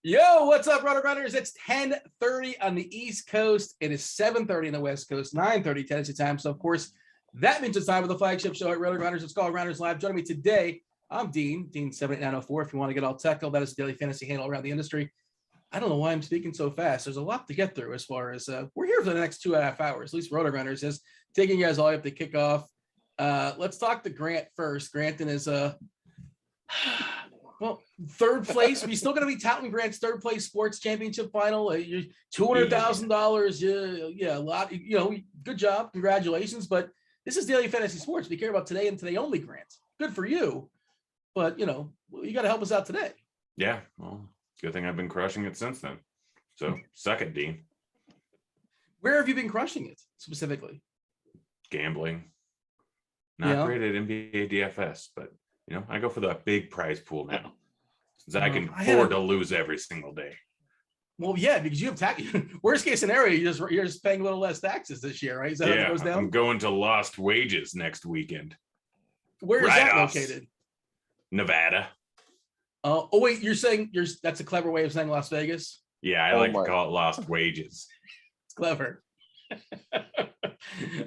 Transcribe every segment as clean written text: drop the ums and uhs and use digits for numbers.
Yo, what's up, Rotogrinders? It's 10:30 on the East Coast. It is 7:30 on the West Coast, 9:30 Tennessee time. So, of course, that means it's time for the flagship show at Rotogrinders. It's called Grinderslive. Joining me today, I'm Dean 78904. If you want to get all technical, that is the daily fantasy handle around the industry. I don't know why I'm speaking so fast. There's a lot to get through as far as we're here for the next 2.5 hours. At least Rotogrinders is taking you guys all up to kickoff. Let's talk to Grant first. Grant is well, third place. We still going to be touting Grant's third place sports championship final. You're $200,000. Yeah, a lot. You know, good job. Congratulations. But this is daily fantasy sports. We care about today and today only, Grant. Good for you. But, you know, you got to help us out today. Yeah. Well, good thing I've been crushing it since then. So suck it, Dean. Where have you been crushing it specifically? Gambling. Not great at NBA DFS, but you know, I go for the big prize pool now, since I can afford to lose every single day. Well, yeah, because you have tax. Worst case scenario, you're just paying a little less taxes this year, right? Is that how it goes down? I'm going to Lost Wages next weekend. Where is that located? Nevada. Oh, wait, you're saying that's a clever way of saying Las Vegas? Yeah, I like to call it Lost Wages. It's clever.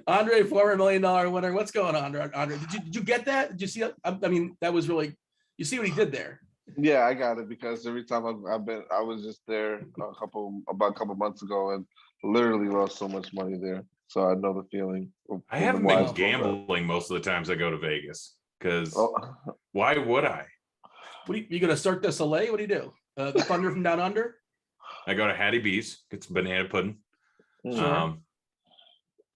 Andre, former $1 million winner. What's going on, Andre? Did you get that? Did you see? I mean, that was really. You see what he did there? Yeah, I got it because every time I was just there about a couple months ago and literally lost so much money there. So I know the feeling. I haven't been gambling most of the times I go to Vegas because why would I? What you going to start the Soleil? What do you do? The Thunder from Down Under? I go to Hattie B's, get some banana pudding. Sure.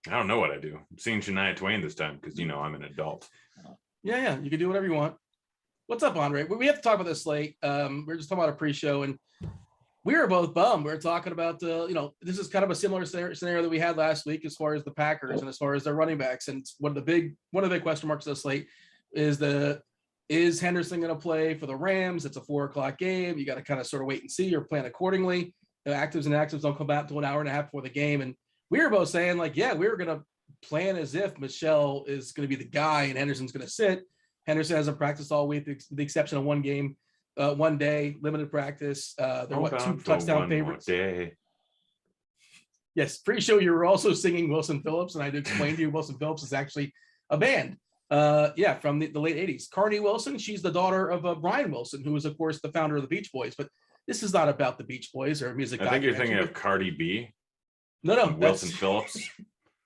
I don't know what I do. I'm seeing Shania Twain this time because, you know, I'm an adult. Yeah. You can do whatever you want. What's up, Andre? We have to talk about this slate. We're just talking about a pre-show, and we were both bummed. We were talking about, this is kind of a similar scenario that we had last week as far as the Packers and as far as their running backs. And one of the big question marks of the slate is Henderson going to play for the Rams? It's a 4:00 game. You got to kind of sort of wait and see or plan accordingly. The actives and actives don't come out until an hour and a half before the game. And we were both saying, like, yeah, we were going to plan as if Michelle is going to be the guy and Henderson's going to sit. Henderson hasn't practiced all week, with the exception of one game, 1 day, limited practice. They're 2 touchdown favorites. Day. Yes, pre-show you were also singing Wilson Phillips, and I did explain to you Wilson Phillips is actually a band. From the late 80s. Carney Wilson, she's the daughter of Brian Wilson, who was, of course, the founder of the Beach Boys. But this is not about the Beach Boys or music. I think you're thinking of Cardi B. No, Wilson Phillips.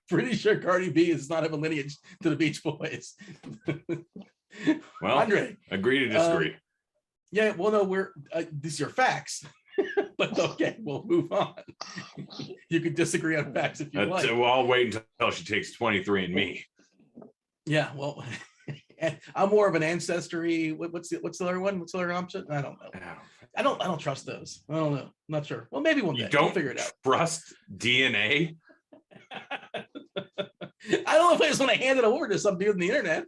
Pretty sure Cardi B does not have a lineage to the Beach Boys. Well, Andre, agree to disagree. These are facts. But okay, we'll move on. You can disagree on facts if you like. Well, I'll wait until she takes 23andMe. Yeah, well, And I'm more of an ancestry. What's the other one? What's the other option? I don't know. I don't trust those. I don't know. I'm not sure. Well, maybe one day. You don't figure it out. Trust DNA? I don't know if I just want to hand it over to some dude on the internet.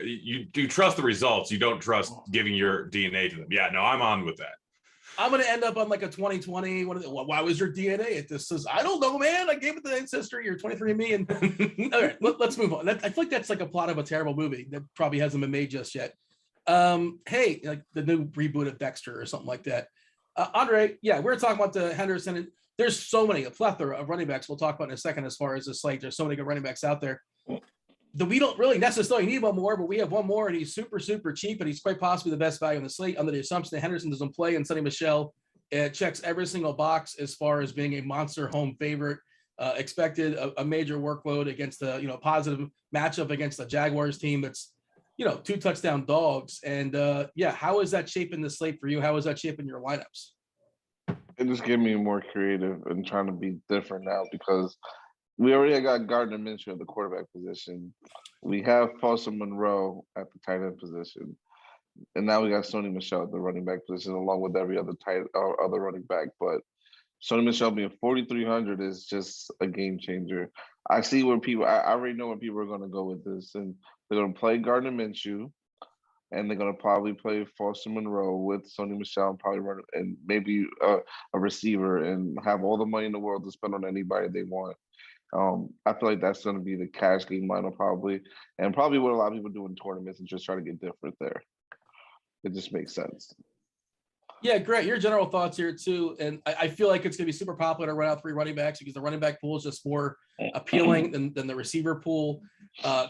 You do trust the results. You don't trust giving your DNA to them. Yeah, no, I'm on with that. I'm going to end up on like a 2020. Why was your DNA at this? Says, I don't know, man. I gave it to Ancestry or 23andMe. And all right, let's move on. I feel like that's like a plot of a terrible movie that probably hasn't been made just yet. Hey, like the new reboot of Dexter or something like that. Andre, yeah, we're talking about the Henderson. And there's so many, a plethora of running backs we'll talk about in a second as far as the slate. There's so many good running backs out there. We don't really necessarily need one more, but we have one more, and he's super, super cheap, and he's quite possibly the best value on the slate under the assumption that Henderson doesn't play, and Sonny Michel checks every single box as far as being a monster home favorite, expected a major workload against the positive matchup against the Jaguars team that's 2 touchdown dogs. And how is that shaping the slate for you? How is that shaping your lineups? It just gave me more creative and trying to be different now because we already got Gardner Minshew at the quarterback position. We have Foster Monroe at the tight end position. And now we got Sonny Michel at the running back position, along with every other other running back. But Sonny Michel being 4,300 is just a game changer. I see where I already know where people are going to go with this. And they're going to play Gardner Minshew. And they're going to probably play Foster Monroe with Sonny Michel and probably run and maybe a receiver and have all the money in the world to spend on anybody they want. I feel like that's going to be the cash game lineup probably, and probably what a lot of people do in tournaments and just try to get different there. It just makes sense. Yeah, great. Your general thoughts here too. And I feel like it's going to be super popular to run out 3 running backs because the running back pool is just more appealing than the receiver pool.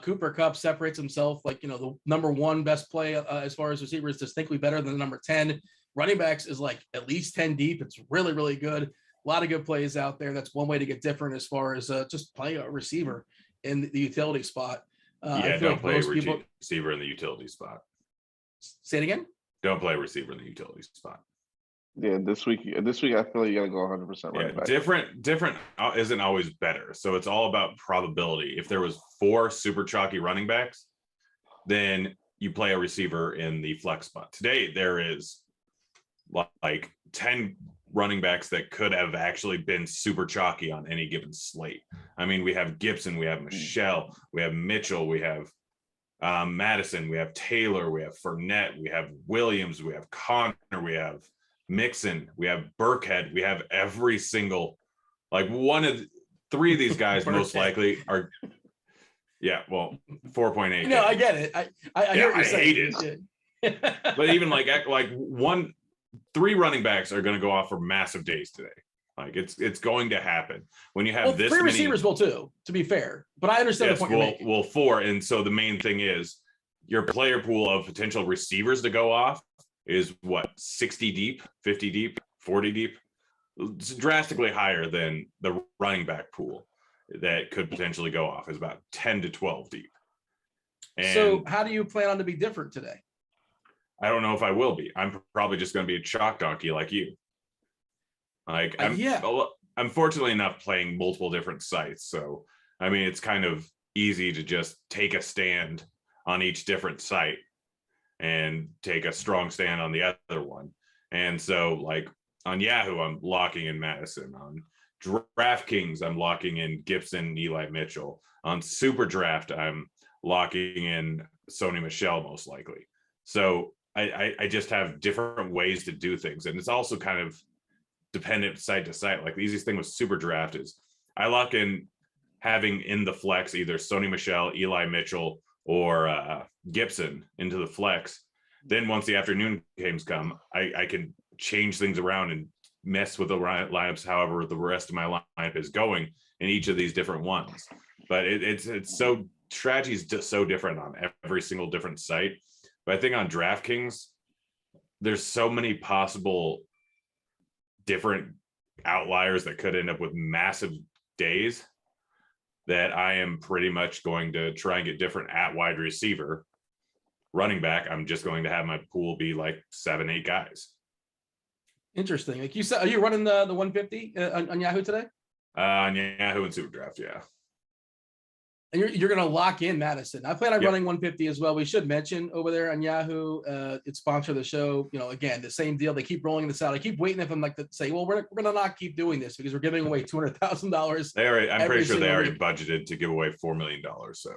Cooper Kupp separates himself like, the number 1 best play as far as receivers, distinctly better than the number 10. Running backs is like at least 10 deep. It's really, really good. A lot of good plays out there. That's one way to get different as far as just playing a receiver in the utility spot. I feel don't like play most people receiver in the utility spot. Say it again. Don't play a receiver in the utility spot. Yeah, this week I feel like you got to go 100% running back. Different isn't always better. So it's all about probability. If there was 4 super chalky running backs, then you play a receiver in the flex spot. Today there is like 10 running backs that could have actually been super chalky on any given slate. I mean, we have Gibson, we have Michel, we have Mitchell, we have Madison, we have Taylor, we have Fournette, we have Williams, we have Connor, we have Mixon, we have Burkhead, we have every single, like 3 of these guys most likely are. Yeah, well, 4.8. No, I get it. I hear what you're saying. Hate it. But even like 3 running backs are going to go off for massive days today. Like it's going to happen when you have this 3 many receivers will too, to be fair. But I understand the point you're making. Well, 4. And so the main thing is your player pool of potential receivers to go off is what, 60 deep, 50 deep, 40 deep. It's drastically higher than the running back pool that could potentially go off, is about 10 to 12 deep. And so how do you plan on to be different today? I don't know if I will be. I'm probably just going to be a chalk donkey like you. Like I'm fortunately enough playing multiple different sites. So, I mean, it's kind of easy to just take a stand on each different site and take a strong stand on the other one. And so like on Yahoo, I'm locking in Madison. On Draftkings, I'm locking in Gibson, Eli Mitchell. On Super Draft, I'm locking in Sonny Michel most likely. So I just have different ways to do things. And it's also kind of dependent site to site. Like the easiest thing with Super Draft is I lock in having in the flex either Sonny Michel, Eli Mitchell, or Gibson into the flex. Then once the afternoon games come, I can change things around and mess with the lineups however the rest of my lineup is going in each of these different ones. But it's so strategy is just so different on every single different site. But I think on DraftKings, there's so many possible different outliers that could end up with massive days that I am pretty much going to try and get different at wide receiver. Running back, I'm just going to have my pool be like 7-8 guys. Interesting. Like you said, are you running the 150 on Yahoo today? On Yahoo and Super Draft, yeah. And you're going to lock in Madison. I plan on running 150 as well. We should mention over there on Yahoo, it's sponsor the show. Again, the same deal. They keep rolling this out. I keep waiting for them to say, well, we're going to not keep doing this because we're giving away $200,000. I'm pretty sure they already budgeted to give away $4 million. So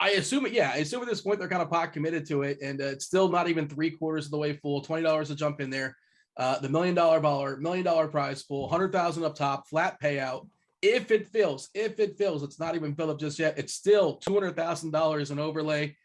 I assume it. Yeah, I assume at this point they're kind of pot committed to it, and it's still not even 3/4 of the way full. $20 to jump in there. The $1 million baller, $1 million prize pool, $100,000 up top, flat payout. If it fills, it's not even filled up just yet. It's still $200,000 in overlay.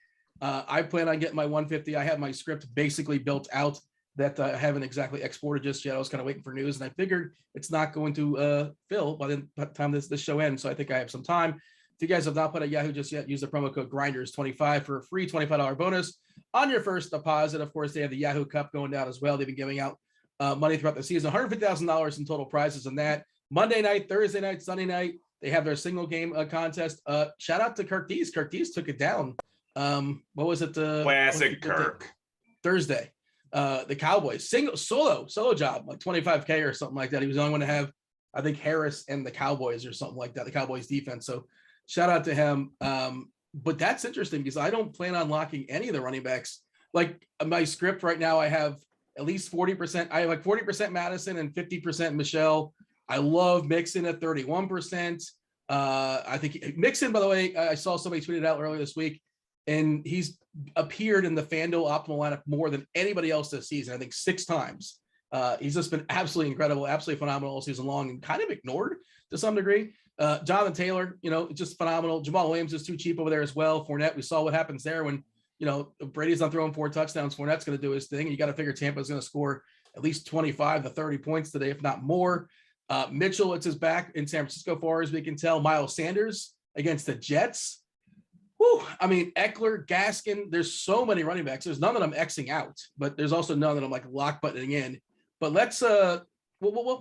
I plan on getting my 150. I have my script basically built out that I haven't exactly exported just yet. I was kind of waiting for news, and I figured it's not going to fill by the time this show ends. So I think I have some time. If you guys have not put a Yahoo just yet, use the promo code Grinders25 for a free $25 bonus on your first deposit. Of course, they have the Yahoo Cup going down as well. They've been giving out money throughout the season, $150,000 in total prizes on that. Monday night, Thursday night, Sunday night, they have their single game contest. Shout out to Kirk Dees. Kirk Dees took it down. What was it? Classic Kirk. Thursday. The Cowboys solo job, like 25K or something like that. He was the only one to have, I think, Harris and the Cowboys or something like that, the Cowboys defense. So shout out to him. But that's interesting because I don't plan on locking any of the running backs. Like my script right now, I have at least 40%. I have like 40% Madison and 50% Michelle. I love Mixon at 31%. I think Mixon, by the way, I saw somebody tweeted out earlier this week, and he's appeared in the Fanduel optimal lineup more than anybody else this season. I think 6 times. He's just been absolutely incredible, absolutely phenomenal all season long, and kind of ignored to some degree. Jonathan Taylor, just phenomenal. Jamal Williams is too cheap over there as well. Fournette, we saw what happens there when, Brady's not throwing 4 touchdowns. Fournette's going to do his thing. You got to figure Tampa's going to score at least 25 to 30 points today, if not more. Mitchell, it's his back in San Francisco, far as we can tell. Milo Sanders against the Jets. Whew. I mean, Eckler, Gaskin, there's so many running backs. There's none that I'm Xing out, but there's also none that I'm like lock buttoning in. But let's we'll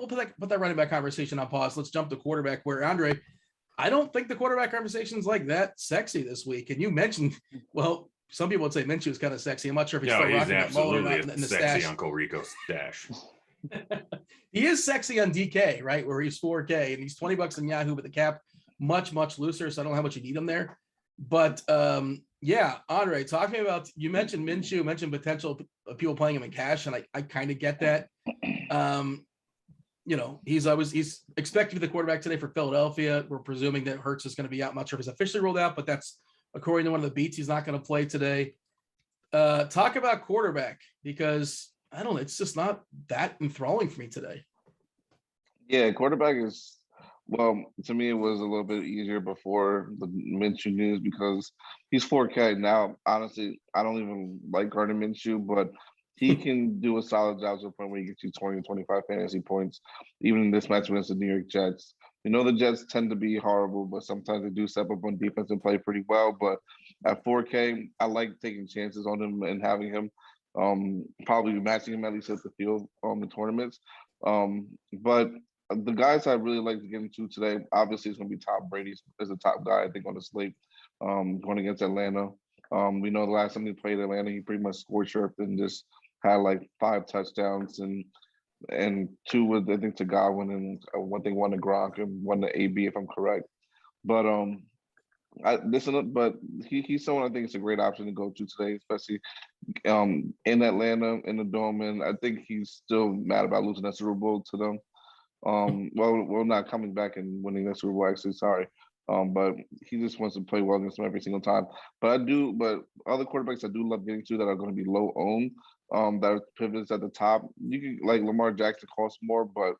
put that running back conversation on pause. Let's jump to quarterback, where Andre, I don't think the quarterback conversation is like that sexy this week. And you mentioned, well, some people would say Minshew is kind of sexy. I'm not sure if he's still rocking that Muller or not in the sexy stash. Uncle Rico stash. He is sexy on DK, right? Where he's 4K and he's $20 in Yahoo, but the cap much looser. So I don't know how much you need him there. But yeah, Andre, talk to me about, you mentioned Minshew, mentioned potential people playing him in cash, and I kind of get that. He's expected to be the quarterback today for Philadelphia. We're presuming that Hurts is going to be out. I'm not sure if he's officially rolled out, but that's according to one of the beats. He's not going to play today. Talk about quarterback, because I don't know, it's just not that enthralling for me today. Yeah, quarterback is, well, to me, it was a little bit easier before the Minshew news because he's 4K. Now, honestly, I don't even like Gardner Minshew, but he can do a solid job to the point where he gets you 20, 25 fantasy points, even in this match against the New York Jets. The Jets tend to be horrible, but sometimes they do step up on defense and play pretty well. But at 4K, I like taking chances on him and having him probably matching him at least at the field on the tournaments. But the guys I really like to get into today, obviously, it's going to be Tom Brady as the top guy, I think, on the slate going against Atlanta. We know the last time he played Atlanta, he pretty much scorched earth and just had like 5 touchdowns and 2 with, I think, to Godwin, and one to Gronk and 1 to AB, if I'm correct. But he's someone I think it's a great option to go to today, especially in Atlanta in the Dome. And I think he's still mad about losing that Super Bowl to them. Well, not coming back and winning that Super Bowl, actually, sorry. But he just wants to play well against them every single time. But other quarterbacks I do love getting to that are going to be low owned, that are pivots at the top. You can, like, Lamar Jackson costs more, but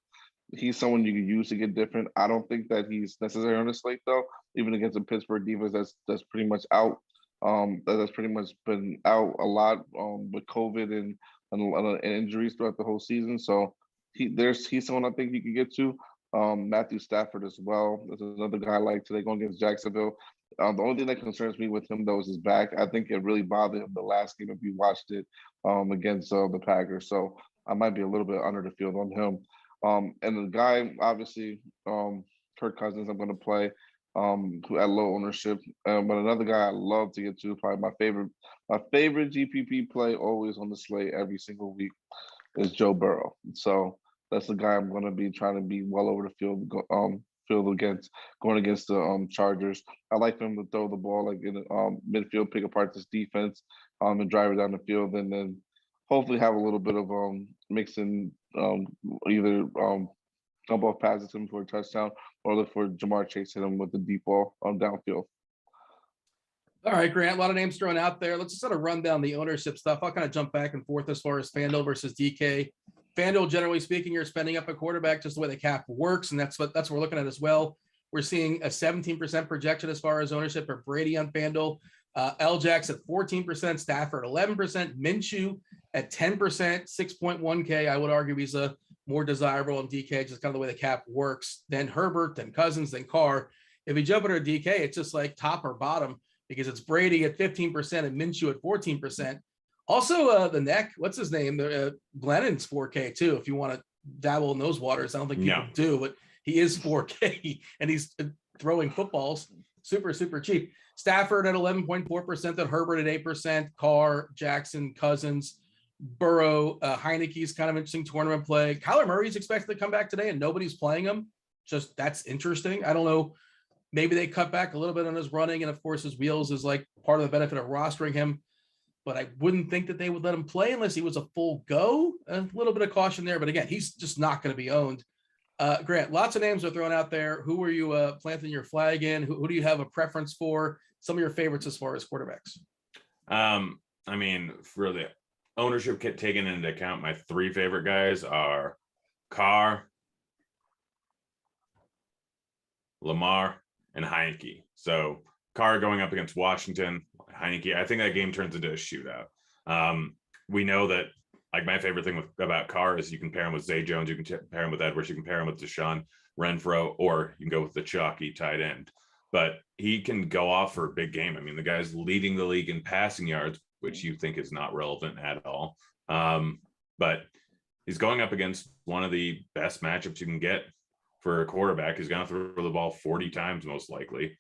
he's someone you can use to get different. I don't think that he's necessary on the slate, though, even against a Pittsburgh defense that's pretty much out. That's pretty much been out a lot with COVID and injuries throughout the whole season. So he's someone I think you can get to. Matthew Stafford as well. There's another guy I like today going against Jacksonville. The only thing that concerns me with him, though, is his back. I think it really bothered him the last game if you watched it against the Packers. So I might be a little bit under the field on him. And the guy, obviously, Kirk Cousins, I'm going to play who at low ownership. But another guy I love to get to, probably my favorite GPP play always on the slate every single week, is Joe Burrow. So that's the guy I'm going to be trying to be well over the field field going against the Chargers. I like them to throw the ball like in midfield, pick apart this defense, and drive it down the field, and then hopefully have a little bit of mixing either dump off passes to him for a touchdown or look for Jamar Chase hit him with the deep ball downfield. All right, Grant, a lot of names thrown out there. Let's just sort of run down the ownership stuff. I'll kind of jump back and forth as far as Fanduel versus DK. Fanduel, generally speaking, you're spending up a quarterback just the way the cap works, and that's what we're looking at as well. We're seeing a 17% projection as far as ownership for Brady on Fanduel. L-Jax at 14%, Stafford 11%, Minshew at 10%, 6.1K. I would argue he's a more desirable on DK, just kind of the way the cap works. Then Herbert, then Cousins, then Carr. If you jump into DK, it's just like top or bottom because it's Brady at 15% and Minshew at 14%. Also, the neck, what's his name? Glennon's 4K too. If you want to dabble in those waters, I don't think people do, but he is 4K and he's throwing footballs super, super cheap. Stafford at 11.4%, then Herbert at 8%, Carr, Jackson, Cousins, Burrow, Heineke's kind of interesting tournament play. Kyler Murray's expected to come back today and nobody's playing him. Just that's interesting. I don't know. Maybe they cut back a little bit on his running. And of course, his wheels is like part of the benefit of rostering him. But I wouldn't think that they would let him play unless he was a full go. A little bit of caution there. But again, he's just not going to be owned. Grant, lots of names are thrown out there. Who are you planting your flag in? Who do you have a preference for? Some of your favorites as far as quarterbacks? I mean, for the ownership kit taken into account, my three favorite guys are Carr, Lamar, and Heinecke. So Carr going up against Washington, Heinecke, I think that game turns into a shootout. We know that, like, my favorite thing about Carr is you can pair him with Zay Jones, you can pair him with Edwards, you can pair him with Deshaun, Renfro, or you can go with the chalky tight end. But he can go off for a big game. I mean, the guy's leading the league in passing yards, which you think is not relevant at all. But he's going up against one of the best matchups you can get for a quarterback. He's going to throw the ball 40 times, most likely.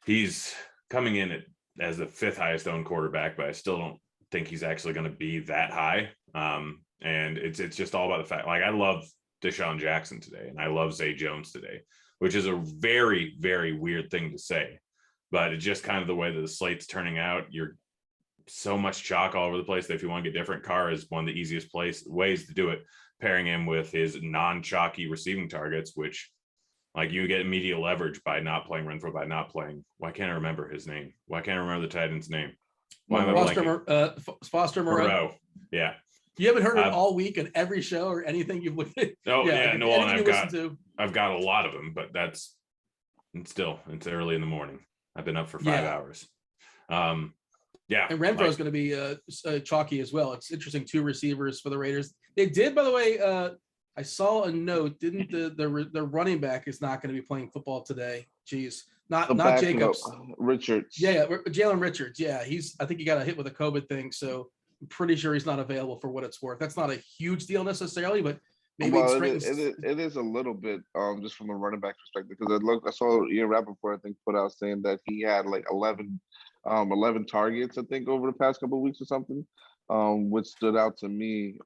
He's coming in as the fifth highest owned quarterback, but I still don't think he's actually going to be that high. And it's just all about the fact, like, I love Deshaun Jackson today, and I love Zay Jones today, which is a very, very weird thing to say, but it's just kind of the way that the slate's turning out. You're so much chalk all over the place that if you want to get different, Carr is one of the easiest ways to do it, pairing him with his non-chalky receiving targets, which, like, you get immediate leverage by not playing Renfro, by not playing. Why can't I remember his name? Why can't I remember the tight end's name? Foster Moreau. Yeah. You haven't heard it all week in every show or anything you've listened to? Oh, yeah, no, and I've got a lot of them, but it's early in the morning. I've been up for 5 hours. Yeah. And Renfro is going to be chalky as well. It's interesting, 2 receivers for the Raiders. They did, by the way, I saw a note, didn't the running back is not going to be playing football today. Jeez. Not Jacobs. Richards. Yeah, Jalen Richards. Yeah, I think he got a hit with a COVID thing, so I'm pretty sure he's not available for what it's worth. That's not a huge deal necessarily, but maybe it is a little bit just from a running back perspective, because I saw Ian Rappaport, I think, put out saying that he had like 11 targets, I think, over the past couple of weeks or something, which stood out to me.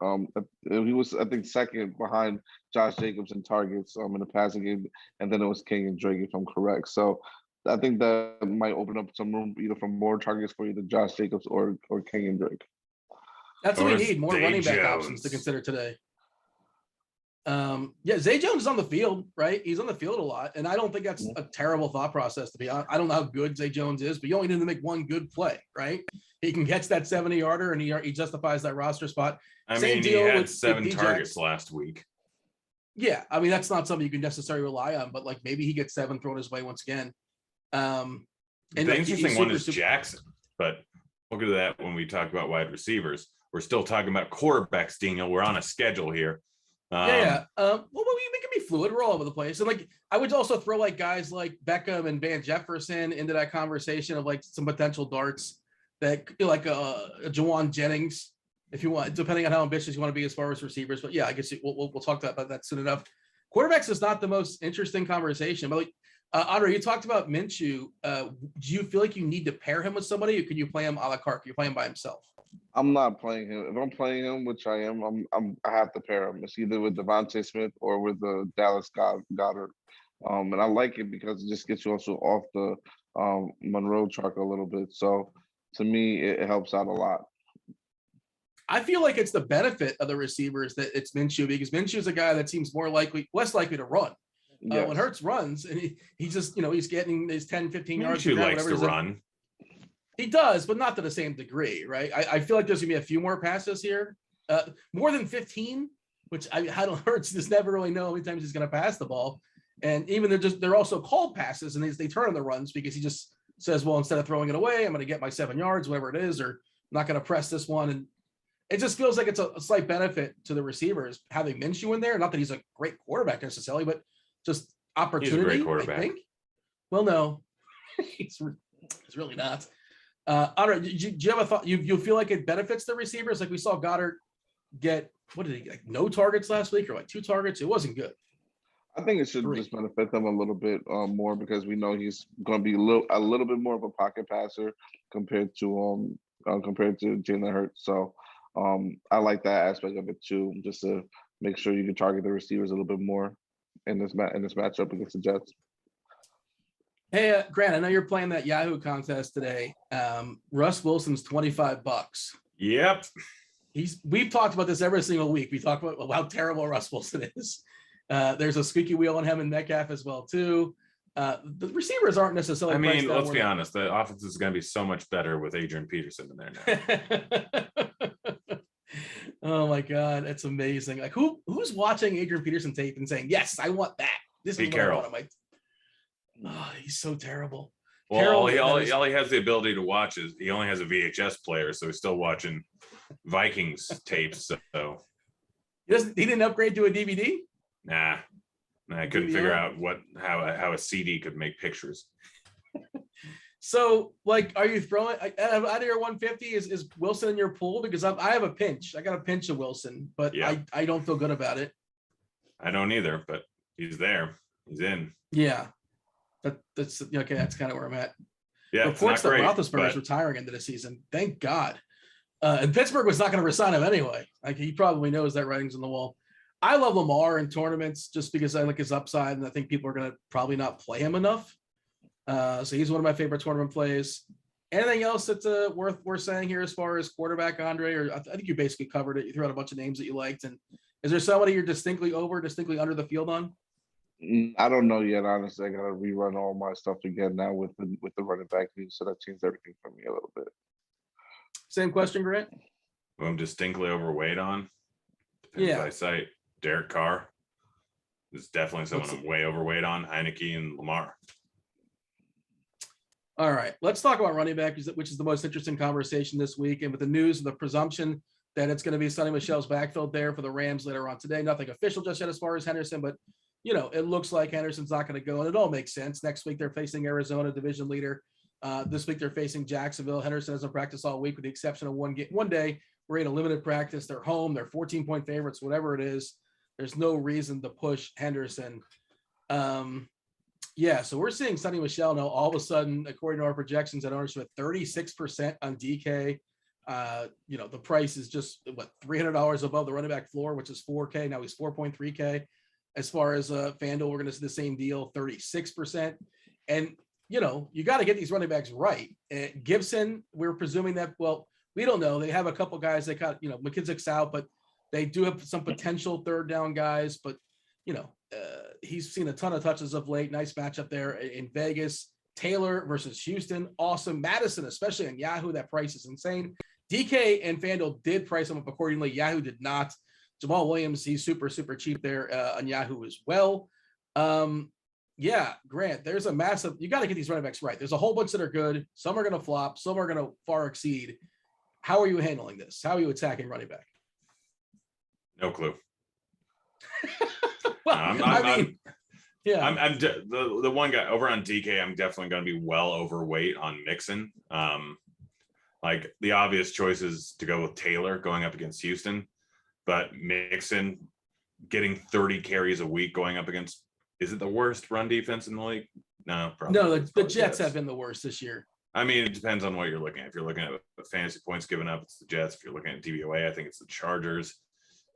He was, I think, second behind Josh Jacobs in targets in the passing game, and then it was King and Drake, if I'm correct. So I think that might open up some room either for more targets for either Josh Jacobs or King and Drake. That's what we need, more running back options to consider today. Zay Jones is on the field, right? He's on the field a lot, and I don't think that's a terrible thought process, to be honest. I don't know how good Zay Jones is, but you only need to make one good play, right? He can catch that 70-yarder, and he justifies that roster spot. He had 7 targets last week. Yeah, I mean, that's not something you can necessarily rely on, but like maybe he gets 7 thrown his way once again. And the interesting one is Jackson, but we'll get to that when we talk about wide receivers. We're still talking about quarterbacks, Daniel. We're on a schedule here. Well, we can be fluid. We're all over the place. And like, I would also throw like guys like Beckham and Van Jefferson into that conversation of like some potential darts that, like a Jawan Jennings, if you want, depending on how ambitious you want to be as far as receivers. But yeah, I guess we'll talk about that soon enough. Quarterbacks is not the most interesting conversation, but like, Andre, you talked about Minshew. Do you feel like you need to pair him with somebody, or can you play him a la carte? Can you play him by himself? I'm not playing him. If I'm playing him, which I am, I have to pair him. It's either with Devontae Smith or with Dallas Goddard. And I like it because it just gets you also off the Monroe truck a little bit. So to me, it helps out a lot. I feel like it's the benefit of the receivers that it's Minshew, because Minshew is a guy that seems less likely to run. Yes. When Hurts runs, and he just, he's getting his 10, 15 yards. Minshew likes to run. He does, but not to the same degree, right? I feel like there's going to be a few more passes here, more than 15, which Hurts just never really know how many times he's going to pass the ball. And even they're also called passes, and they turn on the runs because he just says, well, instead of throwing it away, I'm going to get my 7 yards, whatever it is, or I'm not going to press this one. And it just feels like it's a slight benefit to the receivers having Minshew in there. Not that he's a great quarterback necessarily, but just opportunity. He's a great quarterback. I think. Well, no, he's really not. Andre, do you have a thought? You feel like it benefits the receivers? Like we saw Goddard get, what did he get? Like no targets last week, or like 2 targets? It wasn't good. I think it should just benefit them a little bit more, because we know he's going to be a little bit more of a pocket passer compared to Jalen Hurts. So I like that aspect of it too, just to make sure you can target the receivers a little bit more in this matchup against the Jets. Hey, Grant, I know you're playing that Yahoo contest today. Russ Wilson's $25. Yep. We've talked about this every single week. We talk about how terrible Russ Wilson is. There's a squeaky wheel on him and Metcalf as well too. The receivers aren't necessarily. I mean, let's be honest. The offense is going to be so much better with Adrian Peterson in there now. Oh my God, it's amazing. Like who's watching Adrian Peterson tape and saying, "Yes, I want that." This is what I want. Oh, he's so terrible. Well, all he has the ability to watch is he only has a VHS player, so he's still watching Vikings tapes. So he didn't upgrade to a DVD. Nah, I couldn't figure out how a CD could make pictures. So, like, are you throwing out of your 150? Is Wilson in your pool? Because I have a pinch. I got a pinch of Wilson, but yeah. I don't feel good about it. I don't either, but he's there. He's in. Yeah, that's okay. That's kind of where I'm at. Yeah, reports that Roethlisberger is retiring into the season. Thank God. And Pittsburgh was not going to resign him anyway. Like he probably knows that writing's on the wall. I love Lamar in tournaments just because I like his upside, and I think people are going to probably not play him enough. So he's one of my favorite tournament plays. Anything else that's worth saying here as far as quarterback, Andre? Or I think you basically covered it. You threw out a bunch of names that you liked. And is there somebody you're distinctly under the field on? I don't know yet, honestly. I got to rerun all my stuff again now with the running back news, so that changed everything for me a little bit. Same question, Grant. Who I'm distinctly overweight on. Depends by site. Derek Carr is definitely someone I'm way overweight on. Heinecke and Lamar. All right, let's talk about running back, which is the most interesting conversation this week. And with the news and the presumption that it's going to be Sonny Michel's backfield there for the Rams later on today. Nothing official just yet as far as Henderson, but it looks like Henderson's not going to go, and it all makes sense. Next week they're facing Arizona, division leader. This week they're facing Jacksonville. Henderson hasn't practiced all week with the exception of one day. We're in a limited practice. They're home. They're 14-point favorites, whatever it is. There's no reason to push Henderson. So we're seeing Sonny Michel now all of a sudden, according to our projections, at ownership at 36% on DK. The price is just $300 above the running back floor, which is $4K. Now he's 4.3K. As far as Fanduel, we're going to see the same deal, 36%. And you got to get these running backs right. Gibson, we're presuming that. Well, we don't know. They have a couple guys that got McKissick's out, but they do have some potential third down guys. But he's seen a ton of touches of late. Nice matchup there in Vegas. Taylor versus Houston, awesome. Madison, especially on Yahoo, that price is insane. DK and Fanduel did price him up accordingly. Yahoo did not. Jamal Williams, he's super, super cheap there on Yahoo as well. Grant, there's a massive, you got to get these running backs right. There's a whole bunch that are good. Some are going to flop. Some are going to far exceed. How are you handling this? How are you attacking running back? No clue. Well, I'm the one guy over on DK. I'm definitely going to be well overweight on Mixon. Like the obvious choice is to go with Taylor going up against Houston, but Mixon getting 30 carries a week going up against, is it the worst run defense in the league? No, probably. No, the Jets have been the worst this year. I mean, it depends on what you're looking at. If you're looking at fantasy points given up, it's the Jets. If you're looking at DVOA, I think it's the Chargers.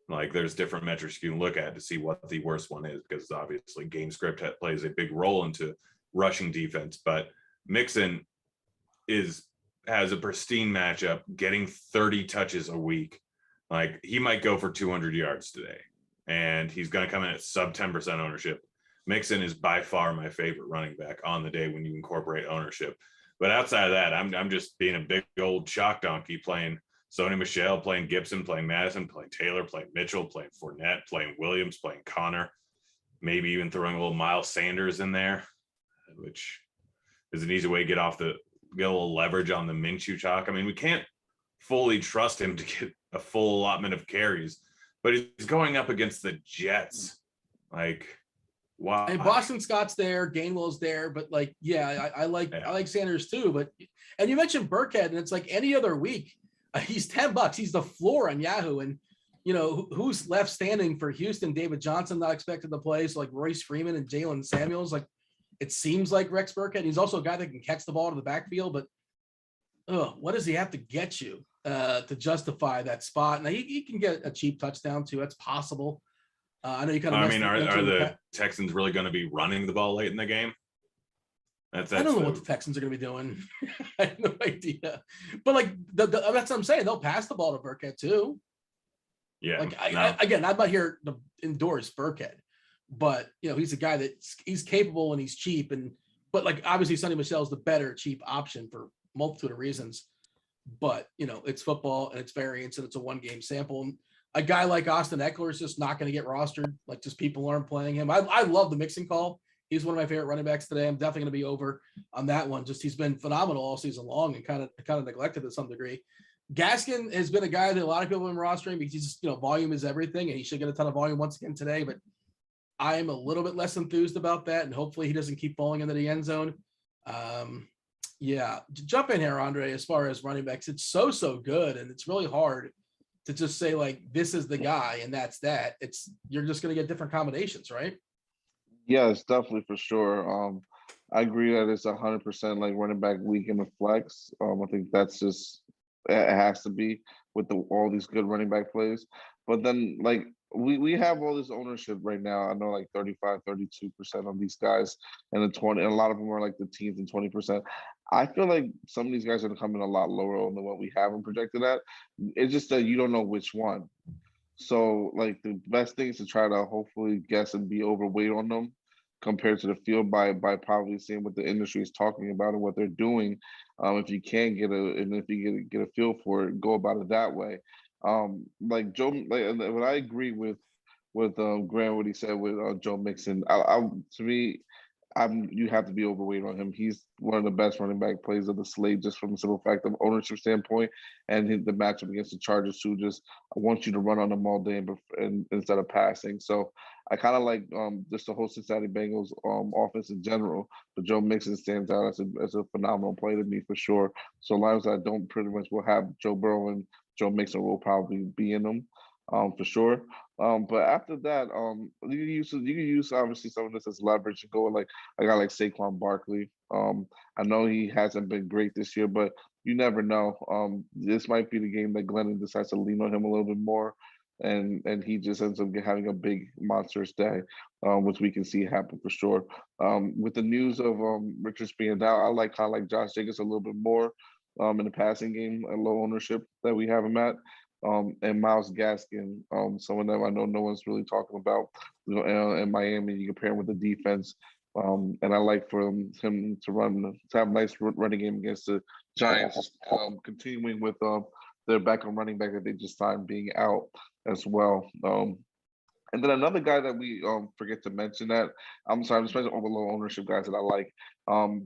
Like there's different metrics you can look at to see what the worst one is, because obviously game script plays a big role into rushing defense. But Mixon has a pristine matchup, getting 30 touches a week. Like he might go for 200 yards today, and he's going to come in at sub 10% ownership. Mixon is by far my favorite running back on the day when you incorporate ownership. But outside of that, I'm just being a big old shock donkey, playing Sony Michel, playing Gibson, playing Madison, playing Taylor, playing Mitchell, playing Fournette, playing Williams, playing Connor, maybe even throwing a little Milo Sanders in there, which is an easy way to get a little leverage on the Minshew chalk. I mean, we can't fully trust him to get a full allotment of carries, but he's going up against the Jets. Like, wow. And Boston Scott's there, Gainwell's there, but like, yeah, I like Sanders too. But and you mentioned Burkhead, and it's like any other week, he's $10. He's the floor on Yahoo, and you know who's left standing for Houston? David Johnson not expected to play, so like Royce Freeman and Jalen Samuels. Like it seems like Rex Burkhead. He's also a guy that can catch the ball to the backfield, but what does he have to get you to justify that spot? Now he can get a cheap touchdown too. That's possible. I know you kind of. I mean, are the Texans really going to be running the ball late in the game? I don't know what the Texans are going to be doing. I have no idea. But like that's what I'm saying. They'll pass the ball to Burkhead too. Yeah. Like I'm not here to endorse Burkhead, but you know he's a guy that he's capable and he's cheap, but like obviously Sonny Michel's the better cheap option for a multitude of reasons. But you know it's football and it's variance and it's a 1-game sample. And a guy like Austin Eckler is just not going to get rostered. Like just people aren't playing him. I love the mixing call. He's one of my favorite running backs today. I'm definitely going to be over on that one. Just he's been phenomenal all season long and kind of neglected to some degree. Gaskin has been a guy that a lot of people have been rostering because he's just, volume is everything, and he should get a ton of volume once again today. But I am a little bit less enthused about that, and hopefully he doesn't keep falling into the end zone. Yeah, jump in here, Andre. As far as running backs, it's so good, and it's really hard to just say like this is the guy and that's that. You're just going to get different combinations, right? Yeah, it's definitely for sure. I agree that it's 100% like running back week in the flex. I think that's just it has to be with all these good running back plays. But then like we have all this ownership right now. I know like 35, 32% on these guys, and the 20, and a lot of them are like the teens and 20%. I feel like some of these guys are coming a lot lower than what we have them projected at. It's just that you don't know which one. So like the best thing is to try to hopefully guess and be overweight on them compared to the field by probably seeing what the industry is talking about and what they're doing. If you can get a feel for it, go about it that way. Like Joe, like what I agree with Grant, what he said with Joe Mixon. To me, you have to be overweight on him. He's one of the best running back plays of the slate, just from the simple fact of ownership standpoint, and the matchup against the Chargers, who just want you to run on them all day and instead of passing. So I kind of like just the whole Cincinnati Bengals offense in general, but Joe Mixon stands out as a phenomenal play to me for sure. So lives I don't pretty much will have Joe Burrow and Joe Mixon will probably be in them. For sure. But after that, you can use obviously some of this as leverage and go with like a guy like Saquon Barkley. I know he hasn't been great this year, but you never know. This might be the game that Glennon decides to lean on him a little bit more, and he just ends up having a big monstrous day, which we can see happen for sure. With the news of Richards being down, I like kind of like Josh Jacobs a little bit more in the passing game at low ownership that we have him at. And Myles Gaskin, someone that I know no one's really talking about, in Miami. You compare him with the defense, and I like for him to have a nice running game against the Giants, continuing with their backup running back that they just signed being out as well. And then another guy that we forget to mention that I'm just mentioning all the low ownership guys that I like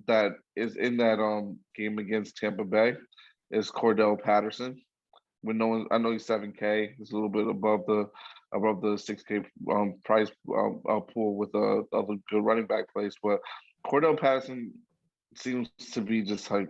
that is in that game against Tampa Bay is Cordell Patterson. I know he's 7K. He's a little bit above the 6K price pool with other good running back plays, but Cordell Patterson seems to be just like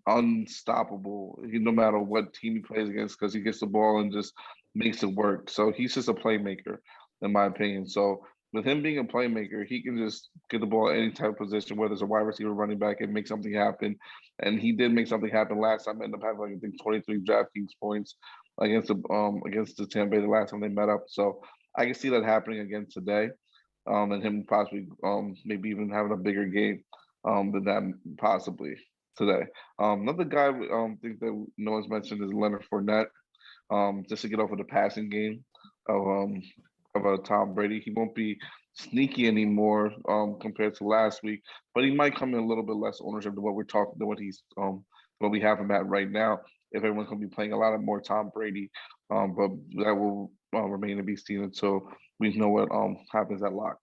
unstoppable. No matter what team he plays against, because he gets the ball and just makes it work. So he's just a playmaker, in my opinion. So with him being a playmaker, he can just get the ball at any type of position, whether it's a wide receiver, running back, and make something happen. And he did make something happen last time. Ended up having, I think, 23 DraftKings points against the Tampa Bay the last time they met up. So I can see that happening again today, and him possibly maybe even having a bigger game than that possibly today. Another guy think that no one's mentioned is Leonard Fournette. Just to get over the passing game of Tom Brady. He won't be sneaky anymore compared to last week, but he might come in a little bit less ownership than what we have him at right now. If everyone's going to be playing a lot more Tom Brady, but that will remain to be seen until we know what happens at lock.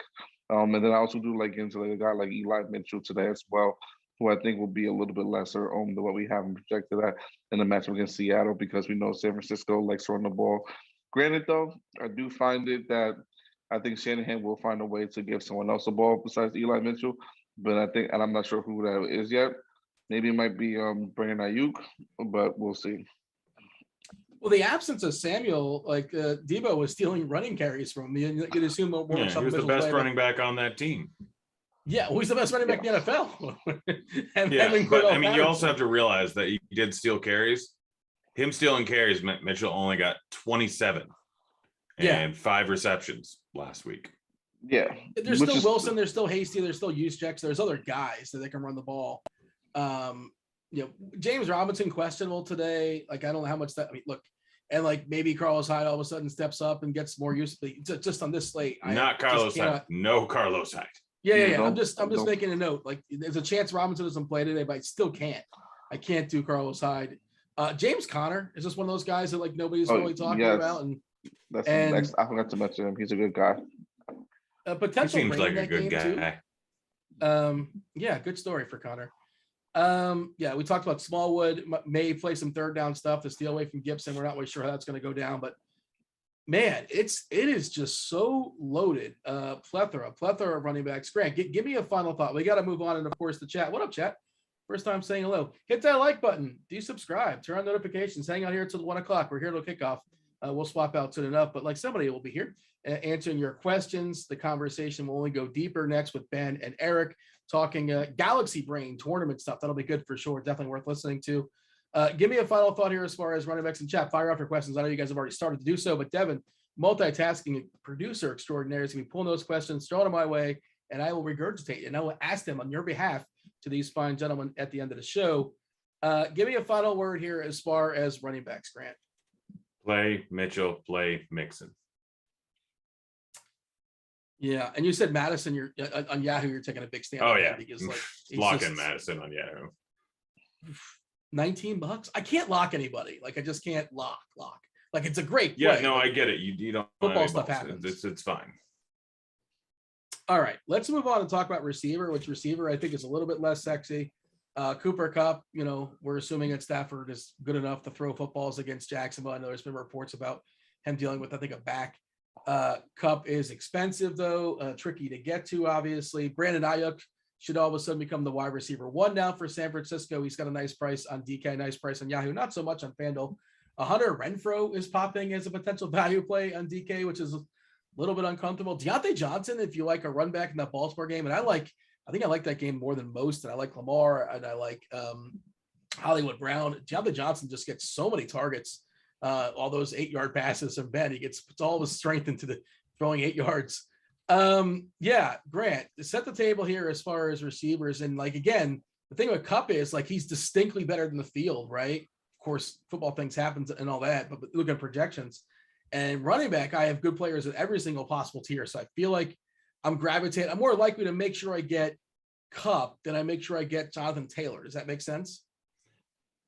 And then I also do like into a guy like Eli Mitchell today as well, who I think will be a little bit lesser than what we have him projected at in the matchup against Seattle, because we know San Francisco likes throwing the ball. Granted, though, I do find it that I think Shanahan will find a way to give someone else the ball besides Eli Mitchell, but and I'm not sure who that is yet. Maybe it might be Brandon Ayuk, but we'll see. Well, the absence of Samuel, like Debo was stealing running carries from me, and you could assume more. Yeah, he was the best running back on that team. Yeah, well, he's the best running back in the NFL. But I mean, you also have to realize that he did steal carries. Him stealing carries meant Mitchell only got 27 and 5 receptions last week. Yeah. There's still Wilson, there's still Hasty, there's still Juszczyk, there's other guys that they can run the ball. James Robinson questionable today. Like, I don't know how much that, I mean, look, and like maybe Carlos Hyde all of a sudden steps up and gets more use. Just on this slate. Not Carlos Hyde. No Carlos Hyde. Yeah. I'm just making a note. Like, there's a chance Robinson doesn't play today, but I still can't. I can't do Carlos Hyde. James Conner is just one of those guys that like nobody's really talking about. And that's next. I forgot to mention him. He's a good guy. Potential. He seems like a good guy. Good story for Conner. We talked about Smallwood may play some third down stuff to steal away from Gibson. We're not really sure how that's going to go down, but man, it is just so loaded. Plethora of running backs. Grant, give me a final thought. We got to move on, and of course the chat. What up, chat? First time saying hello. Hit that like button. Do subscribe. Turn on notifications. Hang out here until 1 o'clock. We're here till kickoff. We'll swap out soon enough, but like somebody will be here answering your questions. The conversation will only go deeper next with Ben and Erik talking Galaxy Brain tournament stuff. That'll be good for sure. Definitely worth listening to. Give me a final thought here as far as running backs in chat. Fire off your questions. I know you guys have already started to do so, but Devin, multitasking producer extraordinaire, is going to be pulling those questions, throwing them my way, and I will regurgitate and I will ask them on your behalf to these fine gentlemen at the end of the show. Give me a final word here as far as running backs, Grant. Play Mitchell, play Mixon. Yeah, and you said Madison. You're on Yahoo. You're taking a big stand. Oh yeah, because like lock in Madison on Yahoo. $19. I can't lock anybody. Like, I just can't lock. Like, it's a great play. Yeah, no, I get it. You don't. Football stuff happens. It's fine. All right, let's move on and talk about receiver. Which receiver I think is a little bit less sexy. Cooper Kupp. We're assuming that Stafford is good enough to throw footballs against Jacksonville. I know there's been reports about him dealing with, I think, a back. Kupp is expensive though, tricky to get to. Obviously, Brandon Ayuk should all of a sudden become the wide receiver 1 now for San Francisco. He's got a nice price on DK, nice price on Yahoo, not so much on FanDuel. Hunter Renfrow is popping as a potential value play on DK, which is a little bit uncomfortable. Deontay Johnson, if you like a run back in that Baltimore game, and I think I like that game more than most, and I like Lamar, and I like Hollywood Brown. Deontay Johnson just gets so many targets. All those 8-yard passes from Ben, he gets all his strength into the throwing 8 yards. Grant, set the table here as far as receivers. And like, again, the thing with Kupp is like, he's distinctly better than the field, right? Of course, football things happen and all that, but look at projections and running back. I have good players at every single possible tier. So I feel like I'm more likely to make sure I get Kupp than I make sure I get Jonathan Taylor. Does that make sense?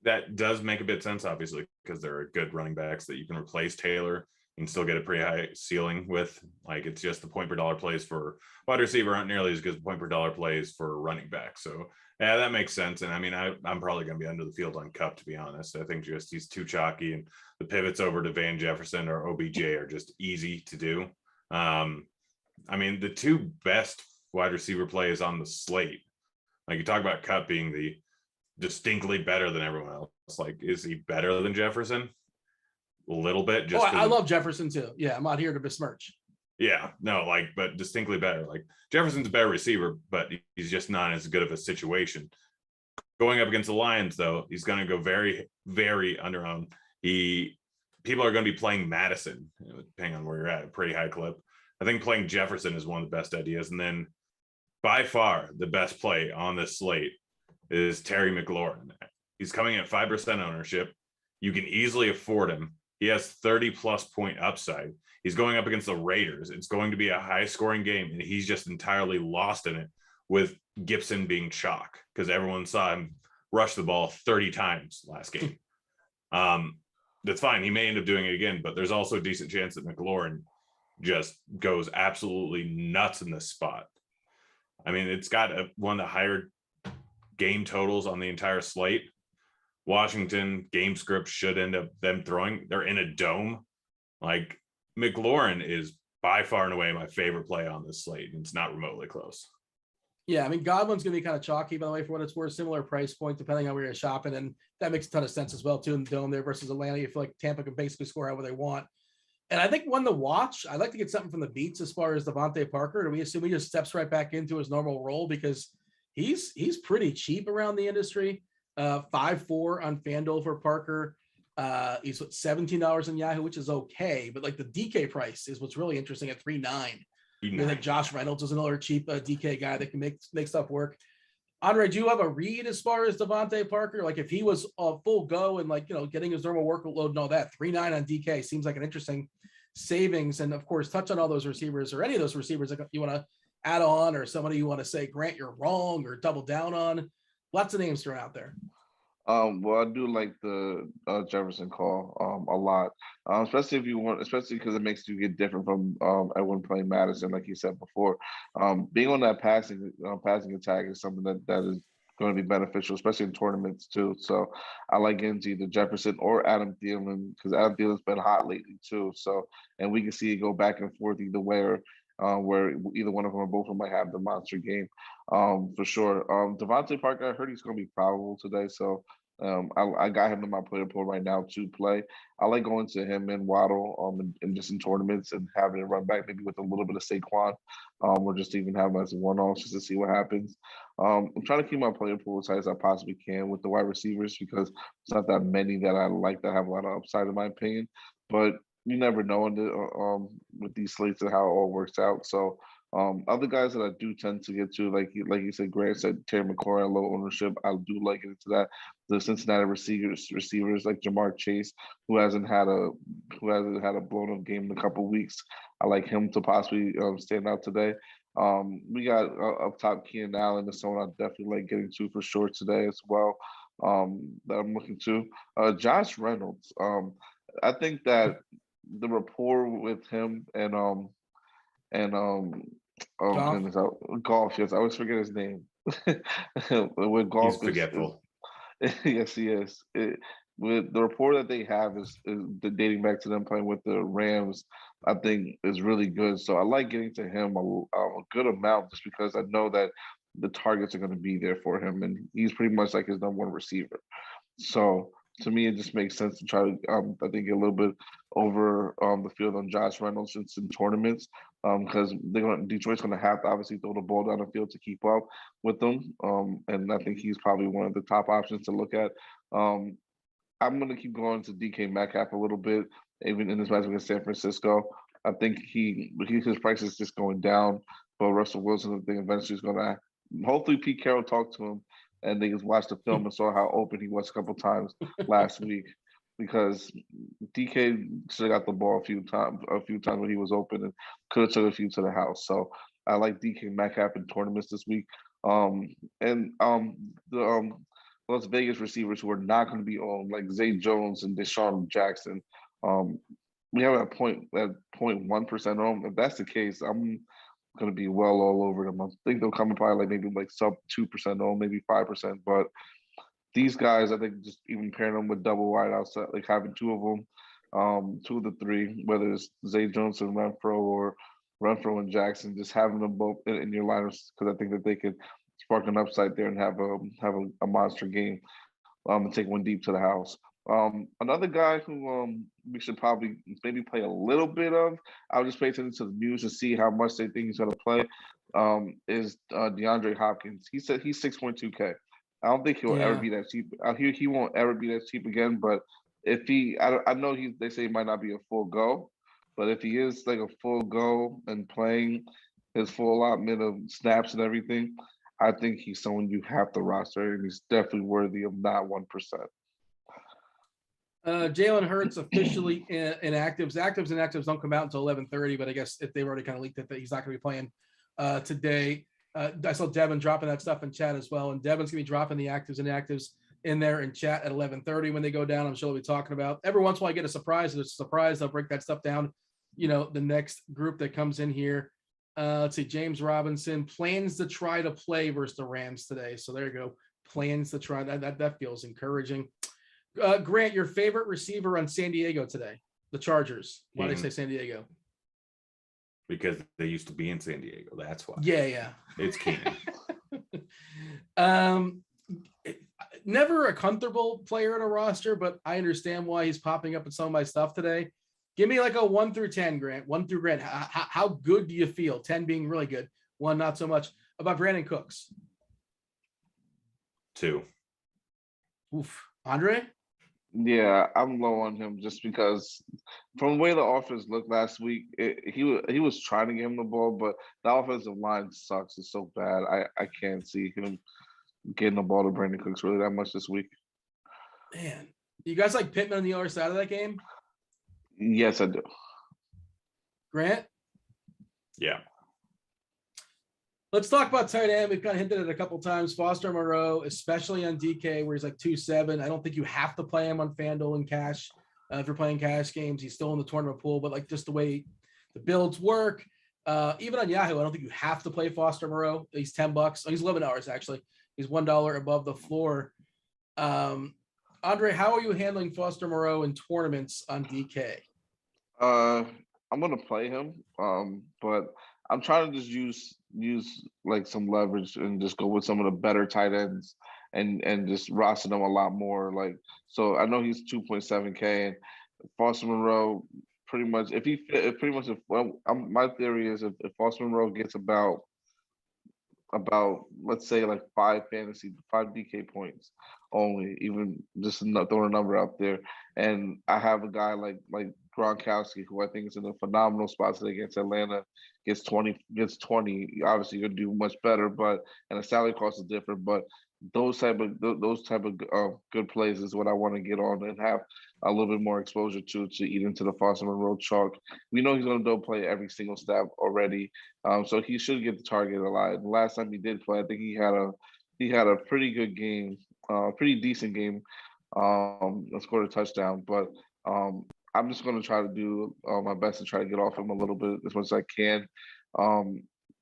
That does make a bit of sense, obviously, because there are good running backs that you can replace Taylor and still get a pretty high ceiling with. Like, it's just the point per dollar plays for wide receiver aren't nearly as good as point per dollar plays for running back. So yeah, that makes sense. And I mean, I'm probably going to be under the field on Kupp, to be honest. I think just he's too chalky, and the pivots over to Van Jefferson or OBJ are just easy to do. I mean, the 2 best wide receiver plays on the slate, like you talk about Kupp being the distinctly better than everyone else. Like, is he better than Jefferson? A little bit. Just I love Jefferson too. Yeah, I'm not here to besmirch. Yeah, no, like, but distinctly better. Like, Jefferson's a better receiver, but he's just not as good of a situation. Going up against the Lions, though, he's going to go very, very underowned. He people are going to be playing Madison, depending on where you're at, a pretty high clip. I think playing Jefferson is one of the best ideas. And then by far the best play on this slate is Terry McLaurin. He's coming at 5% ownership. You can easily afford him. He has 30+ point upside. He's going up against the Raiders. It's going to be a high scoring game, and he's just entirely lost in it with Gibson being chalk because everyone saw him rush the ball 30 times last game. That's fine. He may end up doing it again, but there's also a decent chance that McLaurin just goes absolutely nuts in this spot. I mean, it's got one of the higher game totals on the entire slate. Washington game script should end up them throwing. They're in a dome. Like, McLaurin is by far and away my favorite play on this slate, and it's not remotely close. Yeah, I mean, Godwin's going to be kind of chalky, by the way, for what it's worth. Similar price point, depending on where you're shopping. And that makes a ton of sense as well, too, in the dome there versus Atlanta. You feel like Tampa can basically score however they want. And I think one to watch, I'd like to get something from the beats as far as Devonte Parker. Do we assume he just steps right back into his normal role? Because he's pretty cheap around the industry. 5.4 on Fanduel for Parker. He's $17 in Yahoo, which is okay. But like the DK price is what's really interesting at 3.9. I think Josh Reynolds is another cheap DK guy that can make stuff work. Andre, do you have a read as far as Devonte Parker? Like if he was a full go and like, getting his normal workload and all that, 3.9 on DK seems like an interesting savings. And of course, touch on all those receivers or any of those receivers that you want to add on, or somebody you want to say, Grant, you're wrong, or double down on. Lots of names thrown out there. Well, I do like the Jefferson call a lot, especially because it makes you get different from everyone playing Madison, like you said before. Being on that passing attack is something that is going to be beneficial, especially in tournaments too. So I like getting to either Jefferson or Adam Thielen because Adam Thielen's been hot lately too. So, and we can see it go back and forth either way, where either one of them or both of them might have the monster game, for sure. Devonte Parker, I heard he's going to be probable today, so I got him in my player pool right now to play. I like going to him and Waddle, and just in tournaments and having it run back maybe with a little bit of Saquon, or just even have him as a one-off just to see what happens. I'm trying to keep my player pool as tight as I possibly can with the wide receivers because it's not that many that I like that have a lot of upside in my opinion, but you never know with these slates and how it all works out. So other guys that I do tend to get to, like you said, Grant said, Terry McLaurin, low ownership. I do like it into that. The Cincinnati receivers like Jamar Chase, who hasn't had a blown up game in a couple of weeks. I like him to possibly stand out today. We got up top Keenan Allen, is someone I definitely like getting to for sure today as well. That I'm looking to. Josh Reynolds. I think that the rapport with him and oh Golf. goodness, Golf. Yes, I always forget his name. With Golf, he's forgetful. Yes, he is. With the rapport that they have is dating back to them playing with the Rams, I think is really good. So I like getting to him a good amount just because I know that the targets are going to be there for him, and he's pretty much like his number one receiver. So to me, it just makes sense to try to, I think, get a little bit over the field on Josh Reynolds in tournaments because Detroit's going to have to obviously throw the ball down the field to keep up with them. And I think he's probably one of the top options to look at. I'm going to keep going to DK Metcalf a little bit, even in this match against San Francisco. I think his price is just going down, but Russell Wilson, I think, eventually is going to hopefully Pete Carroll talked to him and they just watched the film and saw how open he was a couple times last week because DK should have got the ball a few times when he was open and could have took a few to the house. So I like DK Metcalf in tournaments this week. The Las Vegas receivers who are not going to be on, like Zay Jones and Deshaun Jackson. We have a 0.1% on. If that's the case, I'm going to be well all over them. I think they'll come in probably maybe sub 2% on, maybe 5%. But these guys, I think just even pairing them with double wide outside, like having two of them, two of the three, whether it's Zay Jones and Renfro or Renfro and Jackson, just having them both in your lineups because I think that they could spark an upside there and have a monster game and take one deep to the house. Another guy who we should probably maybe play a little bit of, I'll just pay attention to the news and see how much they think he's going to play, is DeAndre Hopkins. He said he's 6.2K. I don't think he'll ever be that cheap. I hear he won't ever be that cheap again, but if he, I know they say he might not be a full go, but if he is like a full go and playing his full allotment of snaps and everything, I think he's someone you have to roster, and he's definitely worthy of not 1%. Jalen Hurts officially inactives. Actives and inactives don't come out until 11:30, but I guess if they've already kind of leaked it that he's not going to be playing today. I saw Devin dropping that stuff in chat as well, and Devin's going to be dropping the actives and inactives in there in chat at 11:30 when they go down. I'm sure they'll be talking about. Every once in a while I get a surprise. There's a surprise. They'll break that stuff down. The next group that comes in here. Let's see. James Robinson plans to try to play versus the Rams today. So there you go. Plans to try. That feels encouraging. Grant, your favorite receiver on San Diego today? The Chargers. Why do they say San Diego? Because they used to be in San Diego. That's why. Yeah. It's Keenan. Never a comfortable player in a roster, but I understand why he's popping up in some of my stuff today. Give me like a 1 through 10, Grant. 1 through Grant. How good do you feel? 10 being really good. 1 not so much. About Brandon Cooks? 2. Oof. Andre? Yeah, I'm low on him just because from the way the offense looked last week, he was trying to get him the ball, but the offensive line sucks. It's so bad. I can't see him getting the ball to Brandon Cooks really that much this week. Man, you guys like Pittman on the other side of that game? Yes, I do. Grant? Yeah. Let's talk about tight end. We've kind of hinted at it a couple times. Foster Moreau, especially on DK, where he's like 2.7. I don't think you have to play him on Fanduel and cash. If you're playing cash games, he's still in the tournament pool, but like just the way the builds work, even on Yahoo, I don't think you have to play Foster Moreau. He's $10. Oh, he's $11 actually. He's $1 above the floor. Andre, how are you handling Foster Moreau in tournaments on DK? I'm gonna play him, but I'm trying to just use like some leverage and just go with some of the better tight ends and just roster them a lot more. Like, so I know he's 2.7K, and Foster Moreau pretty much my theory is if Foster Moreau gets about let's say like 5 DK points only, even just throwing a number out there, and I have a guy like Gronkowski, who I think is in a phenomenal spot today against Atlanta, gets 20. Obviously, you're gonna do much better, and the salary cost is different. But those type of good plays is what I want to get on and have a little bit more exposure to eat into the Foster Moreau chalk. We know he's gonna play every single snap already, so he should get the target a lot. And the last time he did play, I think he had a pretty good game, pretty decent game. Scored a touchdown, but I'm just going to try to do my best to try to get off him a little bit as much as I can.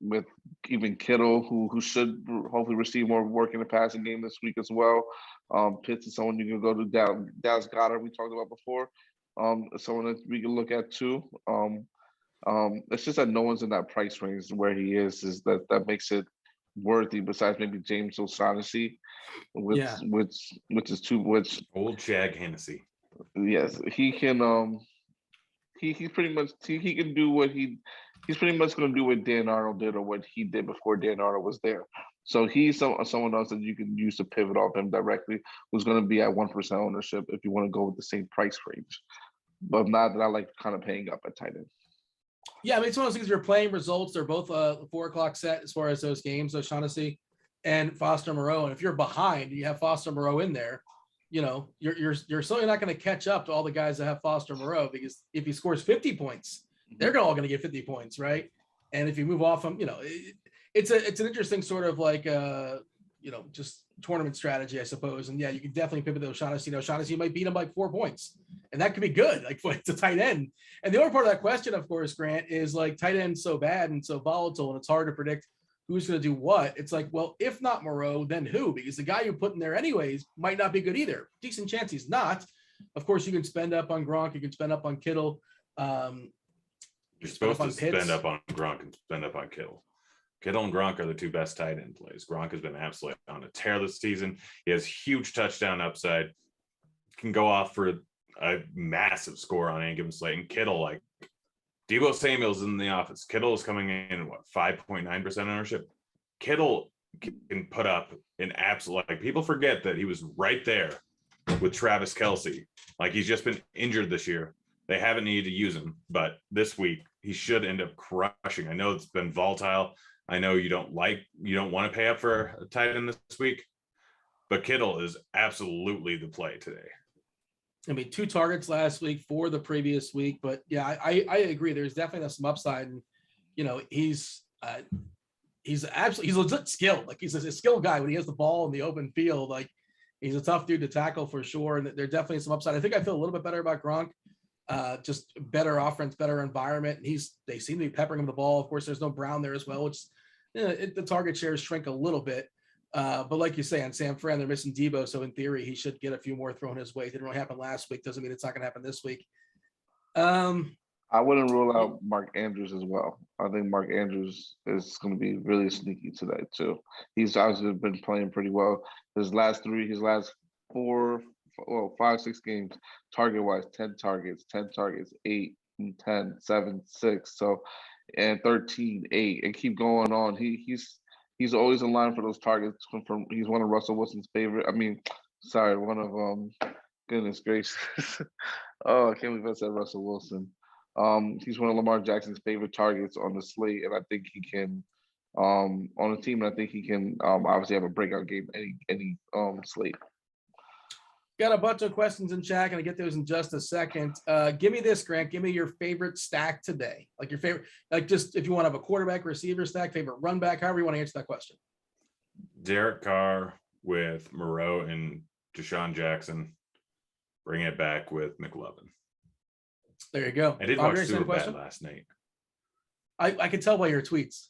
With even Kittle, who should hopefully receive more work in the passing game this week as well. Pitts is someone you can go to. Dallas Goedert, we talked about before. Someone that we can look at too. It's just that no one's in that price range where he is that makes it worthy. Besides maybe James O'Shaughnessy, which old Chad Hennessy. Yes, he can. He's pretty much he can do what he's pretty much going to do what Dan Arnold did or what he did before Dan Arnold was there. So he's someone else that you can use to pivot off him directly, who's going to be at 1% ownership if you want to go with the same price range. But not that I like kind of paying up at tight end. Yeah, I mean, it's one of those things. You're playing results. They're both 4 o'clock set as far as those games, O'Shaughnessy and Foster Moreau. And if you're behind, you have Foster Moreau in there. You're certainly not going to catch up to all the guys that have Foster Moreau, because if he scores 50 points, they're all going to get 50 points, right? And if you move off him, it's an interesting sort of like just tournament strategy, I suppose. And yeah, you can definitely pivot to O'Shaughnessy. O'Shaughnessy might beat him by 4 points, and that could be good. Like, it's a tight end. And the other part of that question, of course, Grant, is like tight end's so bad and so volatile, and it's hard to predict who's going to do what. It's like, well, if not Moreau, then who? Because the guy you put in there anyways might not be good either. Decent chance he's not. Of course, you can spend up on Gronk. You can spend up on Kittle. You're supposed to spend up on Gronk and spend up on Kittle. Kittle and Gronk are the 2 best tight end plays. Gronk has been absolutely on a tear this season. He has huge touchdown upside. Can go off for a massive score on any given slate. And Kittle, like, Deebo Samuel's in the office. Kittle is coming in 5.9% ownership. Kittle can put up an absolute, like, people forget that he was right there with Travis Kelce. Like, he's just been injured this year. They haven't needed to use him, but this week he should end up crushing. I know it's been volatile. I know you don't want to pay up for a tight end this week, but Kittle is absolutely the play today. I mean, 2 targets last week, 4 the previous week, but yeah, I agree. There's definitely some upside, and he's legit skilled. Like, he's a skilled guy when he has the ball in the open field. Like, he's a tough dude to tackle for sure, and there's definitely some upside. I think I feel a little bit better about Gronk. Just better offense, better environment. They seem to be peppering him the ball. Of course, there's no Brown there as well, which the target shares shrink a little bit. But like you say, on San Fran, they're missing Debo, so in theory, he should get a few more thrown his way. It didn't really happen last week. Doesn't mean it's not going to happen this week. I wouldn't rule out Mark Andrews as well. I think Mark Andrews is going to be really sneaky today too. He's obviously been playing pretty well. His last 5, 6 games, target-wise, 10 targets, 8, 10, 7, 6, and 13, 8, and keep going on. He's always in line for those targets. He's one of Russell Wilson's favorite. Goodness gracious. Oh, I can't believe I said Russell Wilson. He's one of Lamar Jackson's favorite targets on the slate, and I think he can on the team. And I think he can obviously have a breakout game any slate. Got a bunch of questions in chat. Gonna get those in just a second. Give me this, Grant. Give me your favorite stack today. Like your favorite, like just if you want to have a quarterback, receiver stack, favorite run back, however you want to answer that question. Derek Carr with Moreau and Deshaun Jackson. Bring it back with McLovin. There you go. I did watch Superbad last night. I could tell by your tweets.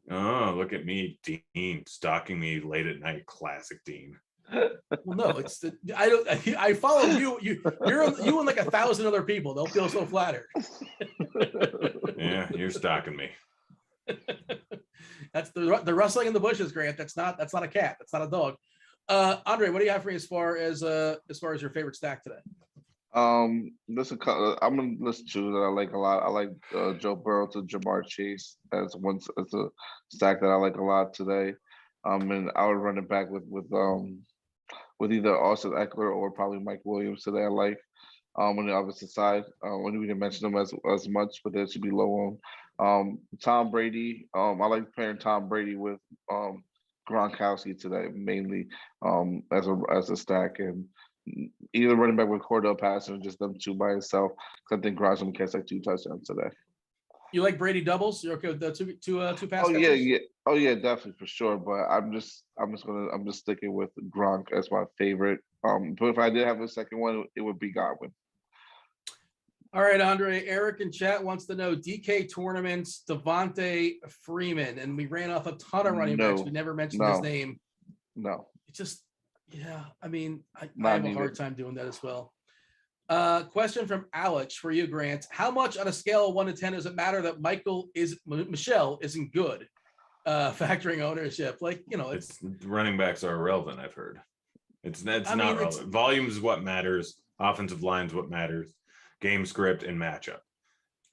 Oh, look at me, Dean, stalking me late at night. Classic Dean. Well, no, I follow you. You're and like 1,000 other people. They'll feel so flattered. Yeah, you're stalking me. That's the rustling in the bushes, Grant. That's not a cat. That's not a dog. Andre, what do you have for me as far as your favorite stack today? I'm gonna list 2 that I like a lot. I like Joe Burrow to Jamar Chase as a stack that I like a lot today. And I would run it back with either Austin Eckler or probably Mike Williams today. I like on the opposite side. When we didn't mention them as much, but they should be low on. Tom Brady. I like pairing Tom Brady with Gronkowski today, mainly as a stack, and either running back with Cordell Patterson or just them 2 by itself. Because I think Gronk's gonna catch like 2 touchdowns today. You like Brady doubles? You're okay with the two pass? Oh yeah. Oh yeah, definitely for sure. But I'm just sticking with Gronk as my favorite. But if I did have a second one, it would be Godwin. All right, Andre. Erik in chat wants to know DK tournaments, Devonte Freeman, and we ran off a ton of running backs. We never mentioned his name. No. It's just, yeah. I mean, I have a hard time doing that as well. Question from Alex for you, Grant. How much on a scale of 1 to 10 does it matter that Michelle isn't good? Factoring ownership, it's running backs are irrelevant. I've heard it's not relevant. Volume is what matters. Offensive line is what matters. Game script and matchup.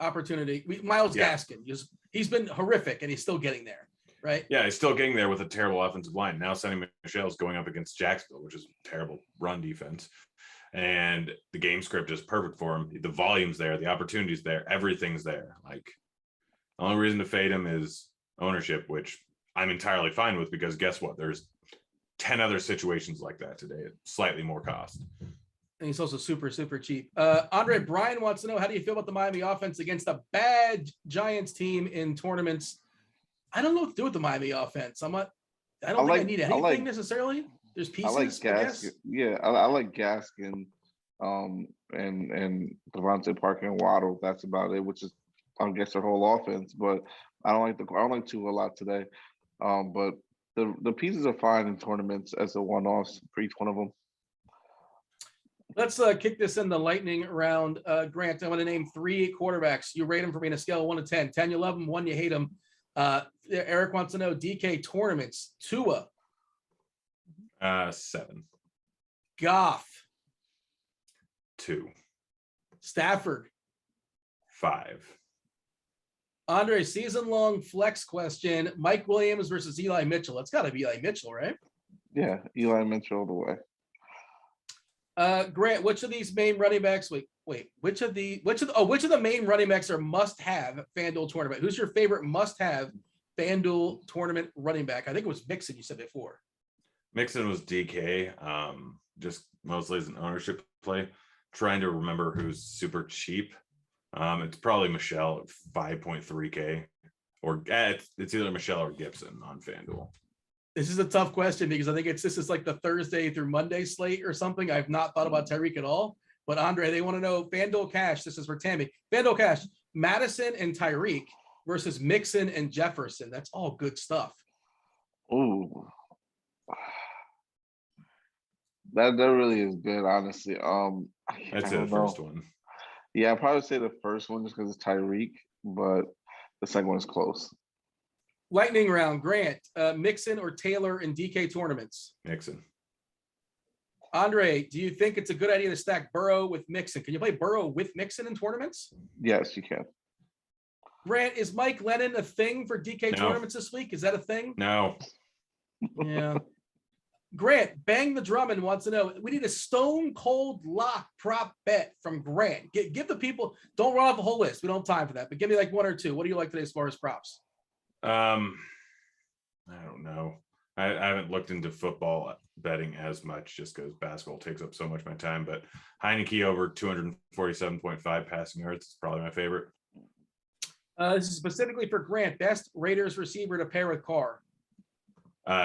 Opportunity. Myles Gaskin, he's been horrific and he's still getting there, right? Yeah, he's still getting there with a terrible offensive line. Now Sonny Michel's going up against Jacksonville, which is a terrible run defense. And the game script is perfect for him. The volume's there, the opportunity's there, everything's there. Like, the only reason to fade him is ownership, which I'm entirely fine with, because guess what? There's 10 other situations like that today at slightly more cost. And he's also super, super cheap. Andre Bryan wants to know, how do you feel about the Miami offense against a bad Giants team in tournaments? I don't know what to do with the Miami offense. I don't think I need anything necessarily. There's pieces. I like Gaskin. Yeah, I like Gaskin, and Devonte Parker and Waddle. That's about it. Which is, I guess, their whole offense. But I don't like Tua a lot today. But the pieces are fine in tournaments as a one-offs for each one of them. Let's kick this in the lightning round. Grant, I want to name 3 quarterbacks. You rate them for me on a scale of 1 to 10. 10, you love them. 1, you hate them. Erik wants to know DK tournaments. Tua. 7. Goff. 2. Stafford. 5. Andre, season-long flex question. Mike Williams versus Eli Mitchell. It's got to be Eli Mitchell, right? Yeah, Eli Mitchell all the way. Grant, which of these main running backs? Which of the main running backs are must-have FanDuel tournament? Who's your favorite must-have FanDuel tournament running back? I think it was Mixon. You said before. Mixon was DK. Just mostly as an ownership play. Trying to remember who's super cheap. It's probably Michelle at 5.3K, or it's either Michelle or Gibson on FanDuel. This is a tough question because I think this is like the Thursday through Monday slate or something. I've not thought about Tyreek at all. But Andre, they want to know FanDuel Cash. This is for Tammy. FanDuel Cash, Madison and Tyreek versus Mixon and Jefferson. That's all good stuff. Ooh. That really is good, honestly. That's the first one. Yeah, I'd probably say the first one just because it's Tyreek, but the second one is close. Lightning round, Grant, Mixon or Taylor in DK tournaments? Mixon. Andre, do you think it's a good idea to stack Burrow with Mixon? Can you play Burrow with Mixon in tournaments? Yes, you can. Grant, is Mike Lennon a thing for DK tournaments this week? Is that a thing? No. Yeah. Grant, Bang the Drummond wants to know, we need a stone cold lock prop bet from Grant. Give the people, don't run off a whole list. We don't have time for that, but give me like one or two. What do you like today as far as props? I don't know. I haven't looked into football betting as much just because basketball takes up so much of my time, but Heinecke over 247.5 passing yards is probably my favorite. This is specifically for Grant, best Raiders receiver to pair with Carr.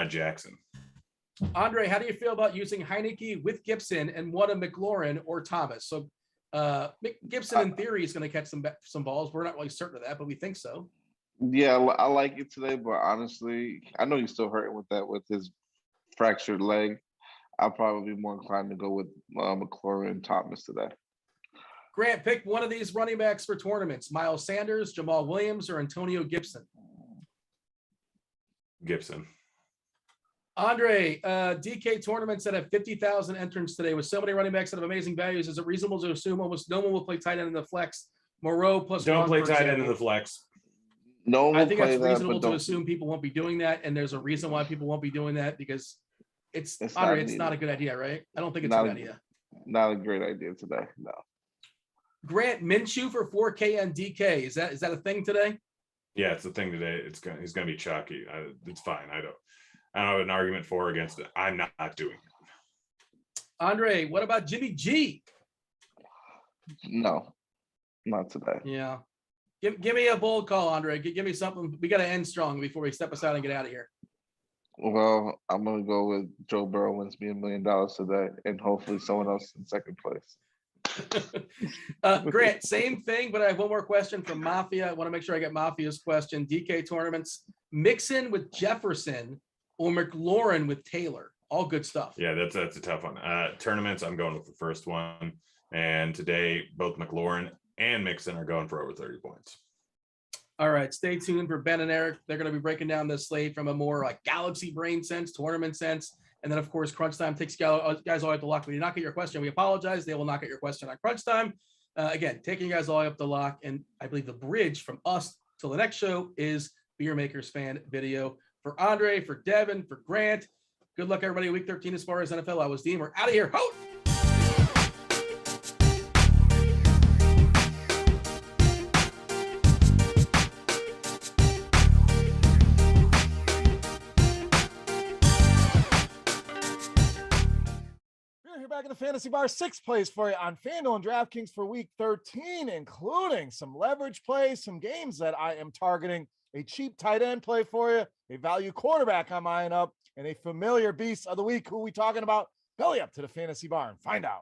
Jackson. Andre, how do you feel about using Heinecke with Gibson and one of McLaurin or Thomas? So Gibson in theory is going to catch some balls. We're not really certain of that, but we think so. Yeah, I like it today, but honestly, I know he's still hurting with his fractured leg. I'll probably be more inclined to go with McLaurin and Thomas today. Grant, pick one of these running backs for tournaments: Milo Sanders, Jamal Williams, or Antonio Gibson. Gibson. Andre, DK tournaments that have 50,000 entrants today with so many running backs that have amazing values. Is it reasonable to assume almost no one will play tight end in the flex? Moreau plus don't play tight end in the flex. No, I think it's reasonable to assume people won't be doing that, and there's a reason why people won't be doing that because it's Andre, it's not a good idea, right? I don't think it's a good idea. Not a great idea today. No. Grant, Minshew for 4K and DK. Is that a thing today? Yeah, it's a thing today. He's gonna be chalky. It's fine. I don't have an argument for or against it. I'm not doing it. Andre, what about Jimmy G? No, not today. Yeah. Give me a bold call, Andre. Give me something. We got to end strong before we step aside and get out of here. Well, I'm going to go with Joe Burrow wins me $1 million today, and hopefully someone else in second place. Grant, same thing, but I have one more question from Mafia. I want to make sure I get Mafia's question. DK tournaments, Mixon with Jefferson or McLaurin with Taylor. All good stuff. Yeah, that's a tough one. Tournaments, I'm going with the first one. And today, both McLaurin and Mixon are going for over 30 points. All right, stay tuned for Ben and Erik. They're going to be breaking down this slate from a more like galaxy brain sense, tournament sense. And then, of course, Crunch Time takes guys all up the lock. We did not get your question. We apologize. They will not get your question on Crunch Time. Again, taking you guys all up the lock. And I believe the bridge from us till the next show is Beer Makers fan video. For Andre, for Devin, for Grant. Good luck, everybody. Week 13 as far as NFL. I was Dean. We're out of here. Ho! Back in the Fantasy Bar, 6 plays for you on FanDuel and DraftKings for week 13, including some leverage plays, some games that I am targeting, a cheap tight end play for you, a value quarterback I'm eyeing up, and a familiar beast of the week. Who are we talking about? Belly up to the Fantasy Bar and find out.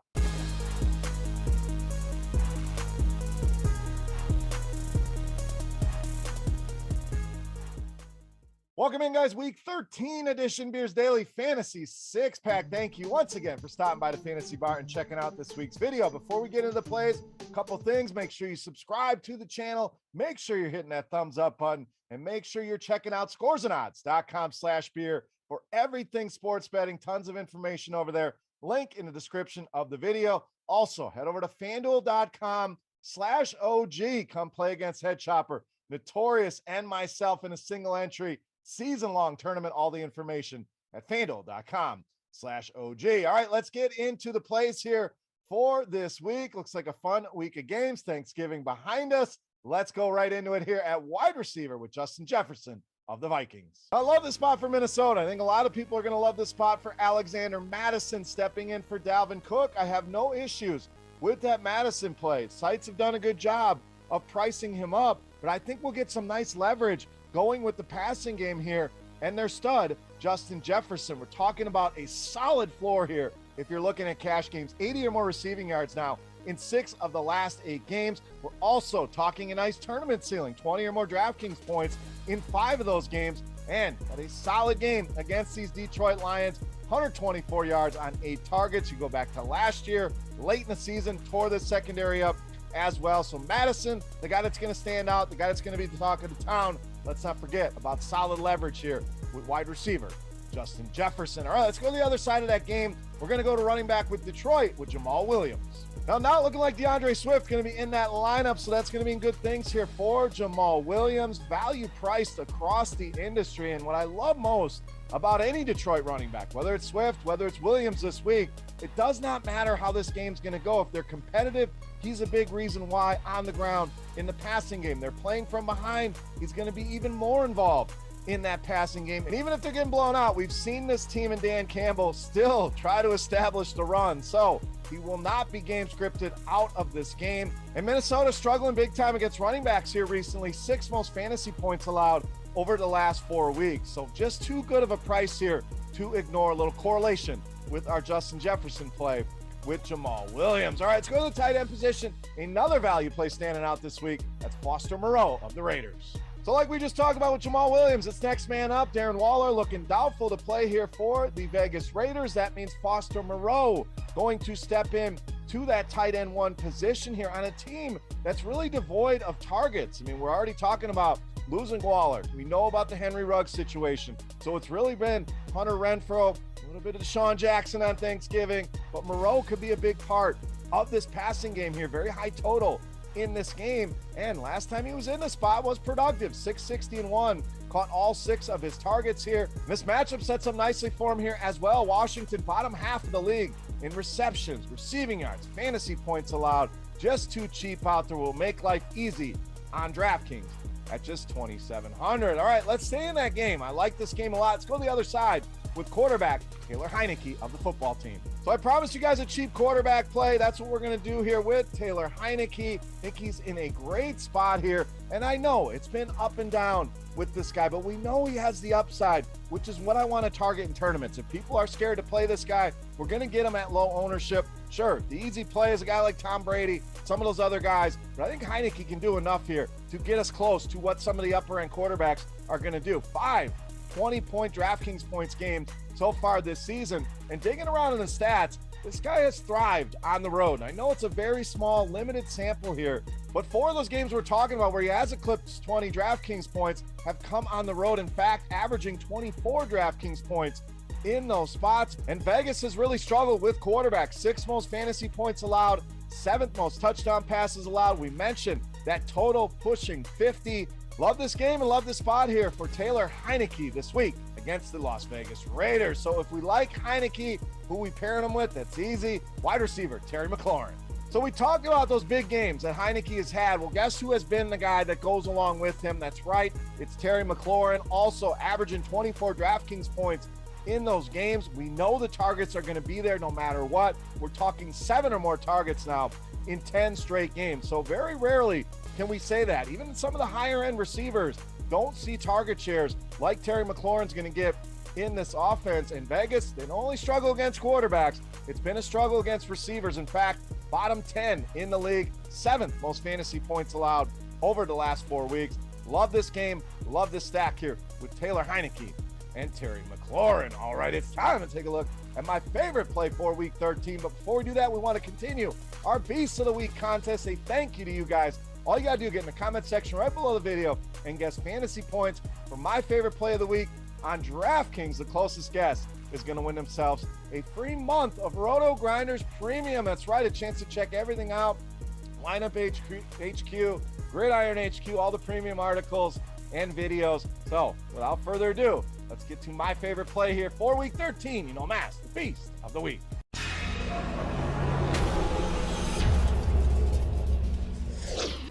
Welcome in, guys. Week 13 edition Beers Daily Fantasy 6-pack. Thank you once again for stopping by the Fantasy Bar and checking out this week's video. Before we get into the plays, a couple things. Make sure you subscribe to the channel. Make sure you're hitting that thumbs up button. And make sure you're checking out scoresandodds.com/beer for everything sports betting. Tons of information over there. Link in the description of the video. Also, head over to fanduel.com/OG. Come play against Head Chopper, Notorious, and myself in a single entry season-long tournament. All the information at fanduel.com/OG. BetMGM.com/OG. All right, let's get into the plays here for this week. Looks like a fun week of games. Thanksgiving behind us. Let's go right into it here at wide receiver with Justin Jefferson of the Vikings. I love this spot for Minnesota. I think a lot of people are going to love this spot for Alexander Mattison stepping in for Dalvin Cook. I have no issues with that Mattison play. Sites have done a good job of pricing him up, but I think we'll get some nice leverage going with the passing game here and their stud, Justin Jefferson. We're talking about a solid floor here if you're looking at cash games. 80 or more receiving yards now in 6 of the last 8 games. We're also talking a nice tournament ceiling, 20 or more DraftKings points in 5 of those games, and had a solid game against these Detroit Lions. 124 yards on 8 targets. You go back to last year, late in the season, tore the secondary up as well. So Mattison, the guy that's going to stand out, the guy that's going to be the talk of the town. Let's not forget about solid leverage here with wide receiver Justin Jefferson. All right, let's go to the other side of that game. We're going to go to running back with Detroit with Jamal Williams. Now, not looking like DeAndre Swift going to be in that lineup, so that's going to mean good things here for Jamal Williams. Value priced across the industry, and what I love most about any Detroit running back, whether it's Swift, whether it's Williams this week, it does not matter how this game's going to go. If they're competitive, he's a big reason why on the ground in the passing game. They're playing from behind. He's going to be even more involved in that passing game. And even if they're getting blown out, we've seen this team and Dan Campbell still try to establish the run. So he will not be game scripted out of this game. And Minnesota struggling big time against running backs here recently. 6th most fantasy points allowed over the last 4 weeks. So just too good of a price here to ignore. A little correlation with our Justin Jefferson play with Jamal Williams. All right, let's go to the tight end position. Another value play standing out this week. That's Foster Moreau of the Raiders. So like we just talked about with Jamal Williams, it's next man up. Darren Waller looking doubtful to play here for the Vegas Raiders. That means Foster Moreau going to step in to that tight end 1 position here on a team that's really devoid of targets. I mean, we're already talking about losing Waller. We know about the Henry Ruggs situation. So it's really been Hunter Renfrow, a little bit of Deshaun Jackson on Thanksgiving, but Moreau could be a big part of this passing game here. Very high total in this game, and last time he was in the spot was productive. 661, caught all 6 of his targets here. This matchup sets up nicely for him here as well. Washington, bottom half of the league in receptions, receiving yards, fantasy points allowed. Just too cheap out there. Will make life easy on DraftKings at just 2,700. All right, let's stay in that game. I like this game a lot. Let's go to the other side with quarterback Taylor Heinecke of the football team. So I promised you guys a cheap quarterback play. That's what we're going to do here with Taylor Heinecke. I think he's in a great spot here. And I know it's been up and down with this guy, but we know he has the upside, which is what I want to target in tournaments. If people are scared to play this guy, we're going to get him at low ownership. Sure, the easy play is a guy like Tom Brady, some of those other guys, but I think Heinecke can do enough here to get us close to what some of the upper end quarterbacks are going to do. 5 20-point DraftKings points games so far this season. And digging around in the stats, this guy has thrived on the road. And I know it's a very small, limited sample here, but 4 of those games we're talking about where he has eclipsed 20 DraftKings points have come on the road. In fact, averaging 24 DraftKings points in those spots. And Vegas has really struggled with quarterbacks. 6th most fantasy points allowed, 7th most touchdown passes allowed. We mentioned that total pushing 50. Love this game and love this spot here for Taylor Heinecke this week against the Las Vegas Raiders. So if we like Heinecke, who we pairing him with, that's easy. Wide receiver, Terry McLaurin. So we talked about those big games that Heinecke has had. Well, guess who has been the guy that goes along with him? That's right, it's Terry McLaurin, also averaging 24 DraftKings points in those games. We know the targets are going to be there no matter what. We're talking 7 or more targets now in 10 straight games. So very rarely can we say that. Even some of the higher end receivers don't see target shares like Terry McLaurin's going to get in this offense. In Vegas, they don't only struggle against quarterbacks, it's been a struggle against receivers. In fact, bottom 10 in the league, 7th most fantasy points allowed over the last 4 weeks. Love this game, love this stack here with Taylor Heinecke and Terry McLaurin. All right, it's time to take a look at my favorite play for week 13. But before we do that, we want to continue our Beast of the Week contest. A thank you to you guys. All you got to do is get in the comment section right below the video and guess fantasy points for my favorite play of the week on DraftKings. The closest guess is going to win themselves a free month of Rotogrinders Premium. That's right, a chance to check everything out. Lineup HQ, Gridiron HQ, all the premium articles, and videos. So without further ado, let's get to my favorite play here for week 13. You know, Mass, the beast of the week.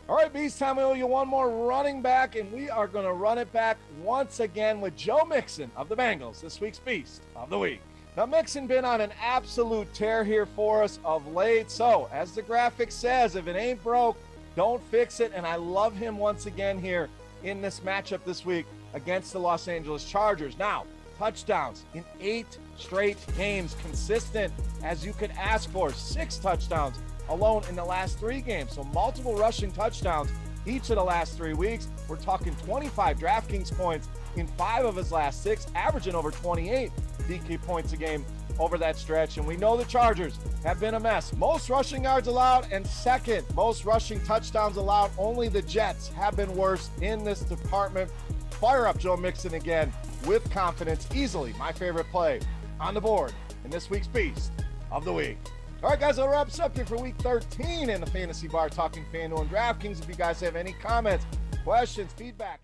All right, Beast, time we owe you one more running back, and we are going to run it back once again with Joe Mixon of the Bengals, this week's Beast of the Week. Now, Mixon been on an absolute tear here for us of late, so as the graphic says, if it ain't broke, don't fix it, and I love him once again here in this matchup this week against the Los Angeles Chargers. Now, touchdowns in 8 straight games, consistent as you could ask for, 6 touchdowns alone in the last 3 games. So multiple rushing touchdowns each of the last 3 weeks. We're talking 25 DraftKings points in 5 of his last 6, averaging over 28 DK points a game over that stretch. And we know the Chargers have been a mess. Most rushing yards allowed and second most rushing touchdowns allowed. Only the Jets have been worse in this department. Fire up Joe Mixon again with confidence. Easily my favorite play on the board in this week's Beast of the Week. All right, guys, that wraps up here for week 13 in the Fantasy Bar, talking FanDuel and DraftKings. If you guys have any comments, questions, feedback.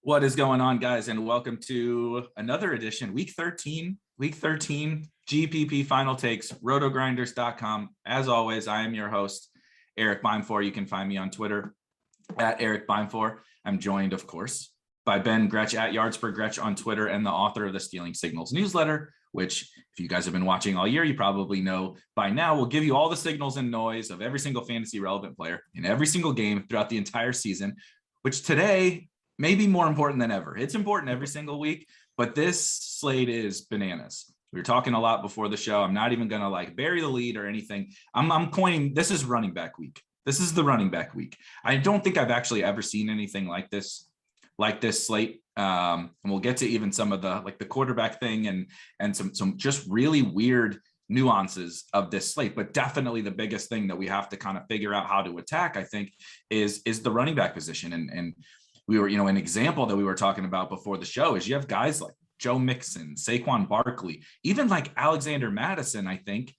What is going on, guys, and welcome to another edition, week 13 GPP final takes, rotogrinders.com. As always, I am your host, Erik Beimfohr. You can find me on Twitter at Erik Beimfohr. I'm joined, of course, by Ben Gretch at Yardsburg Gretch on Twitter, and the author of the Stealing Signals newsletter, which, if you guys have been watching all year, you probably know by now, will give you all the signals and noise of every single fantasy relevant player in every single game throughout the entire season, which today may be more important than ever. It's important every single week, but this slate is bananas. We were talking a lot before the show. I'm not even going to bury the lead or anything. I'm coining, this is running back week. This is the running back week. I don't think I've actually ever seen anything like this slate. And we'll get to even some of the quarterback thing and some just really weird nuances of this slate, but definitely the biggest thing that we have to kind of figure out how to attack, I think, is the running back position. And we were, an example that we were talking about before the show is you have guys like Joe Mixon, Saquon Barkley, even like Alexander Madison, I think,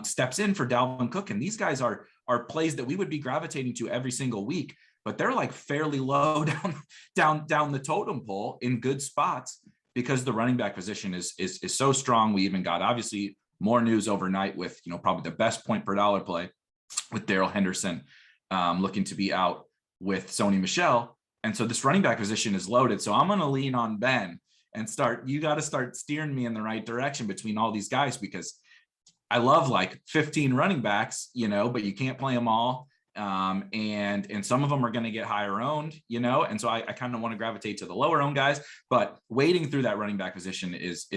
steps in for Dalvin Cook. And these guys are plays that we would be gravitating to every single week, but they're fairly low down the totem pole in good spots because the running back position is so strong. We even got obviously more news overnight with, probably the best point per dollar play with Daryl Henderson looking to be out with Sony Michel. And so this running back position is loaded. So I'm going to lean on Ben and you got to start steering me in the right direction between all these guys, because I love 15 running backs, but you can't play them all. And some of them are going to get higher owned, and so I kind of want to gravitate to the lower owned guys, but waiting through that running back position is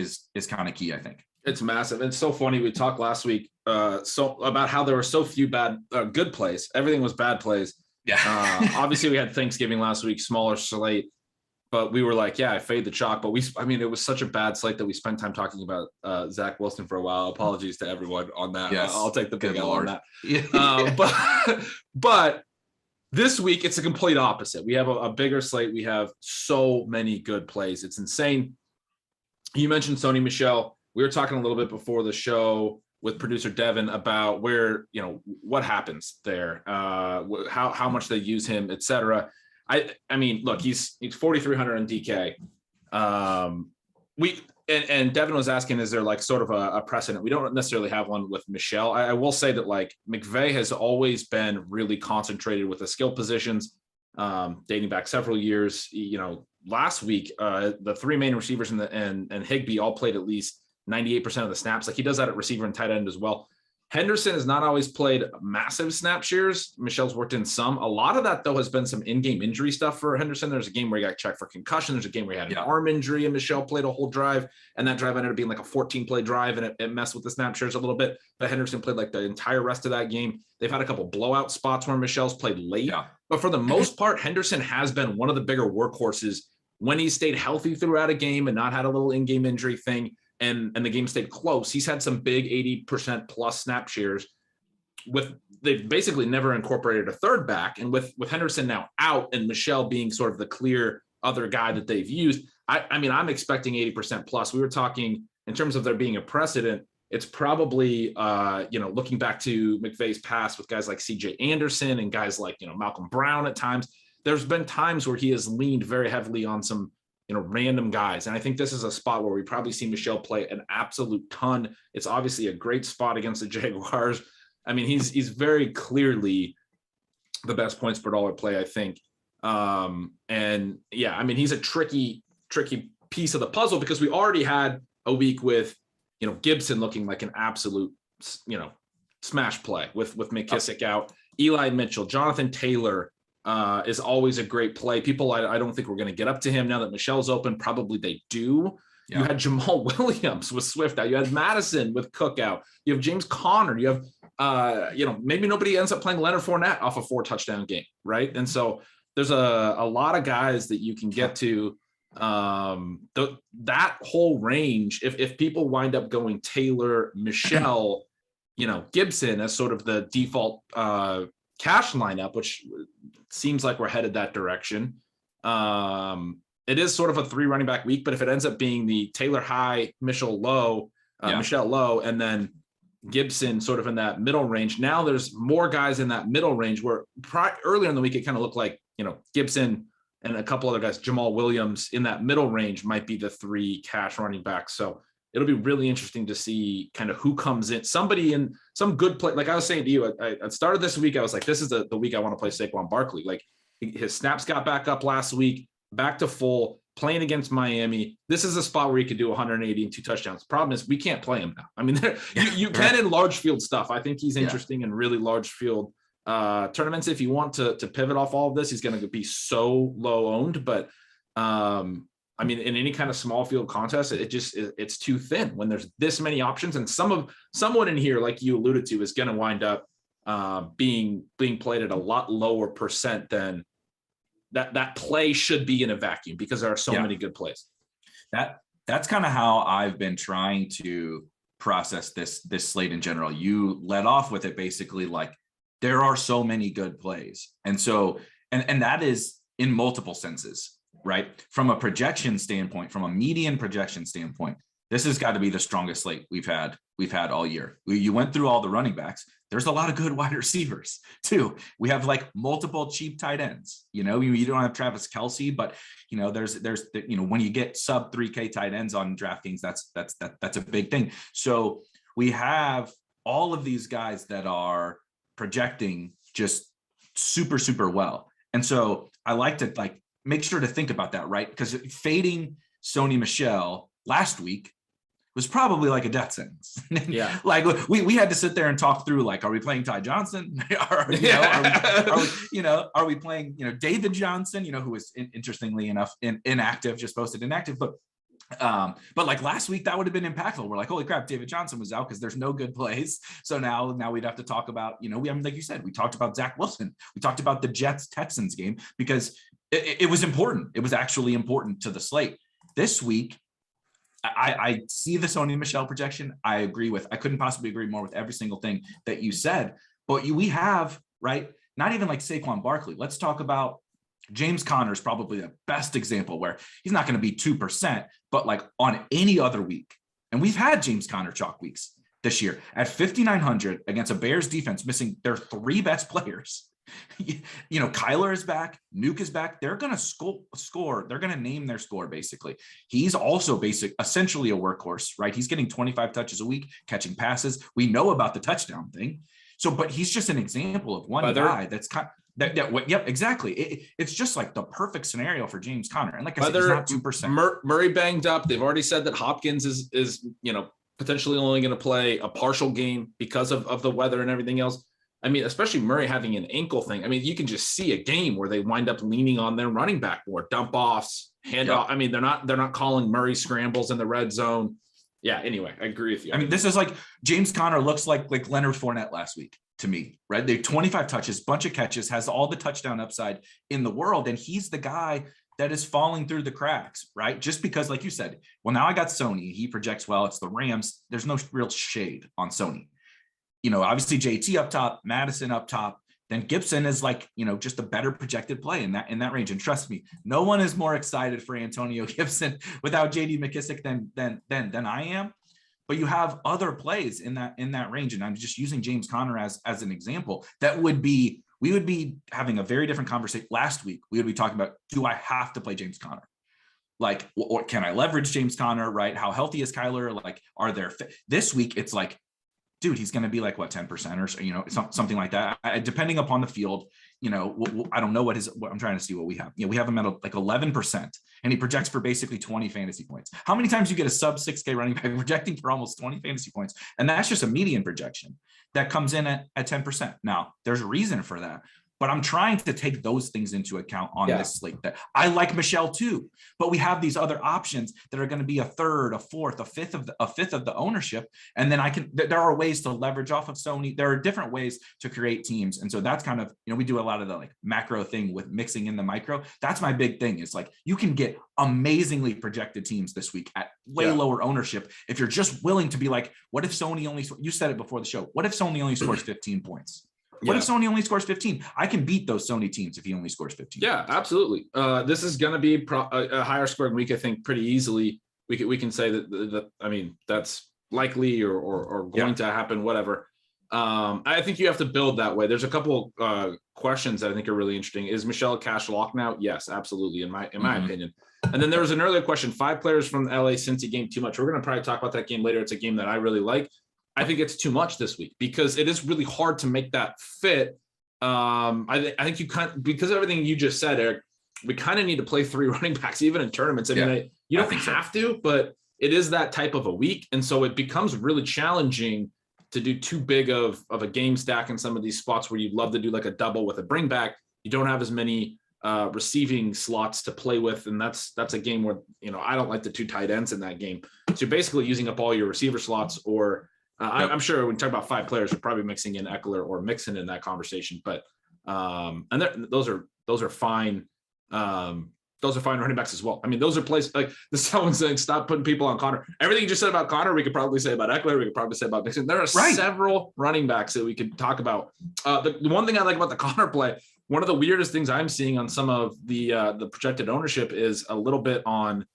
kind of key, I think. It's massive. It's so funny. We talked last week about how there were so few good plays. Everything was bad plays. Yeah. Obviously we had Thanksgiving last week, smaller slate, but we were I fade the chalk, but it was such a bad slate that we spent time talking about Zach Wilson for a while. Apologies to everyone on that. Yes. I'll take the big L on that. Yeah. But this week it's a complete opposite. We have a bigger slate. We have so many good plays. It's insane. You mentioned Sony Michel. We were talking a little bit before the show with producer Devin about where, what happens there, how much they use him, et cetera. I mean, look, he's 4,300 in DK. And Devin was asking, is there sort of a precedent? We don't necessarily have one with Michelle. I will say that McVay has always been really concentrated with the skill positions, dating back several years. Last week, the 3 main receivers and Higbee all played at least 98% of the snaps. Like he does that at receiver and tight end as well. Henderson has not always played massive snap shares. Michel's worked in some. A lot of that, though, has been some in-game injury stuff for Henderson. There's a game where he got checked for concussion. There's a game where he had an arm injury, and Michel played a whole drive, and that drive ended up being like a 14-play drive, and it messed with the snap shares a little bit. But Henderson played like the entire rest of that game. They've had a couple blowout spots where Michel's played late. Yeah. But for the most part, Henderson has been one of the bigger workhorses when he stayed healthy throughout a game and not had a little in-game injury thing. And the game stayed close. He's had some big 80% plus snap shares. They've basically never incorporated a third back. And with Henderson now out and Michel being sort of the clear other guy that they've used, I mean, I'm expecting 80% plus. We were talking in terms of there being a precedent. It's probably, looking back to McVay's past with guys like CJ Anderson and guys like, Malcolm Brown at times. There's been times where he has leaned very heavily on some random guys. And I think this is a spot where we probably see Michel play an absolute ton. It's obviously a great spot against the Jaguars. I mean, he's very clearly the best points per dollar play, I think. And yeah, I mean, he's a tricky piece of the puzzle because we already had a week with, Gibson looking like an absolute, smash play with McKissick out. Eli Mitchell, Jonathan Taylor, is always a great play. People, I don't think we're going to get up to him now that Michel's open. Probably they do. Yeah. You had Jamal Williams with Swift out. You had Madison with Cook out. You have James Conner. You have, maybe nobody ends up playing Leonard Fournette off a 4-touchdown game, right? And so there's a lot of guys that you can get to. That whole range. If people wind up going Taylor, Michel, Gibson as sort of the default cash lineup, which seems like we're headed that direction. It is sort of a 3 running back week, but if it ends up being the Taylor high, Michel low, and then Gibson sort of in that middle range, now there's more guys in that middle range where earlier in the week, it kind of looked like, Gibson and a couple other guys, Jamal Williams in that middle range might be the 3 cash running backs. So it'll be really interesting to see kind of who comes in. Somebody in some good play. Like I was saying to you, I started this week. I was like, this is the week I want to play Saquon Barkley. Like his snaps got back up last week, back to full, playing against Miami. This is a spot where he could do 180 and 2 touchdowns. Problem is we can't play him now. I mean, you can in large field stuff. I think he's interesting in really large field tournaments. If you want to pivot off all of this, he's going to be so low owned, but I mean, in any kind of small field contest, it's too thin when there's this many options. And someone in here, like you alluded to, is going to wind up being played at a lot lower percent than that play should be in a vacuum because there are so many good plays. That's kind of how I've been trying to process this slate in general. You led off with it basically like there are so many good plays. And so, and that is in multiple senses. Right. From a projection standpoint, from a median projection standpoint, this has got to be the strongest slate we've had all year. You went through all the running backs. There's a lot of good wide receivers too. We have like multiple cheap tight ends. You don't have Travis Kelce, but there's when you get sub 3K tight ends on DraftKings, that's a big thing. So we have all of these guys that are projecting just super, super well. And so I like to make sure to think about that, right? Because fading Sony Michel last week was probably like a death sentence. Yeah. Like we had to sit there and talk through, like, are we playing Ty Johnson? Are we playing, David Johnson, who was interestingly enough inactive, just posted inactive, but like last week that would have been impactful. We're like, holy crap, David Johnson was out because there's no good plays. So now we'd have to talk about, like you said, we talked about Zach Wilson. We talked about the Jets-Texans game because it was important. It was actually important to the slate. This week, I see the Sony Michel projection. I couldn't possibly agree more with every single thing that you said, but we have, right, not even like Saquon Barkley. Let's talk about James Conner is probably the best example where he's not going to be 2%, but like on any other week. And we've had James Conner chalk weeks this year at 5,900 against a Bears defense missing their 3 best players. Kyler is back. Nuke is back. They're going to score. They're going to name their score. Basically, he's also essentially a workhorse, right? He's getting 25 touches a week, catching passes. We know about the touchdown thing. So, but he's just an example of one guy that's kind of, Yep, exactly. It's just like the perfect scenario for James Conner. And like I said, he's not 2%. Murray banged up. They've already said that Hopkins is potentially only going to play a partial game because of the weather and everything else. I mean, especially Murray having an ankle thing. I mean, you can just see a game where they wind up leaning on their running back more, dump offs, handoff. I mean, they're not calling Murray scrambles in the red zone. Yeah. Anyway, I agree with you. I mean, this is like James Conner looks like Leonard Fournette last week to me, right? They 25 touches, bunch of catches, has all the touchdown upside in the world. And he's the guy that is falling through the cracks, right? Just because, like you said, well, now I got Sony. He projects well. It's the Rams. There's no real shade on Sony. You know, obviously JT up top, Madison up top, then Gibson is like, you know, just a better projected play in that range. And trust me, no one is more excited for Antonio Gibson without JD McKissic than I am. But you have other plays in that range. And I'm just using James Conner as an example. We would be having a very different conversation. Last week, we would be talking about, do I have to play James Conner? Like, or can I leverage James Conner, right? How healthy is Kyler? Like, are there, this week, it's like, dude, he's going to be like, what, 10% or so, you know, something like that. Depending upon the field, you know, I don't know what I'm trying to see what we have. You know, we have him at like 11% and he projects for basically 20 fantasy points. How many times you get a sub 6K running back projecting for almost 20 fantasy points? And that's just a median projection that comes in at 10%. Now there's a reason for that, but I'm trying to take those things into account on this slate. That I like Michelle too, but we have these other options that are going to be a third, a fourth, a fifth of the ownership. And then there are ways to leverage off of Sony. There are different ways to create teams. And so that's kind of, you know, we do a lot of the like macro thing with mixing in the micro. That's my big thing, is like, you can get amazingly projected teams this week at way lower ownership. If you're just willing to be like, what if Sony only, you said it before the show, what if Sony only scores 15 points? What if Sony only scores 15? I can beat those Sony teams if he only scores 15. Yeah, absolutely. This is going to be a higher scoring week, I think, pretty easily. We can say that I mean, that's likely or going to happen, whatever. I think you have to build that way. There's a couple questions that I think are really interesting. Is Michelle a cash lock now? Yes, absolutely, in my opinion. And then there was an earlier question, 5 players from the LA Cincy game too much. We're going to probably talk about that game later. It's a game that I really like. I think it's too much this week because it is really hard to make that fit. I think you because of everything you just said, Erik, we kind of need to play 3 running backs, even in tournaments. I mean, you don't have to, but it is that type of a week. And so it becomes really challenging to do too big of a game stack in some of these spots where you'd love to do like a double with a bring back. You don't have as many receiving slots to play with. And that's a game where, you know, I don't like the 2 tight ends in that game. So you're basically using up all your receiver slots, or I'm sure when you talk about 5 players, you're probably mixing in Eckler or Mixon in that conversation. But and those are fine. Those are fine running backs as well. I mean, those are places like someone saying, stop putting people on Conner. Everything you just said about Conner, we could probably say about Eckler. We could probably say about Mixon. There are several running backs that we could talk about. The one thing I like about the Conner play, one of the weirdest things I'm seeing on some of the projected ownership is a little bit on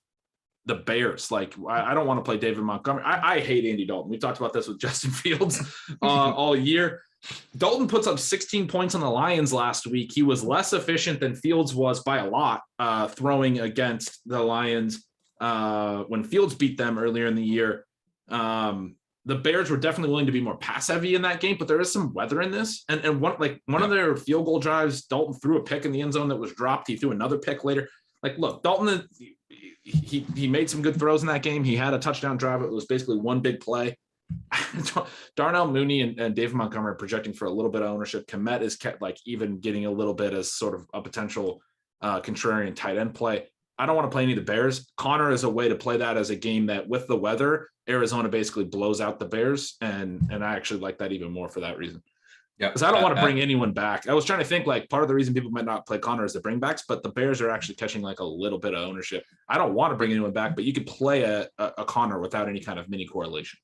the Bears. Like, I don't want to play David Montgomery. I hate Andy Dalton. We talked about this with Justin Fields all year. Dalton puts up 16 points on the Lions last week. He was less efficient than Fields was by a lot throwing against the Lions when Fields beat them earlier in the year. The Bears were definitely willing to be more pass heavy in that game, but there is some weather in this. And one of their field goal drives, Dalton threw a pick in the end zone that was dropped. He threw another pick later. Like, look, Dalton, he made some good throws in that game. He had a touchdown drive. It was basically one big play. Darnell Mooney and David Montgomery are projecting for a little bit of ownership. Kmet is kept like even getting a little bit as sort of a potential contrarian tight end play. I don't want to play any of the Bears. Conner is a way to play that as a game that with the weather, Arizona basically blows out the Bears. And I actually like that even more for that reason. Yeah, because I don't want to bring anyone back. I was trying to think like part of the reason people might not play Conner is the bring backs, but the Bears are actually catching like a little bit of ownership. I don't want to bring anyone back, but you could play a Conner without any kind of mini correlation.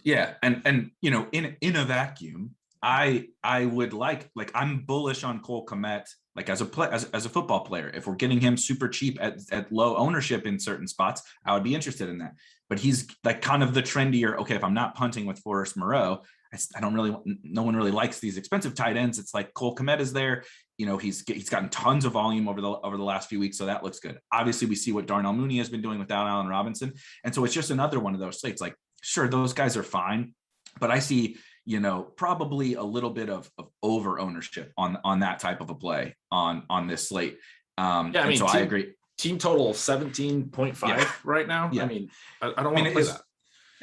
Yeah, and you know, in a vacuum, I would like I'm bullish on Cole Kmet like as a football player. If we're getting him super cheap at low ownership in certain spots, I would be interested in that. But he's like kind of the trendier. Okay, if I'm not punting with Forrest Moreau, I don't really. No one really likes these expensive tight ends. It's like Cole Kmet is there. You know, he's gotten tons of volume over the last few weeks, so that looks good. Obviously, we see what Darnell Mooney has been doing without Allen Robinson, and so it's just another one of those slates. Like, sure, those guys are fine, but I see, you know, probably a little bit of over ownership on that type of a play on this slate. I mean, so I agree. Team total 17.5 right now. Yeah. I mean, I don't want to play that.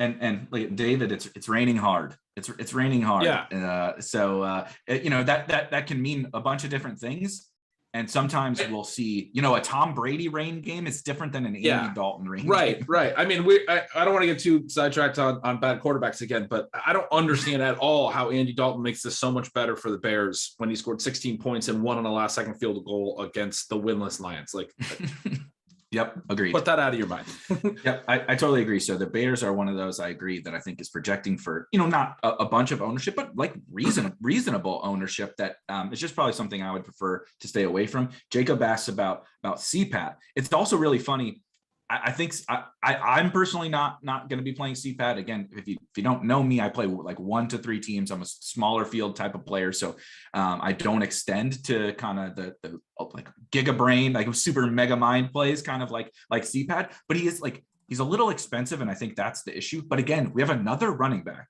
And like David, it's raining hard. It's raining hard. Yeah. So that can mean a bunch of different things. And sometimes we'll see, a Tom Brady rain game is different than an Andy Dalton rain game. Right. I mean, I don't want to get too sidetracked on bad quarterbacks again, but I don't understand at all how Andy Dalton makes this so much better for the Bears when he scored 16 points and won on a last second field goal against the winless Lions. Like, yep, agreed. Put that out of your mind. Yep, I totally agree. So the Bears are one of those, I agree, that I think is projecting for, not a bunch of ownership, but like reasonable ownership that is just probably something I would prefer to stay away from. Jacob asks about CPAT. It's also really funny. I think I'm personally not going to be playing CPAT again. If you don't know me, I play like 1 to 3 teams. I'm a smaller field type of player, so I don't extend to kind of the like giga brain, like super mega mind plays, kind of like CPAT. But he's a little expensive, and I think that's the issue. But again, we have another running back,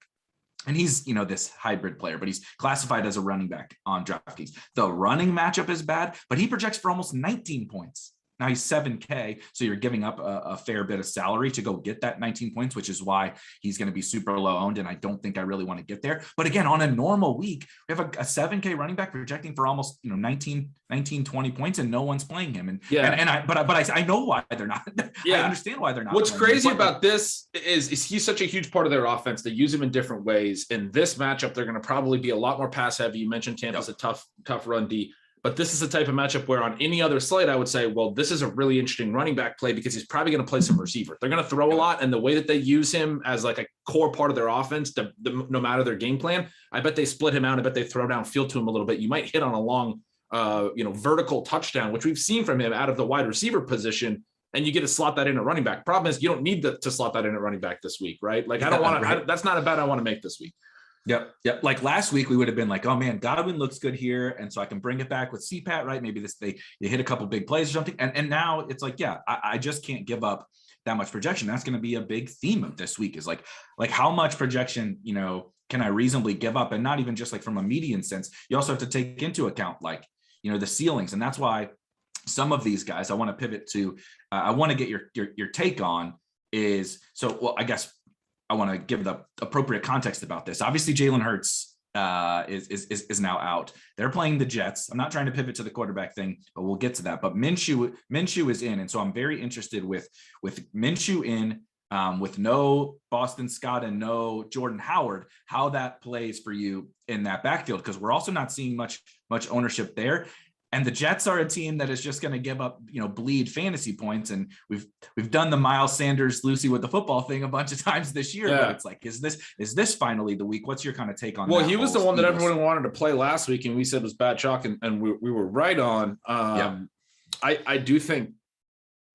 and he's this hybrid player, but he's classified as a running back on DraftKings. The running matchup is bad, but he projects for almost 19 points. Now he's $7K, so you're giving up a fair bit of salary to go get that 19 points, which is why he's going to be super low owned, and I don't think I really want to get there. But again, on a normal week, we have a $7K running back projecting for almost 19, 20 points, and no one's playing him. And I know why they're not. Yeah. I understand why they're not. What's crazy about this is he's such a huge part of their offense. They use him in different ways. In this matchup, they're going to probably be a lot more pass heavy. You mentioned Tampa's a tough run D. But this is the type of matchup where on any other slate, I would say, well, this is a really interesting running back play because he's probably going to play some receiver. They're going to throw a lot. And the way that they use him as like a core part of their offense, no matter their game plan, I bet they split him out. I bet they throw downfield to him a little bit. You might hit on a long, vertical touchdown, which we've seen from him out of the wide receiver position. And you get to slot that in at running back. Problem is you don't need to slot that in at running back this week, right? Like I don't want to, that's not a bet I want to make this week. Yep. Like last week, we would have been like, oh man, Godwin looks good here. And so I can bring it back with CPAT, right? Maybe you hit a couple big plays or something. And now it's like, I just can't give up that much projection. That's going to be a big theme of this week is like how much projection, can I reasonably give up? And not even just like from a median sense, you also have to take into account like, the ceilings. And that's why some of these guys I want to pivot to, I want to get your take on is, so, well, I guess I want to give the appropriate context about this. Obviously, Jalen Hurts is now out. They're playing the Jets. I'm not trying to pivot to the quarterback thing, but we'll get to that. But Minshew is in, and so I'm very interested with Minshew in, with no Boston Scott and no Jordan Howard, how that plays for you in that backfield, because we're also not seeing much ownership there. And the Jets are a team that is just going to give up, bleed fantasy points. And we've done the Milo Sanders, Lucy with the football thing a bunch of times this year. Yeah. But it's like, is this finally the week? What's your kind of take on that? Well, he was the one that everyone wanted to play last week, and we said was bad chalk, and we were right on. I do think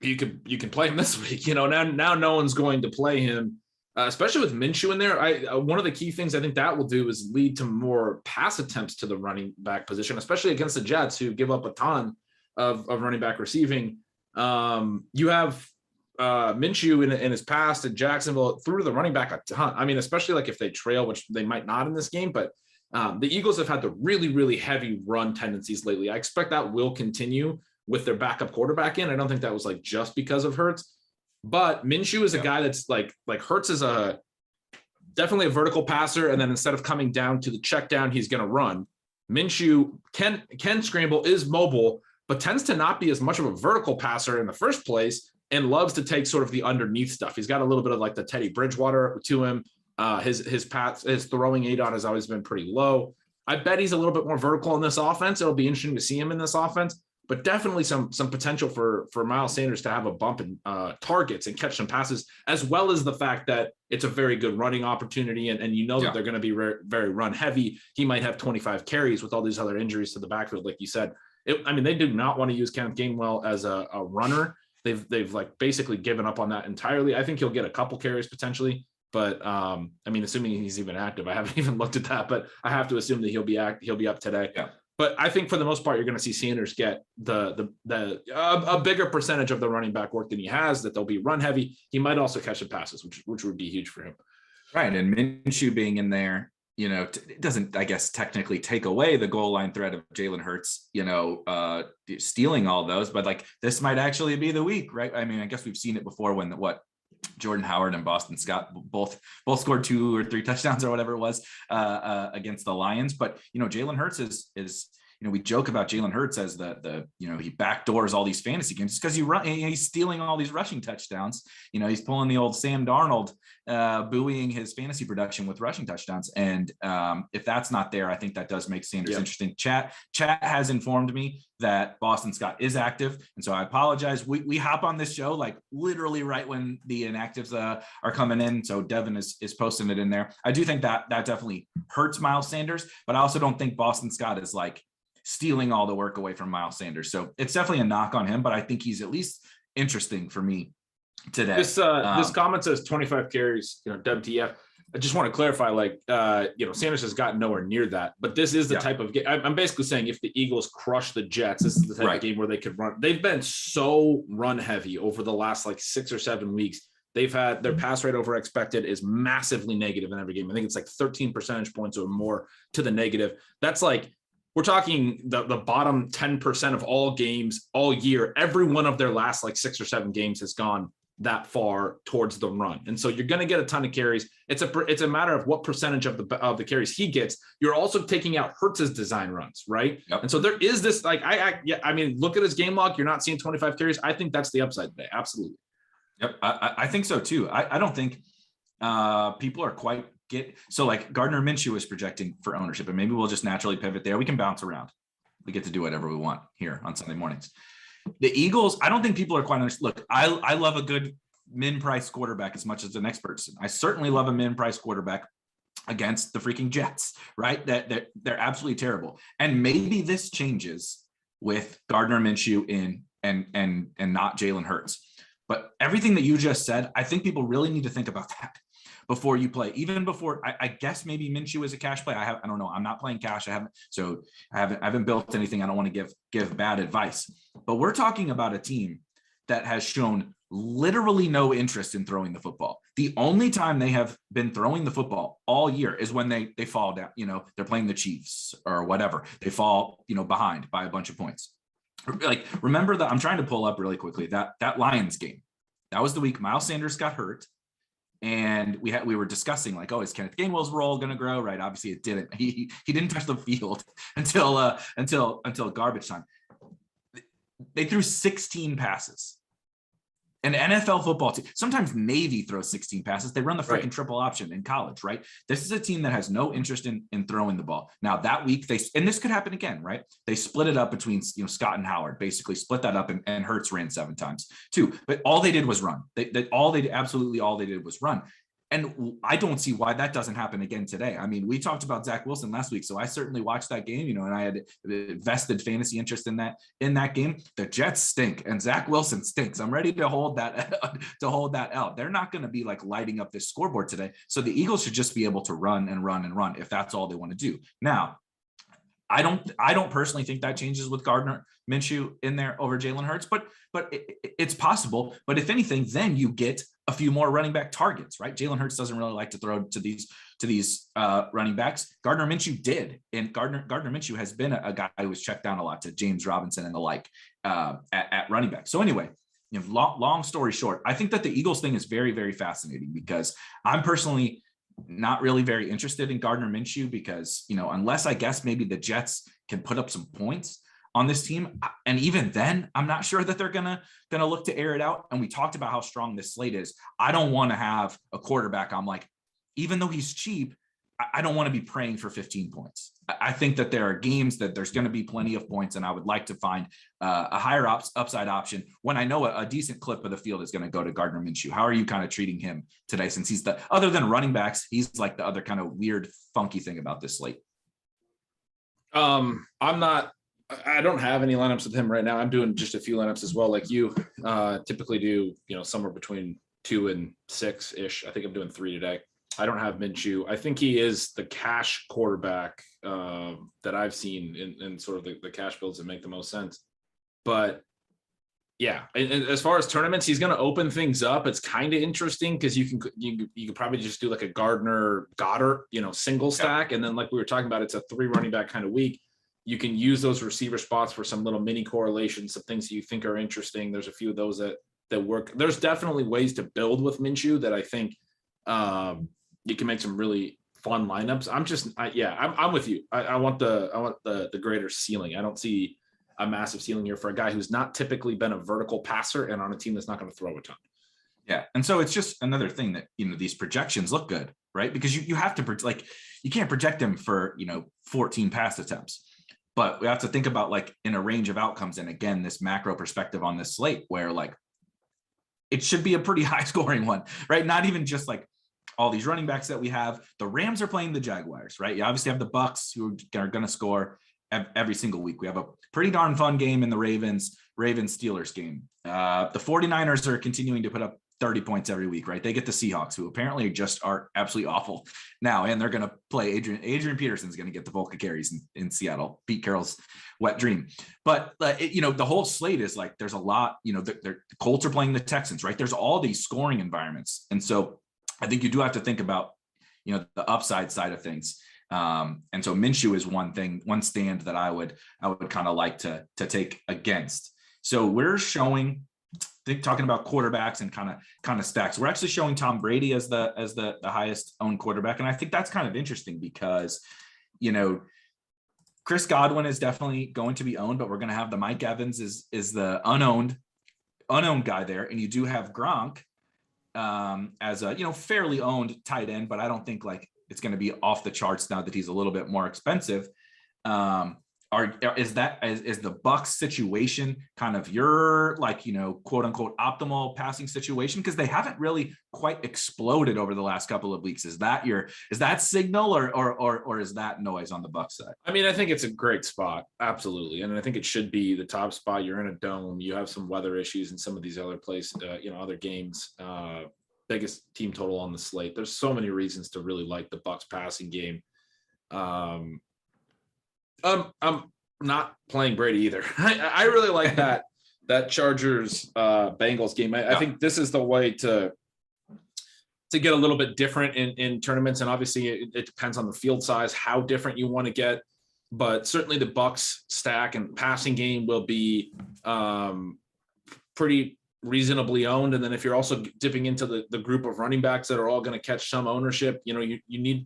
you can play him this week. Now no one's going to play him. Especially with Minshew in there, one of the key things I think that will do is lead to more pass attempts to the running back position, especially against the Jets, who give up a ton of running back receiving. You have Minshew in his past at Jacksonville threw to the running back a ton. I mean, especially like if they trail, which they might not in this game, but the Eagles have had the really, really heavy run tendencies lately. I expect that will continue with their backup quarterback in. I don't think that was like just because of Hurts. But Minshew is a guy that's like Hurts is definitely a vertical passer. And then instead of coming down to the check down, he's going to run. Minshew can scramble, is mobile, but tends to not be as much of a vertical passer in the first place and loves to take sort of the underneath stuff. He's got a little bit of like the Teddy Bridgewater to him. His throwing ADOT has always been pretty low. I bet he's a little bit more vertical in this offense. It'll be interesting to see him in this offense. But definitely some potential for Miles Sanders to have a bump in targets and catch some passes, as well as the fact that it's a very good running opportunity. And that they're going to be very run heavy. He might have 25 carries with all these other injuries to the backfield, like you said. They do not want to use Kenneth Gainwell as a runner. They've like basically given up on that entirely. I think he'll get a couple carries potentially. But assuming he's even active, I haven't even looked at that, but I have to assume that he'll be up today. Yeah. But I think for the most part, you're going to see Sanders get a bigger percentage of the running back work than he has, that they'll be run heavy. He might also catch some passes, which would be huge for him. Right. And Minshew being in there, it doesn't, I guess, technically take away the goal line threat of Jalen Hurts, stealing all those, but like this might actually be the week, right? I mean, I guess we've seen it before when Jordan Howard and Boston Scott both scored 2 or 3 touchdowns or whatever it was against the Lions. But, Jalen Hurts is we joke about Jalen Hurts as the he backdoors all these fantasy games because he's stealing all these rushing touchdowns. He's pulling the old Sam Darnold, buoying his fantasy production with rushing touchdowns. And if that's not there, I think that does make Sanders interesting. Chat has informed me that Boston Scott is active. And so I apologize. We hop on this show like literally right when the inactives are coming in. So Devin is posting it in there. I do think that definitely hurts Miles Sanders, but I also don't think Boston Scott is like stealing all the work away from Miles Sanders. So it's definitely a knock on him, but I think he's at least interesting for me today. This comment says 25 carries, WTF. I just want to clarify, Sanders has gotten nowhere near that, but this is the type of game. I'm basically saying if the Eagles crush the Jets, this is the type of game where they could run. They've been so run heavy over the last 6 or 7 weeks. They've had their pass rate over expected is massively negative in every game. I think it's 13 percentage points or more to the negative. That's we're talking the bottom 10% of all games all year. Every one of their last 6 or 7 games has gone that far towards the run. And so you're going to get a ton of carries. It's a matter of what percentage of the carries he gets. You're also taking out Hurts's design runs, right? Yep. And so there is this look at his game log. You're not seeing 25 carries. I think that's the upside today. Absolutely. Yep. I think so too. I don't think people are quite Gardner Minshew is projecting for ownership, and maybe we'll just naturally pivot there. We can bounce around. We get to do whatever we want here on Sunday mornings. The Eagles, I don't think people are quite understanding. Look, I love a good min-price quarterback as much as the next person. I certainly love a min-price quarterback against the freaking Jets, right? That they're absolutely terrible. And maybe this changes with Gardner Minshew in and not Jalen Hurts. But everything that you just said, I think people really need to think about that before you play. Even before, I guess maybe Minshew is a cash play. I don't know. I'm not playing cash. I haven't built anything. I don't want to give bad advice. But we're talking about a team that has shown literally no interest in throwing the football. The only time they have been throwing the football all year is when they fall down. They're playing the Chiefs or whatever. They fall, behind by a bunch of points. Remember that I'm trying to pull up really quickly that Lions game. That was the week Miles Sanders got hurt. And we were discussing is Kenneth Gainwell's role going to grow? Right. Obviously it didn't. He didn't touch the field until garbage time. They threw 16 passes. An NFL football team, sometimes Navy throws 16 passes. They run the freaking triple option in college, right? This is a team that has no interest in throwing the ball. Now that week and this could happen again, right? They split it up between, Scott and Howard, basically split that up and Hurts ran 7 times too. But all they did was run. Absolutely all they did was run. And I don't see why that doesn't happen again today. I mean, we talked about Zach Wilson last week, so I certainly watched that game, and I had vested fantasy interest in that game. The Jets stink, and Zach Wilson stinks. I'm ready to hold that out. They're not going to be lighting up this scoreboard today. So the Eagles should just be able to run and run and run if that's all they want to do. Now, I don't personally think that changes with Gardner Minshew in there over Jalen Hurts, but it's possible. But if anything, then you get a few more running back targets, right? Jalen Hurts doesn't really like to throw to these running backs. Gardner Minshew did, and Gardner Minshew has been a guy who was checked down a lot to James Robinson and the like at running back. So anyway, long story short, I think that the Eagles thing is very, very fascinating because I'm personally not really very interested in Gardner Minshew because, unless I guess maybe the Jets can put up some points on this team. And even then, I'm not sure that they're gonna look to air it out. And we talked about how strong this slate is. I don't want to have a quarterback. I'm even though he's cheap, I don't want to be praying for 15 points. I think that there are games that there's going to be plenty of points, and I would like to find a higher upside option when I know a decent clip of the field is going to go to Gardner Minshew. How are you kind of treating him today, since he's other than running backs, he's the other kind of weird, funky thing about this slate? I don't have any lineups with him right now. I'm doing just a few lineups as well, like you typically do, somewhere between 2 and 6-ish. I think I'm doing 3 today. I don't have Minshew. I think he is the cash quarterback that I've seen in sort of the cash builds that make the most sense. But yeah, and as far as tournaments, he's going to open things up. It's kind of interesting because you could probably just do a Gardner Goddard, single stack. And then like we were talking about, it's a 3 running back kind of week. You can use those receiver spots for some little mini correlations, some things that you think are interesting. There's a few of those that work. There's definitely ways to build with Minshew that I think you can make some really fun lineups. I'm with you. I want the greater ceiling. I don't see a massive ceiling here for a guy who's not typically been a vertical passer and on a team that's not going to throw a ton. Yeah. And so it's just another thing that, these projections look good, right? Because you have to you can't project him for, 14 pass attempts, but we have to think about in a range of outcomes. And again, this macro perspective on this slate where it should be a pretty high scoring one, right? Not even just all these running backs that we have. The Rams are playing the Jaguars, right? You obviously have the Bucks who are going to score every single week. We have a pretty darn fun game in the Ravens Steelers game. The 49ers are continuing to put up 30 points every week, right? They get the Seahawks, who apparently just are absolutely awful now, and they're going to play Adrian Peterson's going to get the bulk of carries in Seattle, Pete Carroll's wet dream. But the whole slate is there's a lot. The Colts are playing the Texans, right? There's all these scoring environments, and so I think you do have to think about the upside side of things. And so Minshew is one stand that I would kind of like to take against. So we're talking about quarterbacks and kind of stacks. We're actually showing Tom Brady as the highest owned quarterback. And I think that's kind of interesting because, Chris Godwin is definitely going to be owned, but we're going to have the Mike Evans is the unowned guy there. And you do have Gronk as a, fairly owned tight end, but I don't think it's going to be off the charts now that he's a little bit more expensive. Is the Bucs situation kind of your quote unquote optimal passing situation? Because they haven't really quite exploded over the last couple of weeks. Is that signal or is that noise on the Bucs side? I mean, I think it's a great spot. Absolutely. And I think it should be the top spot. You're in a dome. You have some weather issues in some of these other places, other games, biggest team total on the slate. There's so many reasons to really like the Bucs passing game. I'm not playing Brady either. I really like that Chargers Bengals game. I think this is the way to get a little bit different in tournaments. And obviously it depends on the field size, how different you want to get, but certainly the Bucs stack and passing game will be pretty reasonably owned. And then if you're also dipping into the group of running backs that are all going to catch some ownership, you need,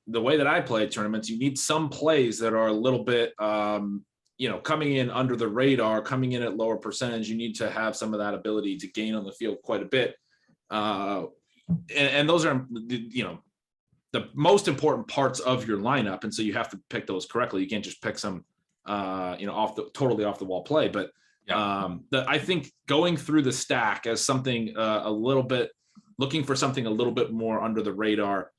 the way that I play tournaments, you need some plays that are a little bit, coming in under the radar, coming in at lower percentage. You need to have some of that ability to gain on the field quite a bit. And those are, the most important parts of your lineup. And so you have to pick those correctly. You can't just pick some, totally off the wall play. But I think going through the stack as something looking for something a little bit more under the radar,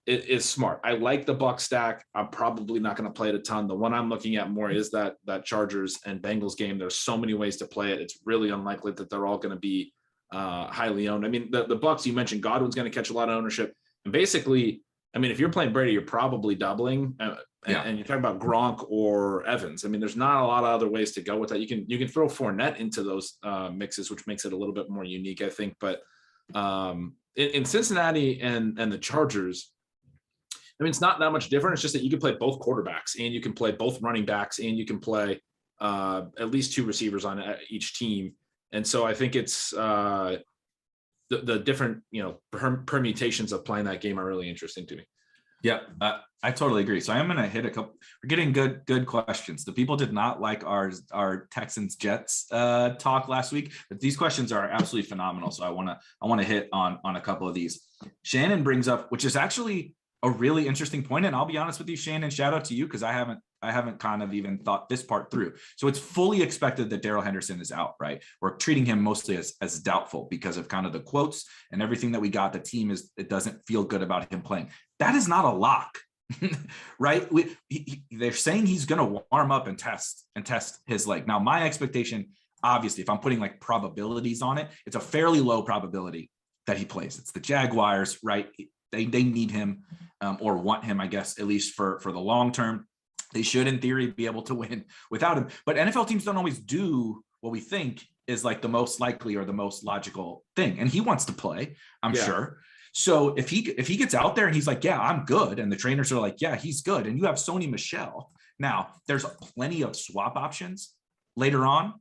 it is smart. I like the Bucs stack. I'm probably not going to play it a ton. The one I'm looking at more is that Chargers and Bengals game. There's so many ways to play it. It's really unlikely that they're all going to be highly owned. I mean, the Bucs, you mentioned Godwin's going to catch a lot of ownership. And basically, I mean, if you're playing Brady, you're probably doubling. And you're talking about Gronk or Evans. I mean, there's not a lot of other ways to go with that. You can throw Fournette into those mixes, which makes it a little bit more unique, I think. But in Cincinnati and the Chargers, I mean, it's not that much different. It's just that you can play both quarterbacks and you can play both running backs and you can play at least two receivers on each team. And so I think it's the different, permutations of playing that game are really interesting to me. Yeah, I totally agree. So I'm going to hit a couple. We're getting good questions. The people did not like our Texans Jets talk last week, but these questions are absolutely phenomenal. So I want to hit on a couple of these. Shannon brings up, which is actually a really interesting point, and I'll be honest with you, Shannon. Shout out to you because I haven't kind of even thought this part through. So it's fully expected that Daryl Henderson is out, right? We're treating him mostly as doubtful because of kind of the quotes and everything that we got. The team it doesn't feel good about him playing. That is not a lock, right? They're saying he's going to warm up and test his leg. Now, my expectation, obviously, if I'm putting like probabilities on it, it's a fairly low probability that he plays. It's the Jaguars, right? They need him or want him, I guess, at least for the long term. They should, in theory, be able to win without him. But NFL teams don't always do what we think is like the most likely or the most logical thing. And he wants to play, I'm sure. So if he gets out there and he's like, yeah, I'm good. And the trainers are like, yeah, he's good. And you have Sony Michel. Now, there's plenty of swap options later on.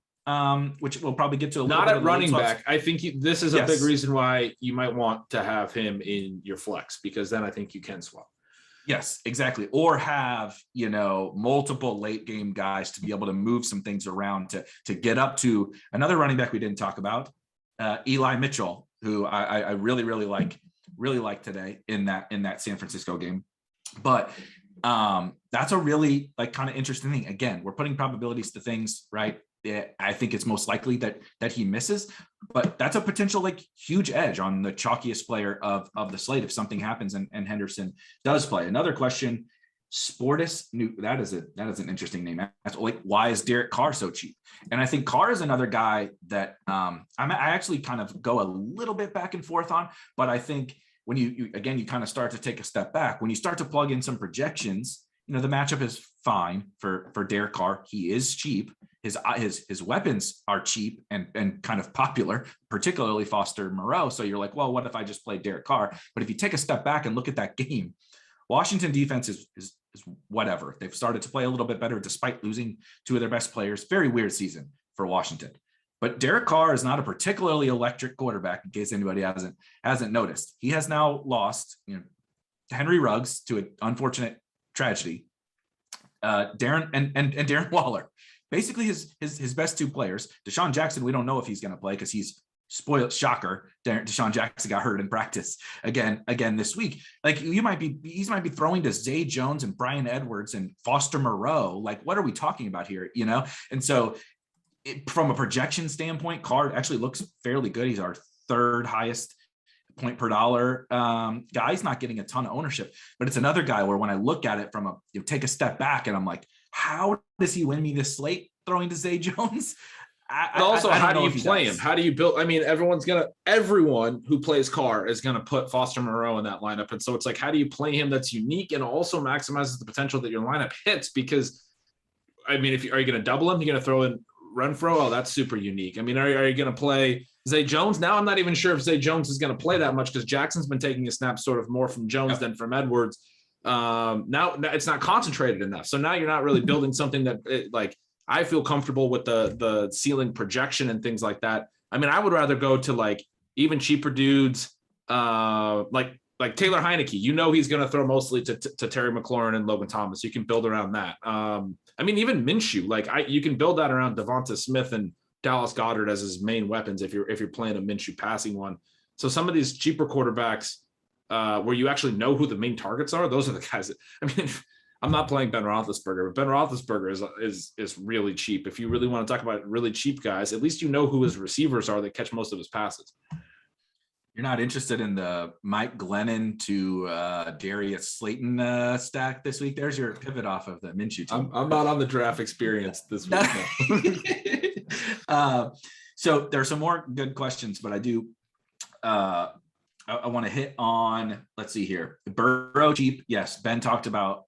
which we'll probably get to a little Not bit at running back. I think this is a big reason why you might want to have him in your flex, because then I think you can swap. Yes, exactly. Or have, multiple late game guys to be able to move some things around to get up to another running back we didn't talk about, Eli Mitchell, who I really like today in that San Francisco game. But that's a really kind of interesting thing. Again, we're putting probabilities to things, right? I think it's most likely that he misses, but that's a potential huge edge on the chalkiest player of the slate if something happens and Henderson does play. Another question, Sportus, that is an interesting name. That's why is Derek Carr so cheap? And I think Carr is another guy that I actually kind of go a little bit back and forth on, but I think when you kind of start to take a step back, when you start to plug in some projections, the matchup is fine for Derek Carr. He is cheap. His weapons are cheap and kind of popular, particularly Foster Moreau. So you're like, well, what if I just play Derek Carr? But if you take a step back and look at that game, Washington defense is whatever. They've started to play a little bit better despite losing two of their best players. Very weird season for Washington. But Derek Carr is not a particularly electric quarterback, in case anybody hasn't noticed. He has now lost, Henry Ruggs to an unfortunate tragedy. Darren and Darren Waller, basically his best two players. Deshaun Jackson, we don't know if he's going to play because he's spoiled. Shocker. Deshaun Jackson got hurt in practice again this week. He might be throwing to Zay Jones and Brian Edwards and Foster Moreau. What are we talking about here? And so from a projection standpoint, Carr actually looks fairly good. He's our third highest point per dollar guy. He's not getting a ton of ownership, but it's another guy where when I look at it from take a step back and I'm like, how does he win me this slate throwing to Zay Jones? How do you play him? How do you build? I mean, everyone who plays Carr is going to put Foster Moreau in that lineup. And so it's how do you play him that's unique and also maximizes the potential that your lineup hits? Because I mean, are you going to double him? You're going to throw in Renfro? Oh, that's super unique. I mean, are you going to play Zay Jones? Now I'm not even sure if Zay Jones is going to play that much because Jackson's been taking a snap sort of more from Jones than from Edwards. Now it's not concentrated enough. So now you're not really building something that I feel comfortable with the ceiling projection and things like that. I mean, I would rather go to even cheaper dudes like Taylor Heinecke. He's going to throw mostly to Terry McLaurin and Logan Thomas. You can build around that. I mean, even Minshew, you can build that around Devonta Smith and Dallas Goedert as his main weapons if you're playing a Minshew passing one. So some of these cheaper quarterbacks where you actually know who the main targets are, those are the guys that, I mean, I'm not playing Ben Roethlisberger, but Ben Roethlisberger is really cheap. If you really want to talk about really cheap guys, at least who his receivers are that catch most of his passes. You're not interested in the Mike Glennon to Darius Slayton stack this week? There's your pivot off of the Minshew team. I'm not on the draft experience this week. So there are some more good questions, but I do I want to hit on, let's see here. Burrow cheap. Yes. Ben talked about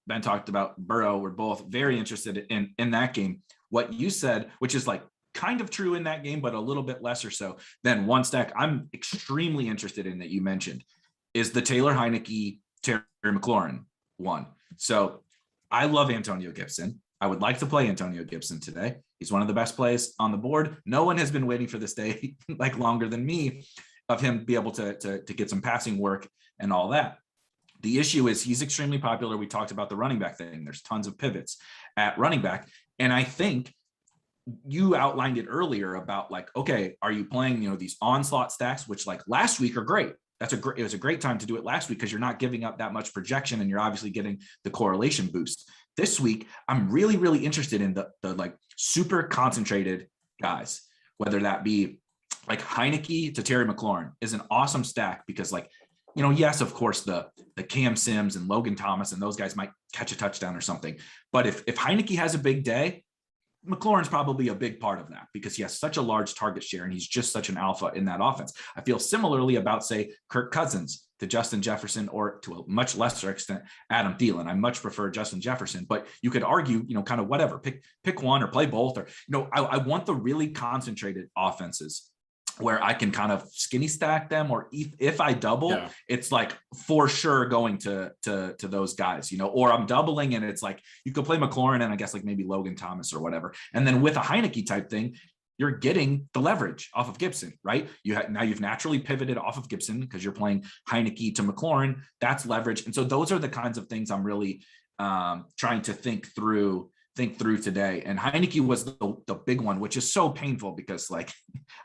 Burrow. We're both very interested in that game. What you said, which is kind of true in that game, but a little bit lesser so than one stack I'm extremely interested in that you mentioned is the Taylor Heinecke, Terry McLaurin one. So I love Antonio Gibson. I would like to play Antonio Gibson today. He's one of the best plays on the board. No one has been waiting for this day longer than me of him be able to get some passing work and all that. The issue is he's extremely popular. We talked about the running back thing. There's tons of pivots at running back. And I think you outlined it earlier about okay, are you playing, these onslaught stacks, which last week are great. It was a great time to do it last week because you're not giving up that much projection and you're obviously getting the correlation boost. This week, I'm really, really interested in the super concentrated guys, whether that be Heinecke to Terry McLaurin is an awesome stack because yes, of course, the Cam Sims and Logan Thomas and those guys might catch a touchdown or something. But if Heinecke has a big day, McLaurin's probably a big part of that because he has such a large target share and he's just such an alpha in that offense. I feel similarly about, say, Kirk Cousins to Justin Jefferson or to a much lesser extent, Adam Thielen. I much prefer Justin Jefferson, but you could argue, kind of whatever, pick one or play both or, I want the really concentrated offenses where I can kind of skinny stack them, or if I double, it's for sure going to those guys, or I'm doubling and it's you could play McLaurin and I guess maybe Logan Thomas or whatever. And then with a Heinecke type thing, you're getting the leverage off of Gibson, right? Now you've naturally pivoted off of Gibson because you're playing Heinecke to McLaurin. That's leverage. And so those are the kinds of things I'm really trying to think through today. And Heinecke was the big one, which is so painful because like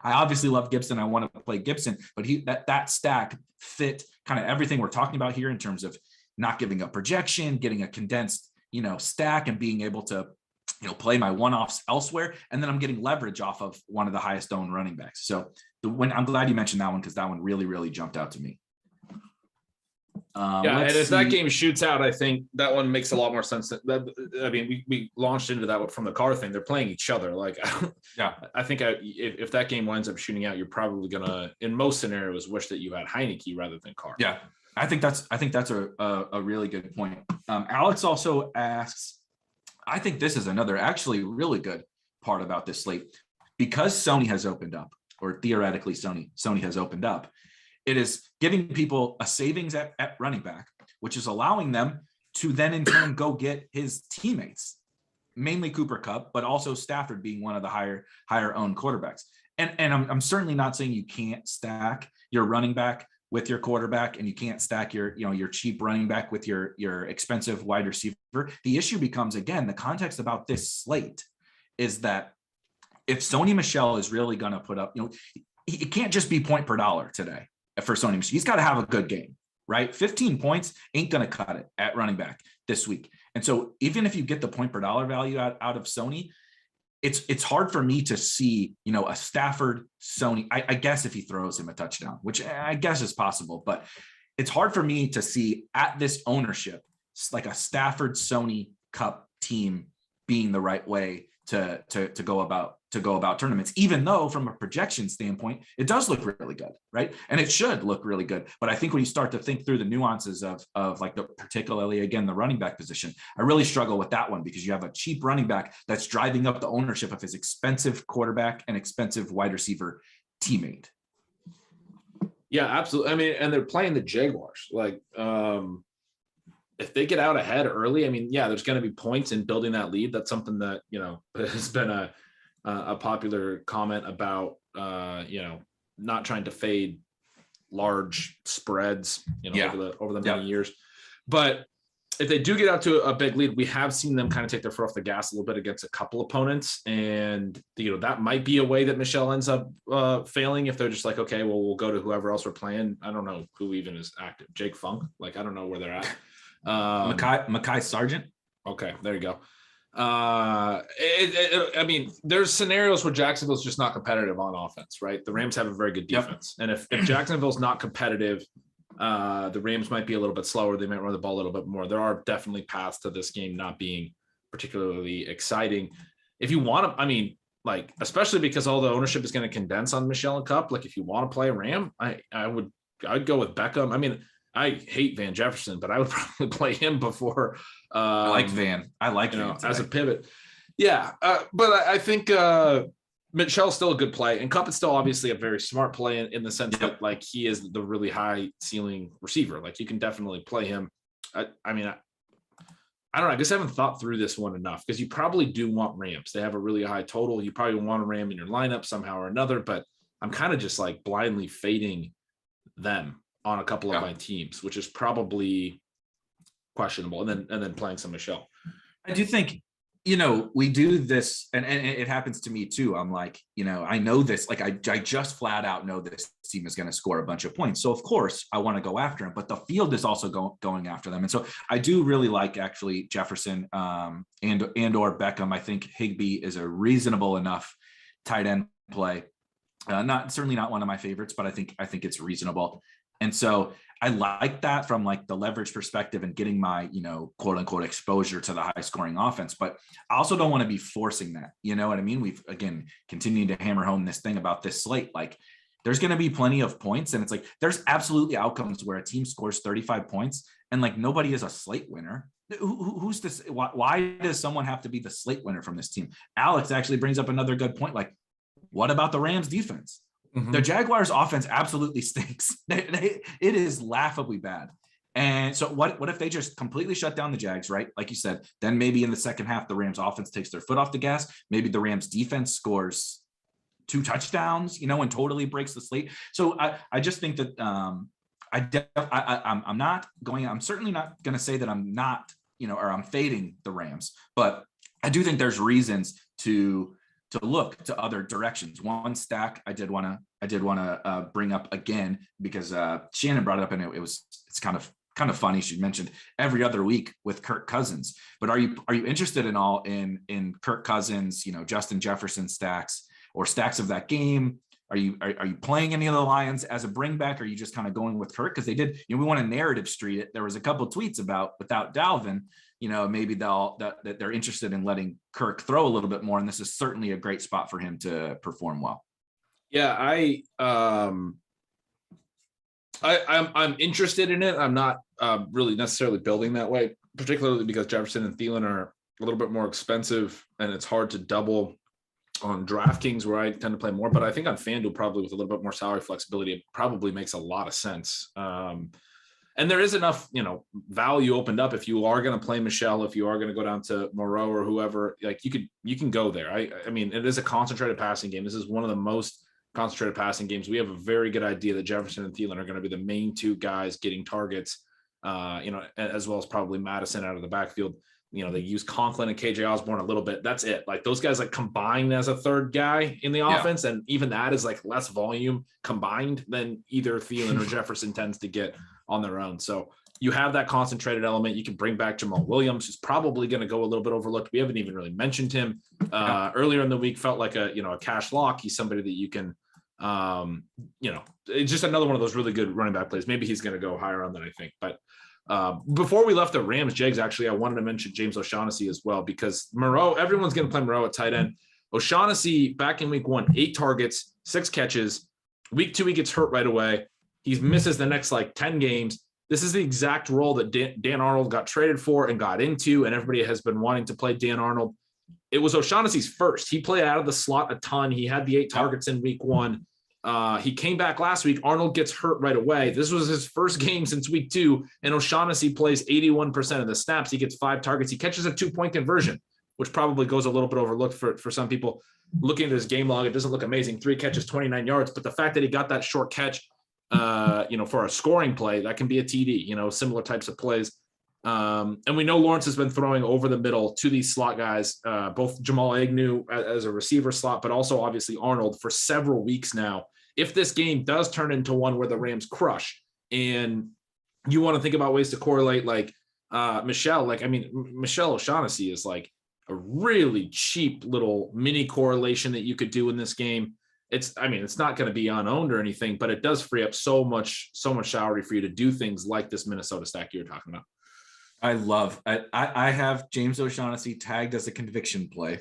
I obviously love Gibson. I want to play Gibson, but that stack fit kind of everything we're talking about here in terms of not giving up projection, getting a condensed, stack and being able to, play my one-offs elsewhere. And then I'm getting leverage off of one of the highest owned running backs. So I'm glad you mentioned that one because that one really, really jumped out to me. And if that game shoots out, I think that one makes a lot more sense. We launched into that from the car thing. They're playing each other. Like, I think if that game winds up shooting out, you're probably gonna, in most scenarios, wish that you had Heinecke rather than Carr. Yeah, I think that's a really good point. Alex also asks, I think this is another actually really good part about this slate because Sony has opened up, or theoretically Sony has opened up. It is giving people a savings at running back, which is allowing them to then in turn go get his teammates, mainly Cooper Kupp, but also Stafford being one of the higher owned quarterbacks. And I'm certainly not saying you can't stack your running back with your quarterback and you can't stack your cheap running back with your expensive wide receiver. The issue becomes, again, the context about this slate is that if Sony Michel is really going to put up, it can't just be point per dollar today for Sony Michel. He's got to have a good game, right? 15 points ain't going to cut it at running back this week. And so even if you get the point per dollar value out of Sony, it's hard for me to see, a Stafford Sony. I guess if he throws him a touchdown, which I guess is possible, but it's hard for me to see at this ownership, like a Stafford Sony Cup team being the right way to go about tournaments, even though from a projection standpoint, it does look really good, right? And it should look really good. But I think when you start to think through the nuances of like particularly again, the running back position, I really struggle with that one because you have a cheap running back that's driving up the ownership of his expensive quarterback and expensive wide receiver teammate. Yeah, absolutely. I mean, and they're playing the Jaguars. Like, if they get out ahead early, there's going to be points in building that lead. That's something that, has been a popular comment about, not trying to fade large spreads, over the many years. But if they do get out to a big lead, we have seen them kind of take their foot off the gas a little bit against a couple opponents. And, that might be a way that Michelle ends up failing if they're just like, okay, well, we'll go to whoever else we're playing. I don't know who even is active. Jake Funk. Like, I don't know where they're at. Mekhi Sargent. Okay, there you go. There's scenarios where Jacksonville's just not competitive on offense, right? The Rams have a very good defense. Yep. And if Jacksonville's not competitive, the Rams might be a little bit slower. They might run the ball a little bit more. There are definitely paths to this game not being particularly exciting. If you want to, especially because all the ownership is going to condense on Michel and Kupp. Like if you want to play Ram, I'd go with Beckham. I hate Van Jefferson, but I would probably play him before. I like Van. Van as a pivot. Yeah. But I think Michel's still a good play, and Kupp is still obviously a very smart play in the sense that like he is the really high ceiling receiver. Like you can definitely play him. I don't know. I guess I haven't thought through this one enough because you probably do want Rams. They have a really high total. You probably want a Ram in your lineup somehow or another, but I'm kind of just like blindly fading them on a couple of my teams, which is probably questionable. And then playing some Michel. I do think, we do this and it happens to me too. I'm like, I know this, like I just flat out know this team is going to score a bunch of points. So of course I want to go after him, but the field is also going after them. And so I do really like actually Jefferson and or Beckham. I think Higbee is a reasonable enough tight end play. Certainly not one of my favorites, but I think it's reasonable. And so I like that from like the leverage perspective and getting my, quote unquote exposure to the high scoring offense, but I also don't want to be forcing that. You know what I mean? We've again, continued to hammer home this thing about this slate. Like there's going to be plenty of points. And it's like, there's absolutely outcomes where a team scores 35 points and like nobody is a slate winner. Who's this? Why does someone have to be the slate winner from this team? Alex actually brings up another good point. Like, what about the Rams defense? Mm-hmm. The Jaguars offense absolutely stinks. It is laughably bad. And so what if they just completely shut down the Jags, right? Like you said, then maybe in the second half, the Rams offense takes their foot off the gas. Maybe the Rams defense scores 2 touchdowns, and totally breaks the slate. So I just think that I'm certainly not going to say that I'm not, or I'm fading the Rams, but I do think there's reasons to look to other directions. One stack I did want to bring up again, because Shannon brought it up, and it's kind of funny. She mentioned every other week with Kirk Cousins, but are you interested in all in Kirk Cousins, Justin Jefferson stacks or stacks of that game? Are you playing any of the Lions as a bring back? Or are you just kind of going with Kirk? Because they did, we want to narrative street it. There was a couple of tweets about without Dalvin, maybe that they're interested in letting Kirk throw a little bit more. And this is certainly a great spot for him to perform well. Yeah, I'm interested in it. I'm not really necessarily building that way, particularly because Jefferson and Thielen are a little bit more expensive, and it's hard to double on DraftKings, where I tend to play more. But I think on FanDuel, probably with a little bit more salary flexibility, it probably makes a lot of sense. And there is enough, value opened up. If you are going to play Michelle, if you are going to go down to Moreau or whoever, like you can go there. I mean, it is a concentrated passing game. This is one of the most concentrated passing games. We have a very good idea that Jefferson and Thielen are going to be the main 2 guys getting targets, as well as probably Madison out of the backfield. They use Conklin and KJ Osborne a little bit. That's it. Like those guys like combined as a 3rd guy in the offense. And even that is like less volume combined than either Thielen or Jefferson tends to get on their own. So you have that concentrated element. You can bring back Jamal Williams, who's probably going to go a little bit overlooked. We haven't even really mentioned him earlier in the week. Felt like a cash lock. He's somebody that you can, it's just another one of those really good running back plays. Maybe he's going to go higher on than I think, but before we left the Rams, Jags, actually, I wanted to mention James O'Shaughnessy as well, because Moreau, everyone's going to play Moreau at tight end. O'Shaughnessy back in week 1, 8 targets, 6 catches. Week 2, he gets hurt right away. He misses the next 10 games. This is the exact role that Dan Arnold got traded for and got into, and everybody has been wanting to play Dan Arnold. It was O'Shaughnessy's first. He played out of the slot a ton. He had the 8 targets in week 1. He came back last week. Arnold gets hurt right away. This was his first game since week 2, and O'Shaughnessy plays 81% of the snaps. He gets 5 targets. He catches a 2-point conversion, which probably goes a little bit overlooked for some people. Looking at his game log, it doesn't look amazing. 3 catches, 29 yards. But the fact that he got that short catch, for a scoring play, that can be a TD, similar types of plays. And we know Lawrence has been throwing over the middle to these slot guys, both Jamal Agnew as a receiver slot, but also obviously Arnold for several weeks now. If this game does turn into one where the Rams crush, and you want to think about ways to correlate Michelle O'Shaughnessy is like a really cheap little mini correlation that you could do in this game. It's not going to be unowned or anything, but it does free up so much salary for you to do things like this Minnesota stack you're talking about. I have James O'Shaughnessy tagged as a conviction play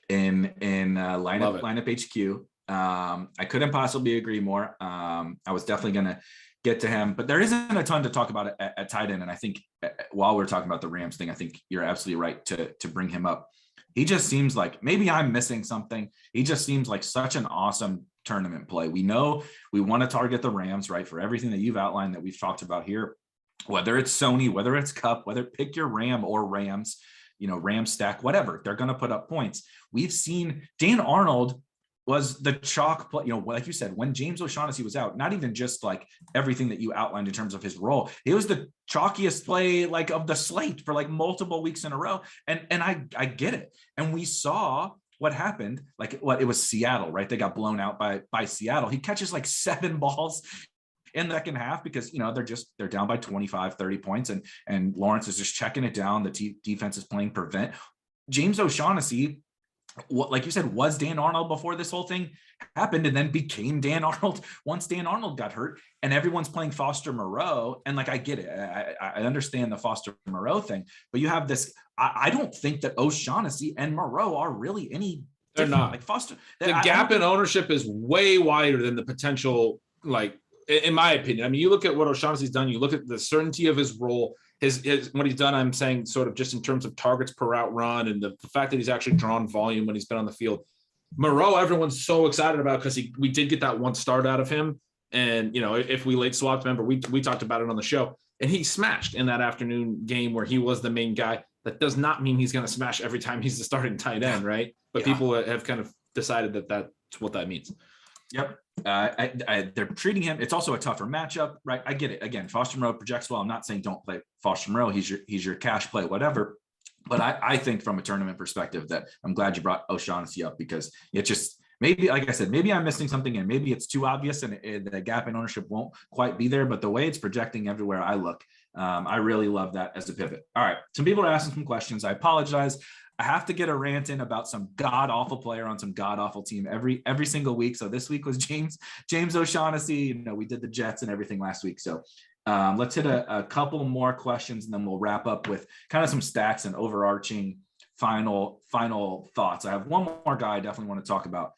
in lineup HQ. I couldn't possibly agree more. I was definitely going to get to him, but there isn't a ton to talk about at tight end. And I think while we're talking about the Rams thing, I think you're absolutely right to bring him up. He just seems like, maybe I'm missing something. He just seems like such an awesome tournament play. We know we want to target the Rams, right? For everything that you've outlined that we've talked about here, whether it's Sony, whether it's Cup, whether pick your Ram or Rams, Ram stack, whatever, they're going to put up points. We've seen Dan Arnold was the chalk play, like you said, when James O'Shaughnessy was out, not even just like everything that you outlined in terms of his role, it was the chalkiest play of the slate for multiple weeks in a row. And I get it. And we saw what happened, it was Seattle, right? They got blown out by Seattle. He catches 7 balls in the second half because, they're down by 25, 30 points and Lawrence is just checking it down. The defense is playing prevent. James O'Shaughnessy, like you said, was Dan Arnold before this whole thing happened, and then became Dan Arnold once Dan Arnold got hurt, and everyone's playing Foster Moreau. And I get it. I understand the Foster Moreau thing, but you have this, I don't think that O'Shaughnessy and Moreau are really any different. They're not. Foster. The gap in ownership is way wider than the potential, in my opinion. You look at what O'Shaughnessy's done, you look at the certainty of his role, his what he's done, I'm saying sort of just in terms of targets per route run and the fact that he's actually drawn volume when he's been on the field. Moreau, everyone's so excited about because we did get that one start out of him. And, if we late swapped, remember, we talked about it on the show, and he smashed in that afternoon game where he was the main guy. That does not mean he's going to smash every time he's the starting tight end, right? But people have kind of decided that That's what that means. Yep. They're treating him. It's also a tougher matchup, right? I get it. Again, Foster Moreau projects well. I'm not saying don't play Foster Moreau. He's your cash play, whatever. But I think from a tournament perspective that I'm glad you brought O'Shaughnessy up, because it just maybe, like I said, maybe I'm missing something and maybe it's too obvious and the gap in ownership won't quite be there. But the way it's projecting everywhere I look, I really love that as a pivot. All right. Some people are asking some questions. I apologize. I have to get a rant in about some god awful player on some god awful team every single week. So this week was James O'Shaughnessy. You know, we did the Jets and everything last week. So let's hit a couple more questions and then we'll wrap up with kind of some stacks and overarching final thoughts. I have one more guy I definitely want to talk about,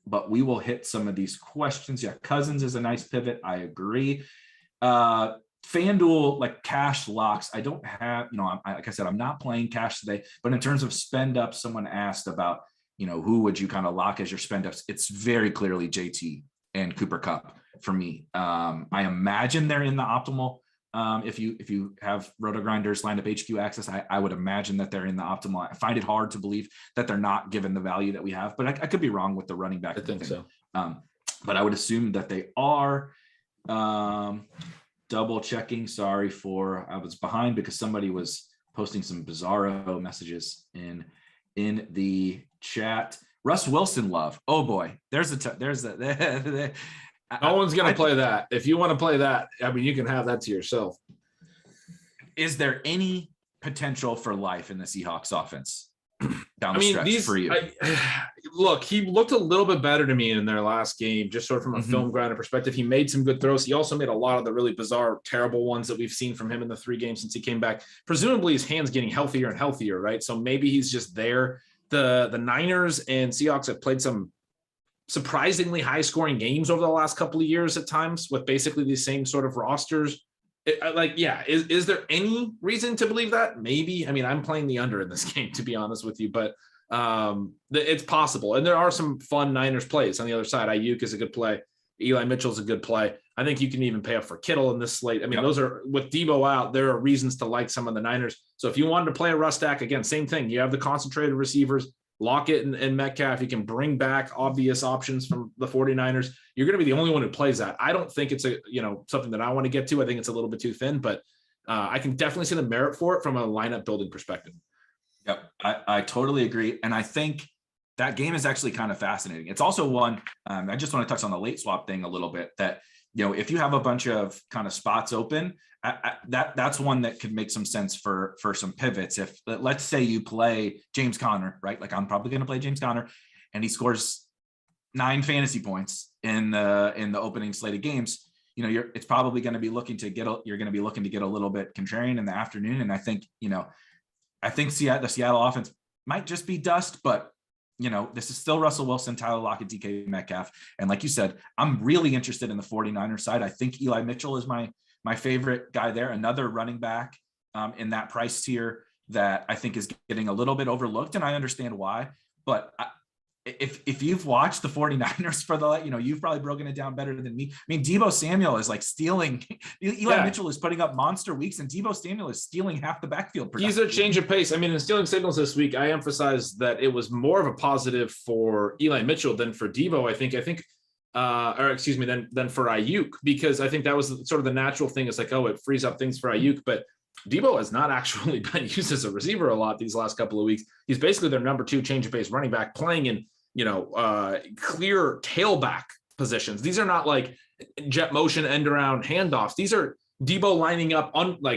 but we will hit some of these questions. Yeah, Cousins is a nice pivot. I agree. FanDuel, like cash locks, I don't have, like I said, I'm not playing cash today, but in terms of spend up, someone asked about, who would you kind of lock as your spend ups? It's very clearly JT and Cooper Kupp for me. I imagine they're in the optimal. If you have Rotogrinders lined up HQ access, I would imagine that they're in the optimal. I find it hard to believe that they're not given the value that we have, but I could be wrong with the running back. I think so. But I would assume that they are. Double checking. Sorry I was behind because somebody was posting some bizarro messages in the chat. Russ Wilson love. Oh boy, there's the no one's gonna play that. If you want to play that, I mean, you can have that to yourself. Is there any potential for life in the Seahawks offense down the stretch for you? Look, he looked a little bit better to me in their last game, just sort of from a film grinder perspective. He made some good throws. He also made a lot of the really bizarre, terrible ones that we've seen from him in the 3 games since he came back. Presumably his hand's getting healthier and healthier, right? So maybe he's just there. The Niners and Seahawks have played some surprisingly high scoring games over the last couple of years at times with basically the same sort of rosters. Is there any reason to believe that? Maybe. I mean, I'm playing the under in this game, to be honest with you, but it's possible. And there are some fun Niners plays on the other side. Ayuk is a good play. Eli Mitchell is a good play. I think you can even pay up for Kittle in this slate. I mean, those are, with Debo out, there are reasons to like some of the Niners. So if you wanted to play a Russ stack, again, same thing. You have the concentrated receivers, Lockett and Metcalf. You can bring back obvious options from the 49ers. You're going to be the only one who plays that. I don't think it's something that I want to get to. I think it's a little bit too thin, but I can definitely see the merit for it from a lineup building perspective. Yep, I totally agree. And I think that game is actually kind of fascinating. It's also one, I just want to touch on the late swap thing a little bit, that, if you have a bunch of kind of spots open, that's one that could make some sense for some pivots. If, let's say, you play James Conner, right? Like, I'm probably going to play James Conner and he scores 9 fantasy points in the opening slate of games. It's probably going to be looking to get a little bit contrarian in the afternoon. And I think, the Seattle offense might just be dust, but this is still Russell Wilson, Tyler Lockett, DK Metcalf. And like you said, I'm really interested in the 49ers side. I think Eli Mitchell is my favorite guy there. Another running back in that price tier that I think is getting a little bit overlooked. And I understand why, but if you've watched the 49ers for you've probably broken it down better than me. I mean, Deebo Samuel is like stealing. Eli Mitchell is putting up monster weeks, and Deebo Samuel is stealing half the backfield production. He's a change of pace. I mean, in stealing signals this week, I emphasized that it was more of a positive for Eli Mitchell than for Deebo. Than for Ayuk, because I think that was sort of the natural thing. It's like, it frees up things for Ayuk, but Deebo has not actually been used as a receiver a lot these last couple of weeks. He's basically their number 2 change of pace running back, playing in clear tailback positions. These are not like jet motion end around handoffs. These are Deebo lining up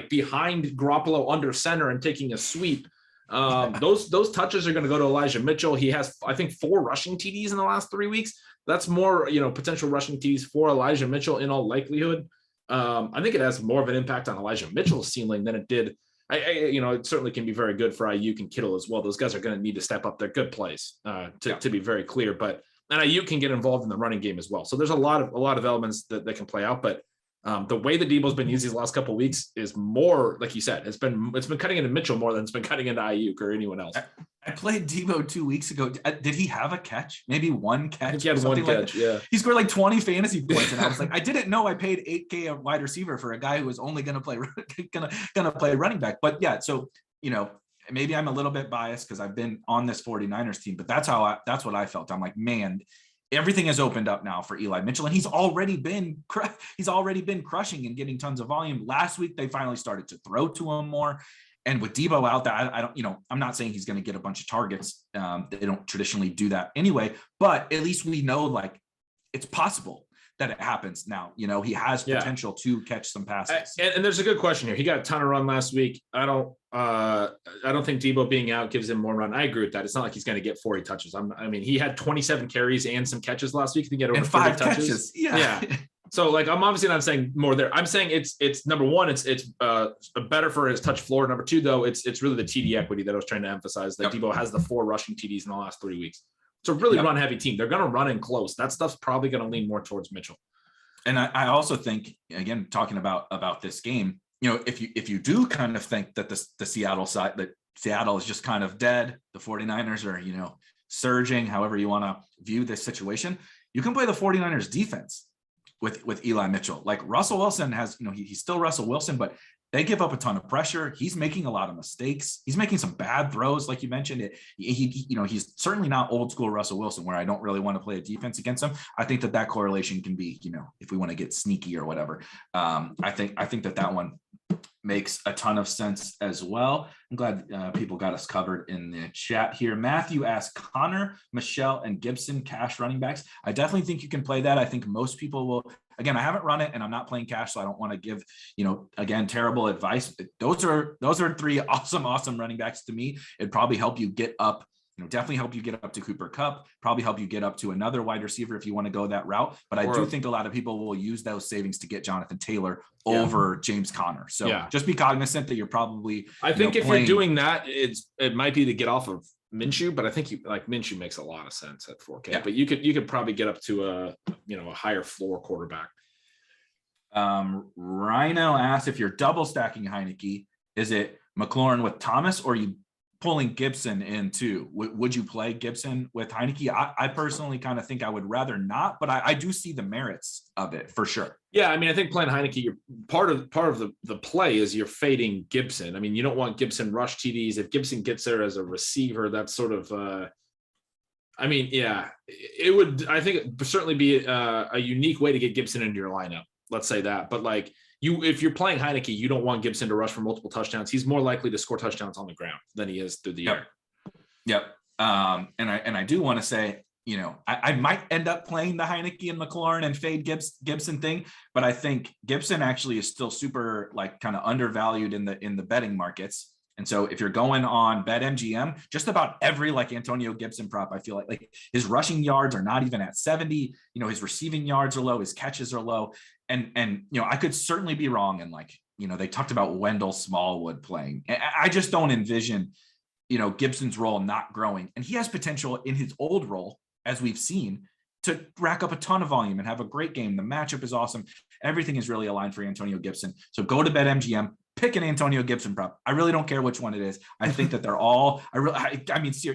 behind Garoppolo under center and taking a sweep. Those touches are going to go to Elijah Mitchell. He has, I think, 4 rushing TDs in the last 3 weeks. That's more, potential rushing TDs for Elijah Mitchell in all likelihood. I think it has more of an impact on Elijah Mitchell's ceiling than it did. It certainly can be very good for Ayuk and Kittle as well. Those guys are going to need to step up their good plays to be very clear. And Ayuk can get involved in the running game as well. So there's a lot of elements that can play out. But the way that Deebo's been used these last couple of weeks is more, like you said, it's been cutting into Mitchell more than it's been cutting into Ayuk or anyone else. I played Deebo 2 weeks ago. Did he have a catch? Maybe one catch? I think he had one catch, yeah. He scored like 20 fantasy points, and I was like, I didn't know I paid $8K a wide receiver for a guy who was only going to play running back. But yeah, so maybe I'm a little bit biased because I've been on this 49ers team, but that's what I felt. I'm like, man, everything has opened up now for Eli Mitchell, and he's already been crushing and getting tons of volume. Last week, they finally started to throw to him more. And with Debo out there, I don't, I'm not saying he's going to get a bunch of targets. They don't traditionally do that anyway, but at least we know like it's possible that it happens now. He has potential to catch some passes. And there's a good question here. He got a ton of run last week. I don't think Debo being out gives him more run. I agree with that. It's not like he's going to get 40 touches. He had 27 carries and some catches last week. I think he had over 5 touches. Yeah. So like, I'm obviously not saying more there. I'm saying it's number one, it's better for his touch floor. Number two, though, it's really the TD equity that I was trying to emphasize, that Debo has the 4 rushing TDs in the last 3 weeks. It's a really run heavy team. They're going to run in close. That stuff's probably going to lean more towards Mitchell. And I also think, again, talking about this game, if you do kind of think that the Seattle side, that Seattle is just kind of dead, the 49ers are, surging, however you want to view this situation, you can play the 49ers defense with Eli Mitchell. Like Russell Wilson has, he's still Russell Wilson, but they give up a ton of pressure. He's making a lot of mistakes. He's making some bad throws, like you mentioned. He's certainly not old school Russell Wilson, where I don't really want to play a defense against him. I think that correlation can be, if we want to get sneaky or whatever. I think that one makes a ton of sense as well. I'm glad people got us covered in the chat here. Matthew asked, Connor, Michelle, and Gibson cash running backs. I definitely think you can play that. I think most people will. Again, I haven't run it and I'm not playing cash, so I don't want to give, again, terrible advice. Those are 3 awesome running backs to me. It'd probably help you get up, definitely help you get up to Cooper Kupp, probably help you get up to another wide receiver if you want to go that route. But I do think a lot of people will use those savings to get Jonathan Taylor over James Conner. So just be cognizant that you're probably, I think if you're doing that, it might be to get off of Minshew, but I think Minshew makes a lot of sense at 4K, but you could probably get up to a higher floor quarterback. Rhino asked, if you're double stacking Heinecke, is it McLaurin with Thomas, or are you pulling Gibson in too? Would you play Gibson with Heinecke? I personally kind of think I would rather not, but I do see the merits of it for sure. Yeah, I think playing Heinecke, you're part of the play is you're fading Gibson. You don't want Gibson rush TDs. If Gibson gets there as a receiver, that's sort of it would, I think, certainly be a unique way to get Gibson into your lineup. Let's say that. But if you're playing Heinecke, you don't want Gibson to rush for multiple touchdowns. He's more likely to score touchdowns on the ground than he is through the air. Yep. And I do want to say, I might end up playing the Heinecke and McLaurin and fade Gibson thing, but I think Gibson actually is still super kind of undervalued in the betting markets. And so if you're going on BetMGM, just about every Antonio Gibson prop, I feel like his rushing yards are not even at 70, his receiving yards are low, his catches are low. And I could certainly be wrong. And they talked about Wendell Smallwood playing. I just don't envision, Gibson's role not growing. And he has potential in his old role, as we've seen, to rack up a ton of volume and have a great game. The matchup is awesome. Everything is really aligned for Antonio Gibson. So go to BetMGM, pick an Antonio Gibson prop. I really don't care which one it is. I think that they're all,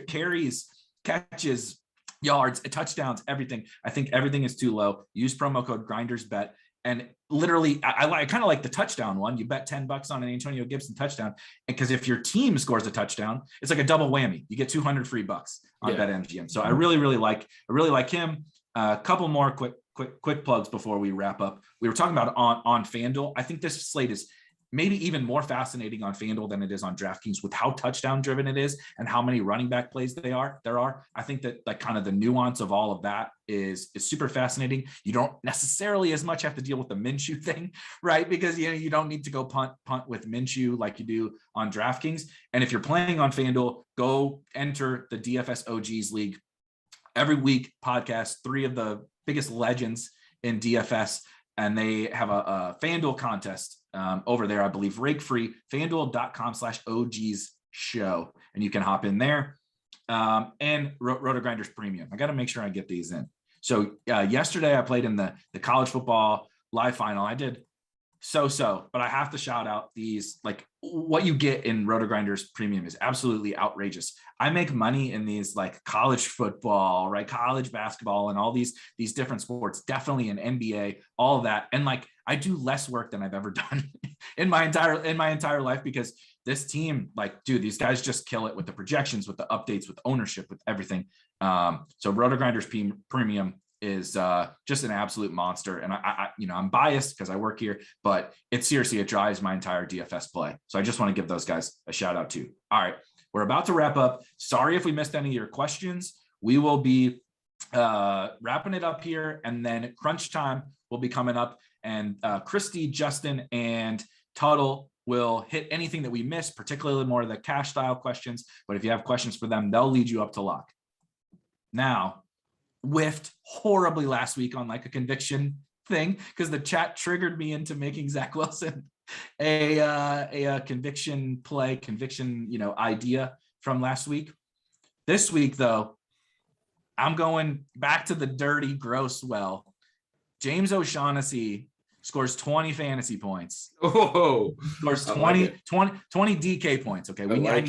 carries, catches, yards, touchdowns, everything. I think everything is too low. Use promo code GRINDERSBET. And literally, I kind of like the touchdown one. You bet $10 on an Antonio Gibson touchdown. Because if your team scores a touchdown, it's like a double whammy. You get 200 free bucks on BetMGM. So I really like him. A couple more quick plugs before we wrap up. We were talking about on Fanduel. I think this slate is maybe even more fascinating on Fanduel than it is on DraftKings, with how touchdown driven it is and how many running back plays there are. I think that kind of the nuance of all of that is super fascinating. You don't necessarily as much have to deal with the Minshew thing, right? Because you don't need to go punt with Minshew like you do on DraftKings. And if you're playing on Fanduel, go enter the DFS OGs League. Every week podcast 3 of the biggest legends in DFS, and they have a Fanduel contest over there, I believe, rake free, fanduel.com/OGs show. And you can hop in there. And Rotogrinders Premium. I got to make sure I get these in. So yesterday I played in the college football live final. I did so, but I have to shout out these, what you get in Rotogrinders Premium is absolutely outrageous. I make money in these college football, right? College basketball and all these different sports, definitely in NBA, all of that. And I do less work than I've ever done in my entire life, because this team, like, dude, these guys just kill it with the projections, with the updates, with ownership, with everything. So Rotogrinders Premium is just an absolute monster. And I'm biased because I work here, but it drives my entire DFS play. So I just want to give those guys a shout out too. All right, we're about to wrap up. Sorry if we missed any of your questions. We will be wrapping it up here, and then crunch time will be coming up, and Kristi, Justin, and Tuttle will hit anything that we missed, particularly more of the cash style questions. But if you have questions for them, they'll lead you up to lock. Now, whiffed horribly last week on like a conviction thing, because the chat triggered me into making Zach Wilson a conviction idea from last week. This week, though, I'm going back to the dirty, gross well. James O'Shaughnessy scores 20 fantasy points. Oh, scores 20 DK points. Okay, I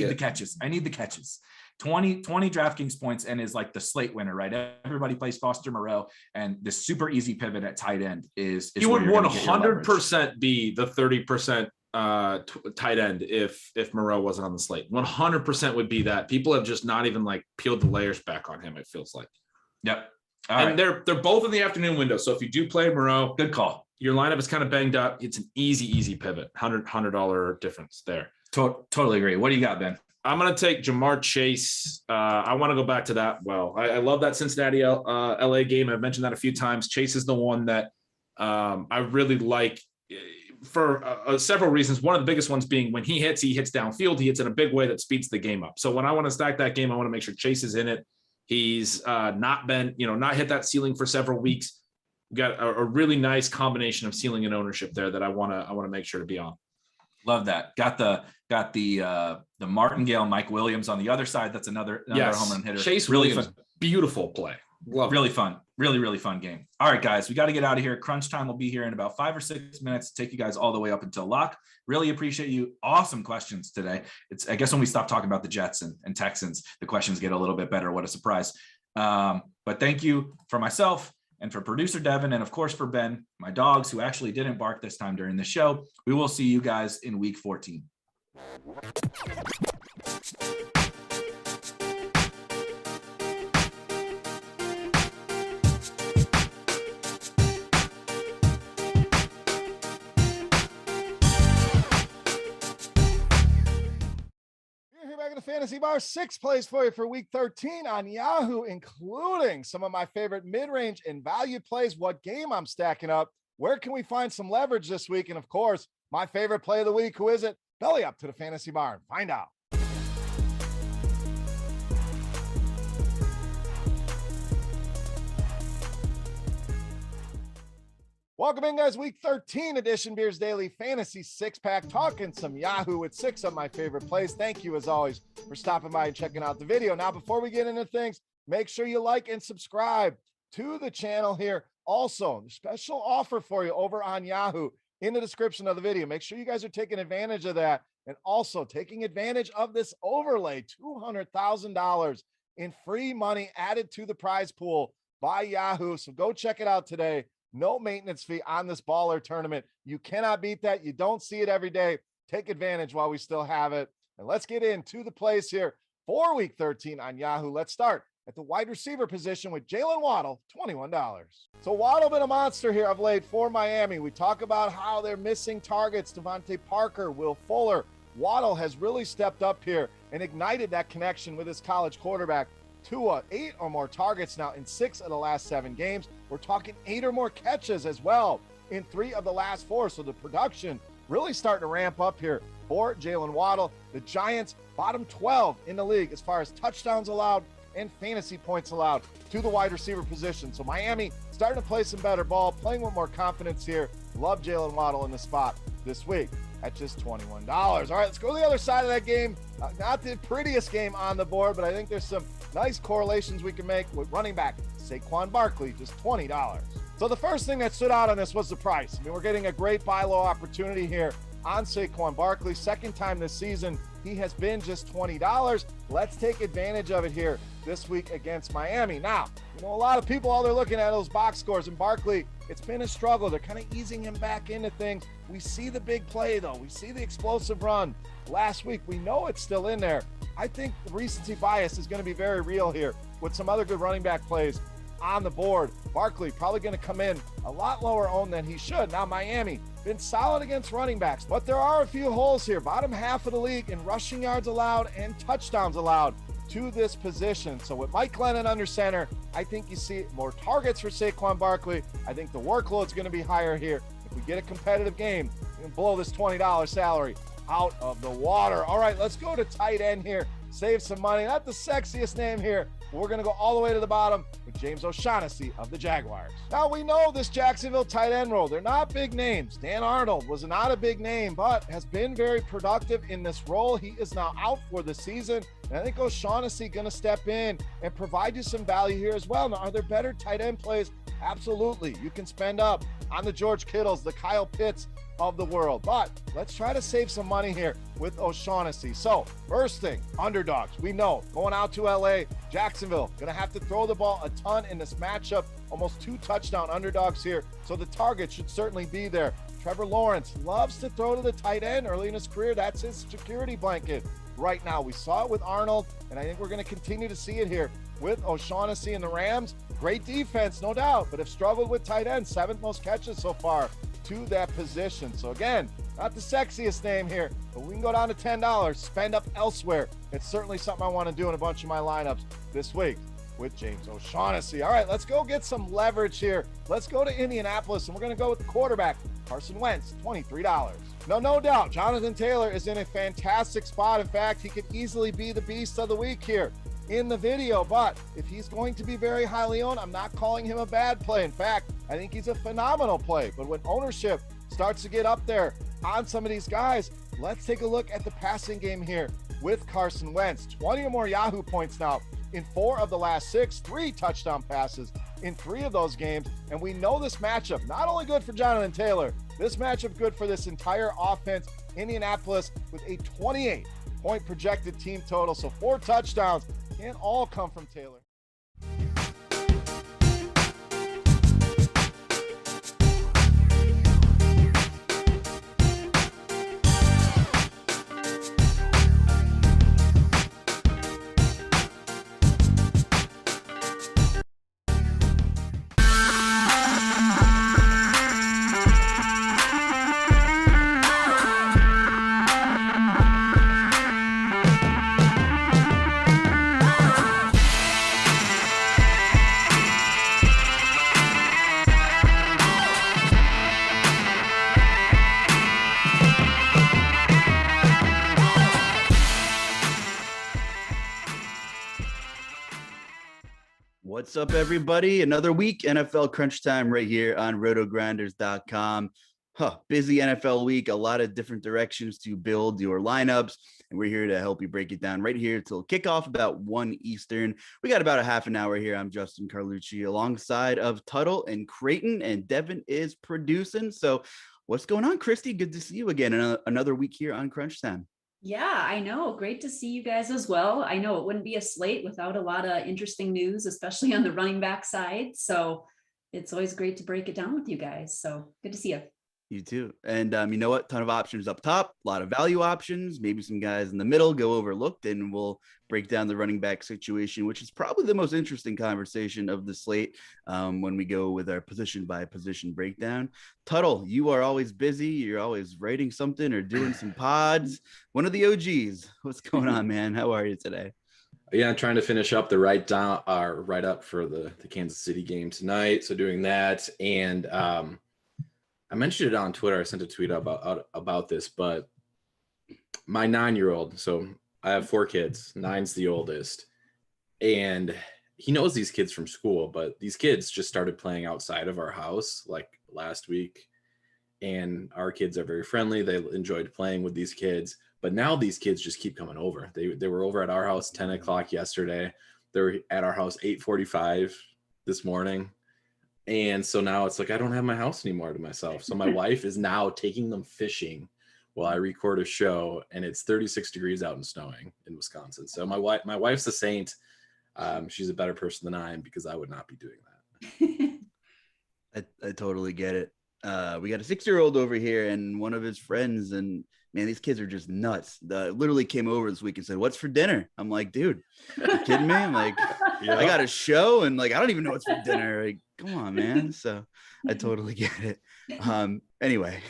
need the catches. 20 DraftKings points, and is like the slate winner, right? Everybody plays Foster Moreau, and the super easy pivot at tight end is he would 100% be the 30% tight end if Moreau wasn't on the slate. 100% would be that. People have just not even like peeled the layers back on him, it feels like. Yep. And they're both in the afternoon window. So if you do play Moreau, good call. Your lineup is kind of banged up. It's an easy pivot. $100 difference there. Totally agree. What do you got, Ben? I'm going to take Jamar Chase. I want to go back to that. Well, I love that Cincinnati LA game. I've mentioned that a few times. Chase is the one that I really like for several reasons. One of the biggest ones being when he hits downfield. He hits in a big way that speeds the game up. So when I want to stack that game, I want to make sure Chase is in it. He's not hit that ceiling for several weeks. We've got a really nice combination of ceiling and ownership there that I want to make sure to be on. Love that. Got the Martingale Mike Williams on the other side. That's another home run hitter. Chase really Williams, fun. Beautiful play. Love really it. Fun. Really fun game. All right, guys, we got to get out of here. Crunch time will be here in about 5 or 6 minutes to take you guys all the way up until lock. Really appreciate you. Awesome questions today. I guess when we stop talking about the Jets and Texans, the questions get a little bit better. What a surprise. But thank you for myself and for producer Devin, and of course for Ben, my dogs who actually didn't bark this time during the show. We will see you guys in week 14. Fantasy Bar, 6 plays for you for week 13 on Yahoo, including some of my favorite mid-range and value plays, what game I'm stacking up, where can we find some leverage this week, and of course, my favorite play of the week. Who is it? Belly up to the Fantasy Bar and find out. Welcome in, guys. Week 13 edition Beers Daily Fantasy 6-pack, talking some Yahoo with 6 of my favorite plays. Thank you, as always, for stopping by and checking out the video. Now, before we get into things, make sure you like and subscribe to the channel here. Also, the special offer for you over on Yahoo in the description of the video. Make sure you guys are taking advantage of that, and also taking advantage of this overlay, $200,000 in free money added to the prize pool by Yahoo. So go check it out today. No maintenance fee on this baller tournament. You cannot beat that. You don't see it every day. Take advantage while we still have it. And let's get into the plays here for week 13 on Yahoo. Let's start at the wide receiver position with Jalen Waddle, $21. So Waddle been a monster here of late for Miami. We talk about how they're missing targets. Devonte Parker, Will Fuller. Waddle has really stepped up here and ignited that connection with his college quarterback. Tua, 8 or more targets now in 6 of the last 7 games. We're talking 8 or more catches as well in 3 of the last 4. So the production really starting to ramp up here for Jalen Waddle. The Giants bottom 12 in the league as far as touchdowns allowed and fantasy points allowed to the wide receiver position. So Miami starting to play some better ball, playing with more confidence here. Love Jalen Waddle in the spot this week at just $21. All right, let's go to the other side of that game. Not the prettiest game on the board, but I think there's some nice correlations we can make with running back Saquon Barkley, just $20. So the first thing that stood out on this was the price. I mean, we're getting a great buy low opportunity here on Saquon Barkley. Second time this season, he has been just $20. Let's take advantage of it here this week against Miami. Now, a lot of people, all they're looking at those box scores, and Barkley It's been a struggle. They're kind of easing him back into things. We see the big play, though. We see the explosive run last week. We know it's still in there. I think the recency bias is going to be very real here with some other good running back plays on the board. Barkley probably going to come in a lot lower owned than he should. Now, Miami been solid against running backs, but there are a few holes here. Bottom half of the league in rushing yards allowed and touchdowns allowed to this position. So with Mike Glennon under center, I think you see more targets for Saquon Barkley. I think the workload's going to be higher here. If we get a competitive game, we can blow this $20 salary out of the water. All right, let's go to tight end here. Save some money. Not the sexiest name here. We're going to go all the way to the bottom with James O'Shaughnessy of the Jaguars. Now, we know this Jacksonville tight end role. They're not big names. Dan Arnold was not a big name, but has been very productive in this role. He is now out for the season. And I think O'Shaughnessy going to step in and provide you some value here as well. Now, are there better tight end plays? Absolutely. You can spend up on the George Kittles, the Kyle Pitts of the world. But let's try to save some money here with O'Shaughnessy. So first thing, underdogs. We know going out to LA, Jacksonville, going to have to throw the ball a ton in this matchup. Almost 2 touchdown underdogs here. So the target should certainly be there. Trevor Lawrence loves to throw to the tight end early in his career. That's his security blanket right now. We saw it with Arnold, and I think we're going to continue to see it here with O'Shaughnessy and the Rams. Great defense, no doubt, but have struggled with tight end. 7th most catches so far to that position. So again, not the sexiest name here, but we can go down to $10, spend up elsewhere. It's certainly something I want to do in a bunch of my lineups this week with James O'Shaughnessy. All right, let's go get some leverage here. Let's go to Indianapolis, and we're going to go with the quarterback, Carson Wentz, $23. No doubt, Jonathan Taylor is in a fantastic spot. In fact, he could easily be the beast of the week here in the video, but if he's going to be very highly owned, I'm not calling him a bad play. In fact, I think he's a phenomenal play. But when ownership starts to get up there on some of these guys, let's take a look at the passing game here with Carson Wentz. 20 or more Yahoo points now in 4 of the last 6, 3 touchdown passes in 3 of those games. And we know this matchup, not only good for Jonathan Taylor, this matchup good for this entire offense. Indianapolis with a 28-point projected team total. So 4 touchdowns can't all come from Taylor. What's up, everybody? Another week, NFL Crunch Time right here on Rotogrinders.com. Busy NFL week, a lot of different directions to build your lineups, and we're here to help you break it down right here till kickoff about 1 Eastern. We got about a half an hour here. I'm Justin Carlucci alongside of Tuttle and Creighton, and Devin is producing. So what's going on, Kristi? Good to see you again. Another week here on Crunch Time. Yeah, I know. Great to see you guys as well. I know it wouldn't be a slate without a lot of interesting news, especially on the running back side. So it's always great to break it down with you guys. So good to see you. You too. And you know what? Ton of options up top, a lot of value options, maybe some guys in the middle go overlooked, and we'll break down the running back situation, which is probably the most interesting conversation of the slate when we go with our position by position breakdown. Tuttle, you are always busy. You're always writing something or doing some pods. One of the OGs. What's going on, man? How are you today? Yeah, I'm trying to finish up the write up for the Kansas City game tonight. So doing that, and I mentioned it on Twitter. I sent a tweet about this, but my 9-year-old, so I have 4 kids. 9's the oldest, and he knows these kids from school, but these kids just started playing outside of our house like last week, and our kids are very friendly. They enjoyed playing with these kids, but now these kids just keep coming over. They were over at our house 10 o'clock yesterday. They were at our house 8:45 this morning. And so now it's like I don't have my house anymore to myself. So my wife is now taking them fishing while I record a show, and it's 36 degrees out and snowing in Wisconsin. So my wife's a saint. She's a better person than I am, because I would not be doing that. I totally get it. We got a 6-year-old over here and one of his friends, and man, these kids are just nuts. Literally came over this week and said, "What's for dinner?" I'm like, dude, you kidding me? I'm like, I got a show and like I don't even know what's for dinner. Like, come on, man. So I totally get it. Anyway,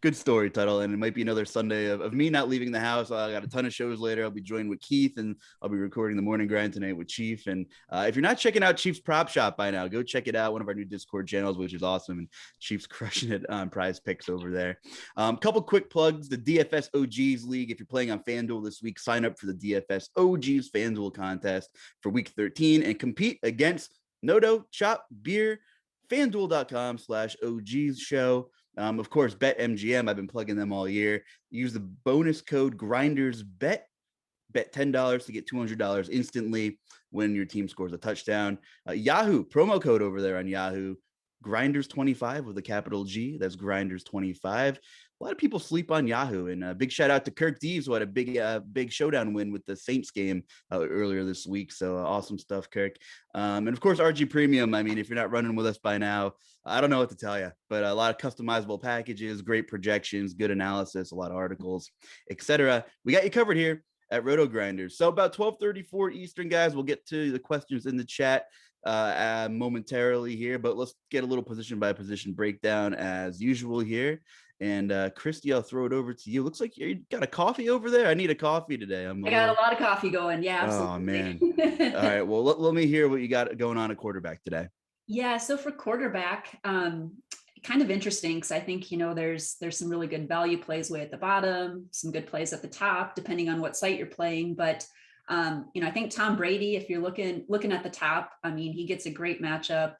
good story, Tuttle. And it might be another Sunday of me not leaving the house. I got a ton of shows later. I'll be joined with Keith and I'll be recording the morning grind tonight with Chief. And if you're not checking out Chief's Prop Shop by now, go check it out. One of our new Discord channels, which is awesome. And Chief's crushing it on Prize Picks over there. Couple quick plugs. The DFS OGs League. If you're playing on Fanduel this week, sign up for the DFS OGs Fanduel contest for week 13 and compete against Noto, Chop, Beer, FanDuel.com/OGs show. Of course, BetMGM. I've been plugging them all year. Use the bonus code GRINDERSBET. Bet $10 to get $200 instantly when your team scores a touchdown. Yahoo promo code over there on Yahoo. Grinders25 with a capital G. That's Grinders25. A lot of people sleep on Yahoo, and a big shout out to Kirk Deves, who had a big showdown win with the Saints game earlier this week. So awesome stuff, Kirk. And of course, RG Premium. I mean, if you're not running with us by now, I don't know what to tell you, but a lot of customizable packages, great projections, good analysis, a lot of articles, etc. We got you covered here at Rotogrinders. So about 12:34 Eastern, guys. We'll get to the questions in the chat momentarily here, but let's get a little position by position breakdown as usual here. And Kristi, I'll throw it over to you. Looks like you got a coffee over there. I need a coffee today. I got a lot of coffee going. Yeah, absolutely. Oh man. All right. Well, let me hear what you got going on at quarterback today. Yeah. So for quarterback, kind of interesting because I think, there's some really good value plays way at the bottom, some good plays at the top, depending on what site you're playing. But I think Tom Brady, if you're looking at the top, I mean, he gets a great matchup.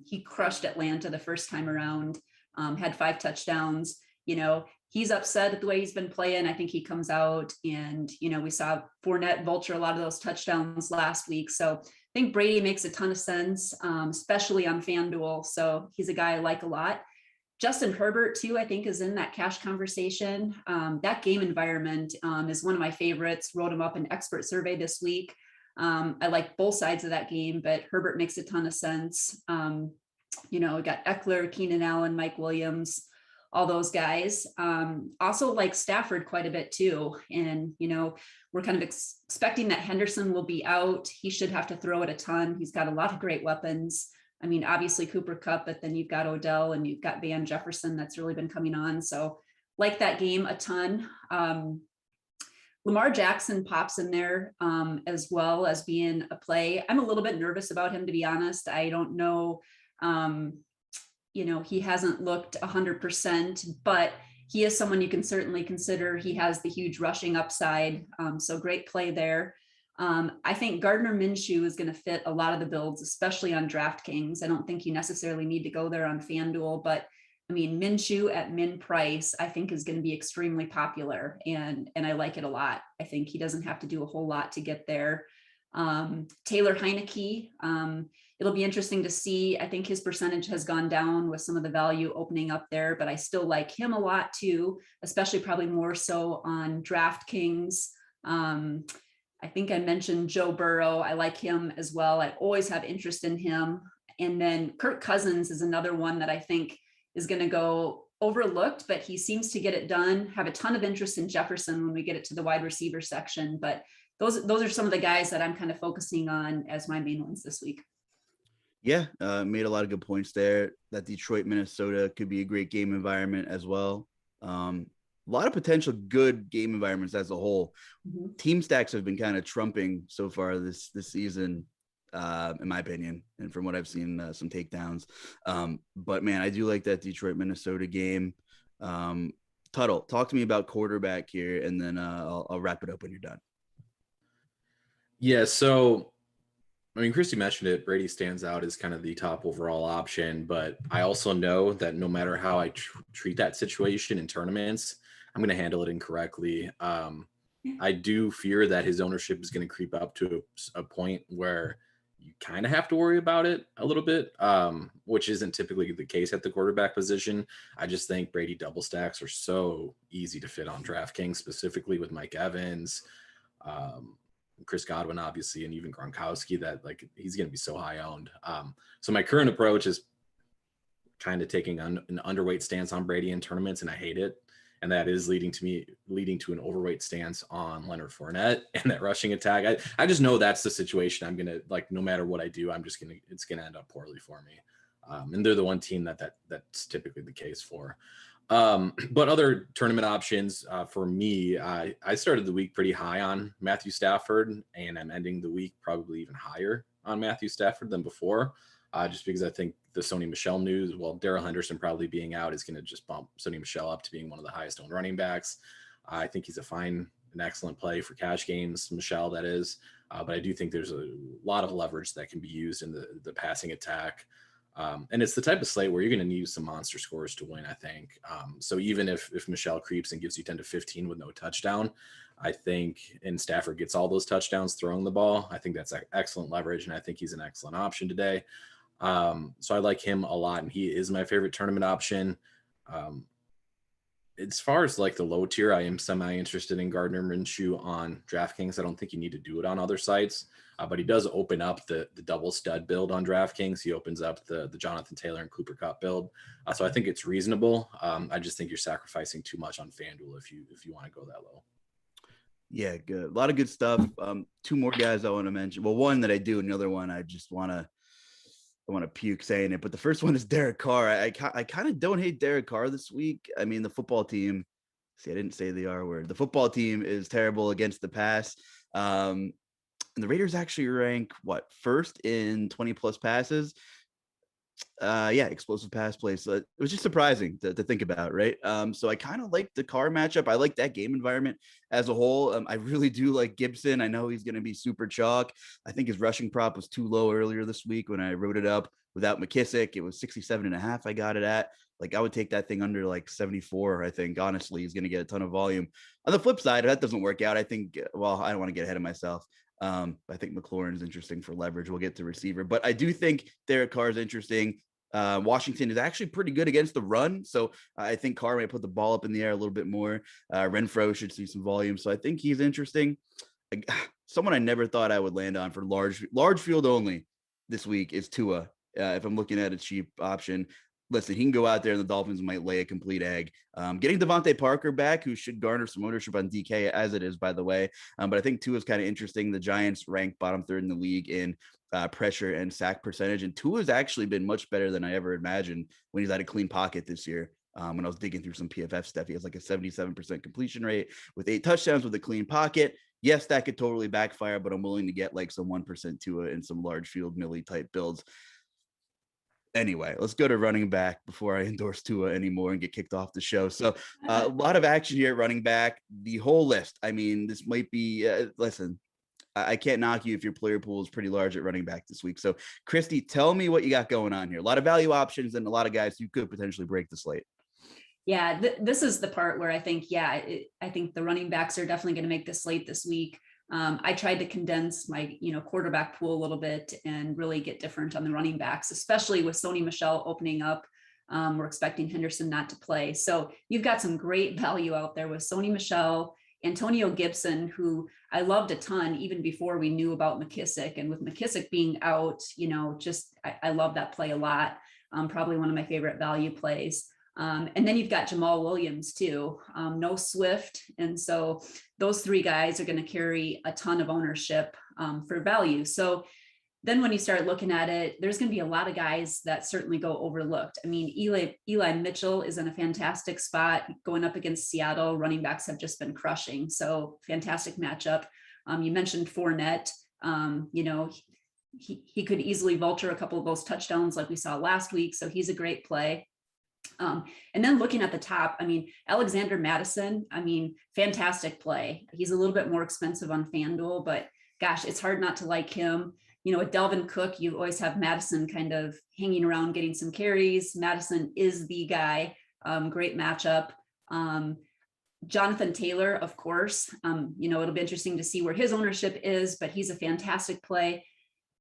He crushed Atlanta the first time around, had 5 touchdowns. He's upset at the way he's been playing. I think he comes out and, we saw Fournette vulture a lot of those touchdowns last week. So I think Brady makes a ton of sense, especially on FanDuel. So he's a guy I like a lot. Justin Herbert, too, I think is in that cash conversation. That game environment is one of my favorites. Wrote him up in expert survey this week. I like both sides of that game, but Herbert makes a ton of sense. We got Eckler, Keenan Allen, Mike Williams, all those guys. Also like Stafford quite a bit too. And, we're kind of expecting that Henderson will be out. He should have to throw it a ton. He's got a lot of great weapons. I mean, obviously Cooper Kupp, but then you've got Odell and you've got Van Jefferson that's really been coming on. So like that game a ton. Lamar Jackson pops in there as well as being a play. I'm a little bit nervous about him, to be honest. I don't know. He hasn't looked 100%, but he is someone you can certainly consider. He has the huge rushing upside. So great play there. I think Gardner Minshew is going to fit a lot of the builds, especially on DraftKings. I don't think you necessarily need to go there on FanDuel, but I mean, Minshew at min price, I think is going to be extremely popular and I like it a lot. I think he doesn't have to do a whole lot to get there. Taylor Heinecke, it'll be interesting to see. I think his percentage has gone down with some of the value opening up there, but I still like him a lot too, especially probably more so on DraftKings. I think I mentioned Joe Burrow. I like him as well. I always have interest in him. And then Kirk Cousins is another one that I think is going to go overlooked, but he seems to get it done. Have a ton of interest in Jefferson when we get it to the wide receiver section, but those are some of the guys that I'm kind of focusing on as my main ones this week. Yeah, made a lot of good points there. That Detroit, Minnesota could be a great game environment as well. A lot of potential good game environments as a whole. Mm-hmm. Team stacks have been kind of trumping so far this season, in my opinion, and from what I've seen, some takedowns. But man, I do like that Detroit, Minnesota game. Tuttle, talk to me about quarterback here, and then I'll wrap it up when you're done. Yeah, so I mean, Kristi mentioned it. Brady stands out as kind of the top overall option, but I also know that no matter how I treat that situation in tournaments, I'm going to handle it incorrectly. I do fear that his ownership is going to creep up to a point where you kind of have to worry about it a little bit, which isn't typically the case at the quarterback position. I just think Brady double stacks are so easy to fit on DraftKings, specifically with Mike Evans, Chris Godwin, obviously, and even Gronkowski, that like he's going to be so high owned. So my current approach is kind of taking an underweight stance on Brady in tournaments, and I hate it. And that is leading to an overweight stance on Leonard Fournette and that rushing attack. I just know that's the situation. I'm going to, like, no matter what I do, it's going to end up poorly for me. And they're the one team that's typically the case for. But other tournament options for me, I started the week pretty high on Matthew Stafford, and I'm ending the week probably even higher on Matthew Stafford than before. Just because I think the Sony Michel news, well, Daryl Henderson probably being out is going to just bump Sony Michel up to being one of the highest owned running backs. I think he's an excellent play for cash games, Michel, that is. But I do think there's a lot of leverage that can be used in the passing attack. And it's the type of slate where you're going to need some monster scores to win, I think. So even if Michel creeps and gives you 10 to 15 with no touchdown, I think, and Stafford gets all those touchdowns throwing the ball, I think that's excellent leverage. And I think he's an excellent option today. So I like him a lot, and he is my favorite tournament option. As far as like the low tier, I am semi-interested in Gardner Minshew on DraftKings. I don't think you need to do it on other sites, but he does open up the double stud build on DraftKings. He opens up the Jonathan Taylor and Cooper Kupp build. So I think it's reasonable. I just think you're sacrificing too much on FanDuel if you want to go that low. Yeah, good. A lot of good stuff. Two more guys I want to mention. Well, one that I do, another one I just want to puke saying it, but the first one is Derek Carr. I kind of don't hate Derek Carr this week. I mean, the football team, I didn't say the R word. The football team is terrible against the pass. And the Raiders actually rank first in 20 plus passes. Explosive pass play. So it was just surprising to think about, right? So I kind of like the Carr matchup. I like that game environment as a whole. I really do like Gibson. I know he's going to be super chalk. I think his rushing prop was too low earlier this week when I wrote it up without McKissick. It was 67.5. I got it at. Like, I would take that thing under like 74. I think honestly he's going to get a ton of volume. On the flip side, if that doesn't work out, I think, I don't want to get ahead of myself. I think McLaurin is interesting for leverage. We'll get to receiver, but I do think Derek Carr is interesting. Washington is actually pretty good against the run, so I think Carr might put the ball up in the air a little bit more. Renfro should see some volume, so I think he's interesting. Someone I never thought I would land on for large field only this week is Tua. If I'm looking at a cheap option, listen, he can go out there and the Dolphins might lay a complete egg. Getting Devonte Parker back, who should garner some ownership on DK as it is, by the way. But I think Tua is kind of interesting. The Giants ranked bottom third in the league in pressure and sack percentage. And Tua has actually been much better than I ever imagined when he's had a clean pocket this year. When I was digging through some PFF stuff, he has like a 77% completion rate with 8 touchdowns with a clean pocket. Yes, that could totally backfire, but I'm willing to get like some 1% Tua in some large field Millie type builds. Anyway, let's go to running back before I endorse Tua anymore and get kicked off the show. So a lot of action here at running back. The whole list. I mean, this might be, listen, I can't knock you if your player pool is pretty large at running back this week. So Kristi, tell me what you got going on here. A lot of value options and a lot of guys who could potentially break the slate. Yeah, this is the part where I think, I think the running backs are definitely going to make the slate this week. I tried to condense my, quarterback pool a little bit and really get different on the running backs, especially with Sony Michel opening up. We're expecting Henderson not to play. So you've got some great value out there with Sony Michel, Antonio Gibson, who I loved a ton even before we knew about McKissick. And with McKissick being out, I love that play a lot. Probably one of my favorite value plays. And then you've got Jamal Williams too, no Swift. And so those 3 guys are going to carry a ton of ownership for value. So then when you start looking at it, there's going to be a lot of guys that certainly go overlooked. I mean, Eli Mitchell is in a fantastic spot going up against Seattle. Running backs have just been crushing. So fantastic matchup. You mentioned Fournette, he could easily vulture a couple of those touchdowns like we saw last week. So he's a great play. And then looking at the top, Alexander Madison, fantastic play. He's a little bit more expensive on FanDuel, but gosh, it's hard not to like him. With Dalvin Cook, you always have Madison kind of hanging around, getting some carries. Madison is the guy. Great matchup. Jonathan Taylor, of course, it'll be interesting to see where his ownership is, but he's a fantastic play.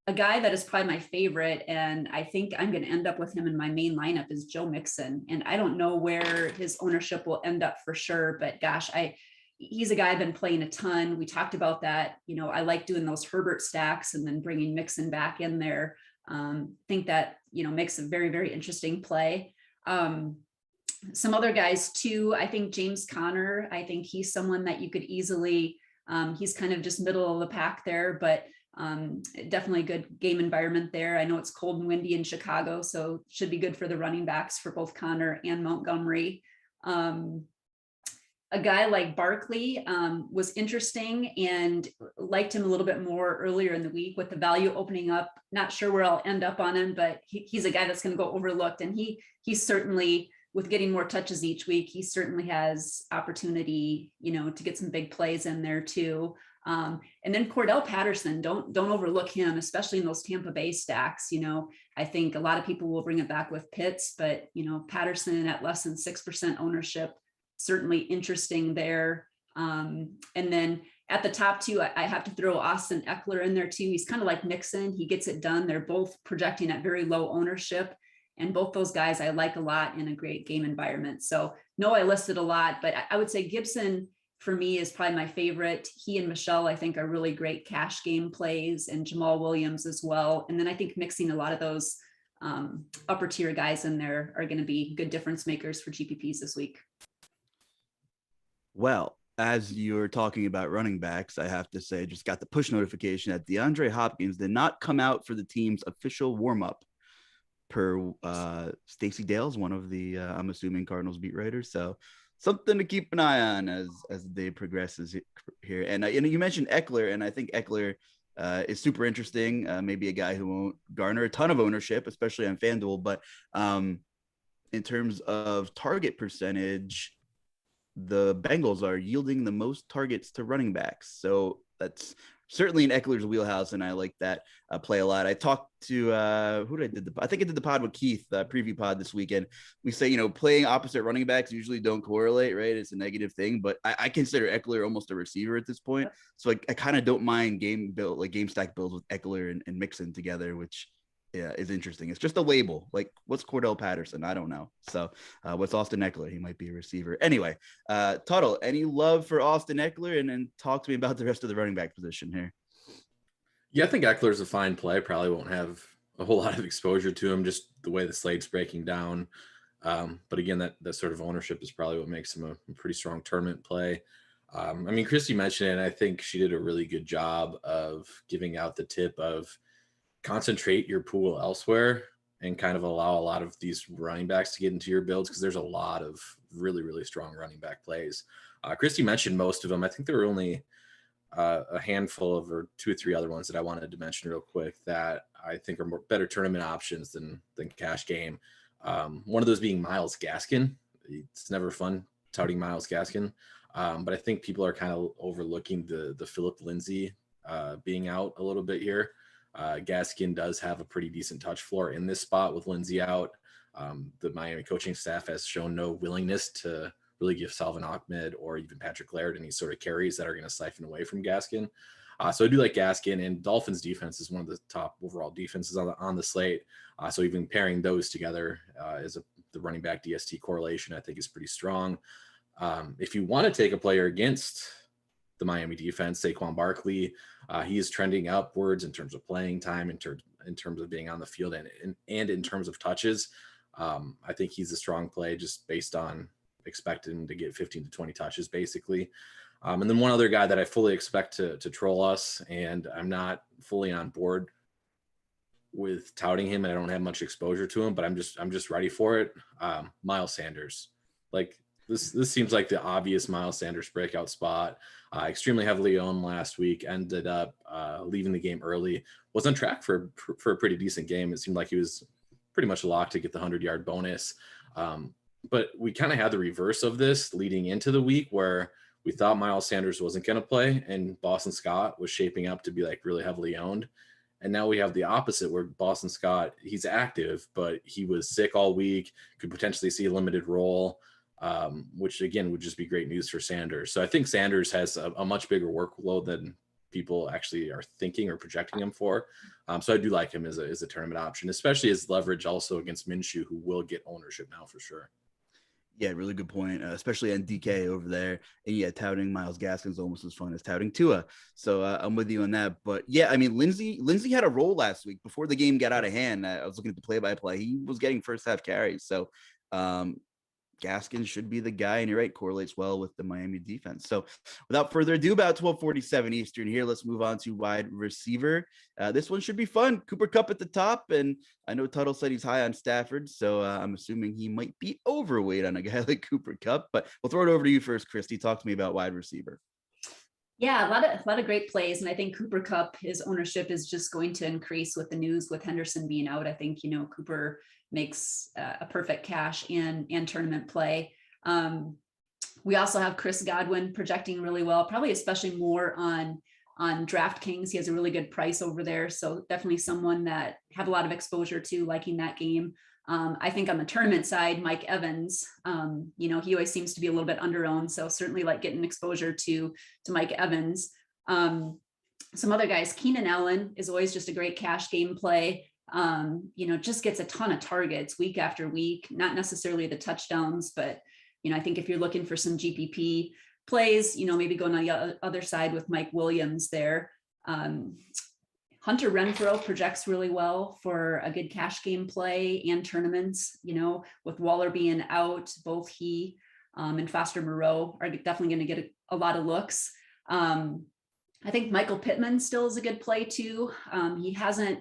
A guy that is probably my favorite, and I think I'm going to end up with him in my main lineup, is Joe Mixon. And I don't know where his ownership will end up for sure, but gosh, he's a guy I've been playing a ton. We talked about that. I like doing those Herbert stacks and then bringing Mixon back in there. Think that makes a very, very interesting play. Some other guys too. I think James Conner, I think he's someone that you could easily, he's kind of just middle of the pack there, but definitely a good game environment there. I know it's cold and windy in Chicago, so should be good for the running backs for both Conner and Montgomery. A guy like Barkley was interesting and liked him a little bit more earlier in the week with the value opening up. Not sure where I'll end up on him, but he's a guy that's going to go overlooked. And he's certainly, with getting more touches each week, he certainly has opportunity, to get some big plays in there too. And then Cordell Patterson, don't overlook him, especially in those Tampa Bay stacks. I think a lot of people will bring it back with Pitts, but Patterson at less than 6% ownership, certainly interesting there. And then at the top two, I have to throw Austin Eckler in there too. He's kind of like Mixon. He gets it done. They're both projecting at very low ownership. And both those guys I like a lot in a great game environment. So no, I listed a lot, but I would say Gibson for me is probably my favorite. He and Michelle, I think, are really great cash game plays, and Jamal Williams as well. And then I think mixing a lot of those upper tier guys in there are going to be good difference makers for GPPs this week. Well, as you're talking about running backs, I have to say, I just got the push notification that DeAndre Hopkins did not come out for the team's official warm-up per Stacey Dales, one of the, I'm assuming, Cardinals beat writers. So something to keep an eye on as the day progresses here. And you mentioned Eckler, and I think Eckler is super interesting. Maybe a guy who won't garner a ton of ownership, especially on FanDuel. But in terms of target percentage, the Bengals are yielding the most targets to running backs. So that's certainly in Eckler's wheelhouse, and I like that play a lot. I talked to who did I did I think I did the pod with Keith, preview pod this weekend. We say, playing opposite running backs usually don't correlate, right? It's a negative thing, but I consider Eckler almost a receiver at this point. So I kind of don't mind game stack builds with Eckler and Mixon together, which is interesting. It's just a label. Like, what's Cordell Patterson? I don't know. So what's Austin Eckler? He might be a receiver. Anyway, Tuttle, any love for Austin Eckler? And then talk to me about the rest of the running back position here. Yeah, I think Eckler's a fine play. Probably won't have a whole lot of exposure to him, just the way the slate's breaking down. But again, that sort of ownership is probably what makes him a pretty strong tournament play. Kristi mentioned it, and I think she did a really good job of giving out the tip of concentrate your pool elsewhere and kind of allow a lot of these running backs to get into your builds, because there's a lot of really, really strong running back plays. Kristi mentioned most of them. I think there were only a handful of, or two or three other ones that I wanted to mention real quick that I think are better tournament options than cash game. One of those being Myles Gaskin. It's never fun touting Myles Gaskin, but I think people are kind of overlooking the Philip Lindsay being out a little bit here. Gaskin does have a pretty decent touch floor in this spot with Lindsay out. The Miami coaching staff has shown no willingness to really give Salvin Ahmed or even Patrick Laird any sort of carries that are going to siphon away from Gaskin. So I do like Gaskin, and Dolphins defense is one of the top overall defenses on the slate. So even pairing those together the running back DST correlation, I think, is pretty strong. If you want to take a player against the Miami defense, Saquon Barkley, he is trending upwards in terms of playing time, in terms of being on the field, and in terms of touches. I think he's a strong play just based on expecting him to get 15 to 20 touches basically. And then one other guy that I fully expect to troll us, and I'm not fully on board with touting him, and I don't have much exposure to him, but I'm just ready for it. Miles Sanders. Like, this seems like the obvious Miles Sanders breakout spot. Extremely heavily owned last week, ended up leaving the game early, was on track for a pretty decent game. It seemed like he was pretty much locked to get the 100-yard bonus. But we kind of had the reverse of this leading into the week, where we thought Miles Sanders wasn't going to play and Boston Scott was shaping up to be like really heavily owned. And now we have the opposite, where Boston Scott, he's active, but he was sick all week, could potentially see a limited role. Which again would just be great news for Sanders. So I think Sanders has a much bigger workload than people actually are thinking or projecting him for. So I do like him as a tournament option, especially as leverage also against Minshew, who will get ownership now for sure. Yeah, really good point, especially on DK over there. And yeah, touting Myles Gaskin's almost as fun as touting Tua. So I'm with you on that. But yeah, I mean, Lindsey had a role last week before the game got out of hand. I was looking at the play-by-play. He was getting first half carries. So Gaskins should be the guy, and you're right, correlates well with the Miami defense. So without further ado, about 12:47 Eastern here, let's move on to wide receiver. This one should be fun. Cooper Kupp at the top, and I know Tuttle said he's high on Stafford, so I'm assuming he might be overweight on a guy like Cooper Kupp, but we'll throw it over to you first, Kristi. Talk to me about wide receiver. Yeah, a lot of great plays. And I think Cooper Kupp, his ownership is just going to increase with the news with Henderson being out. I think, Cooper makes a perfect cash and tournament play. We also have Chris Godwin projecting really well, probably especially more on DraftKings. He has a really good price over there. So definitely someone that have a lot of exposure to, liking that game. I think on the tournament side, Mike Evans, he always seems to be a little bit under-owned. So certainly like getting exposure to Mike Evans. Some other guys, Keenan Allen is always just a great cash game play. Just gets a ton of targets week after week, not necessarily the touchdowns, but, I think if you're looking for some GPP plays, maybe going on the other side with Mike Williams there. Hunter Renfrow projects really well for a good cash game play and tournaments, with Waller being out, both he and Foster Moreau are definitely going to get a lot of looks. I think Michael Pittman still is a good play too. He hasn't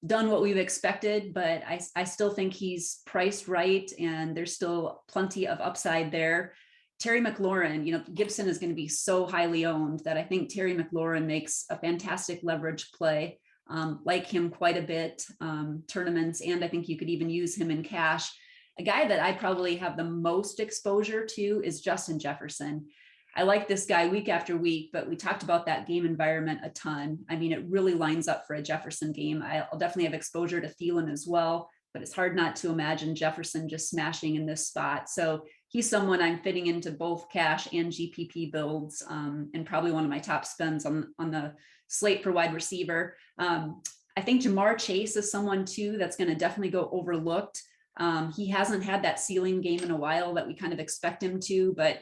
done what we've expected, but I still think he's priced right, and there's still plenty of upside there. Terry McLaurin, Gibson is going to be so highly owned that I think Terry McLaurin makes a fantastic leverage play. Like him quite a bit, tournaments, and I think you could even use him in cash. A guy that I probably have the most exposure to is Justin Jefferson. I like this guy week after week, but we talked about that game environment a ton. I mean, it really lines up for a Jefferson game. I'll definitely have exposure to Thielen as well, but it's hard not to imagine Jefferson just smashing in this spot. So he's someone I'm fitting into both cash and GPP builds, and probably one of my top spends on the slate for wide receiver. I think Jamar Chase is someone too that's going to definitely go overlooked. He hasn't had that ceiling game in a while that we kind of expect him to, but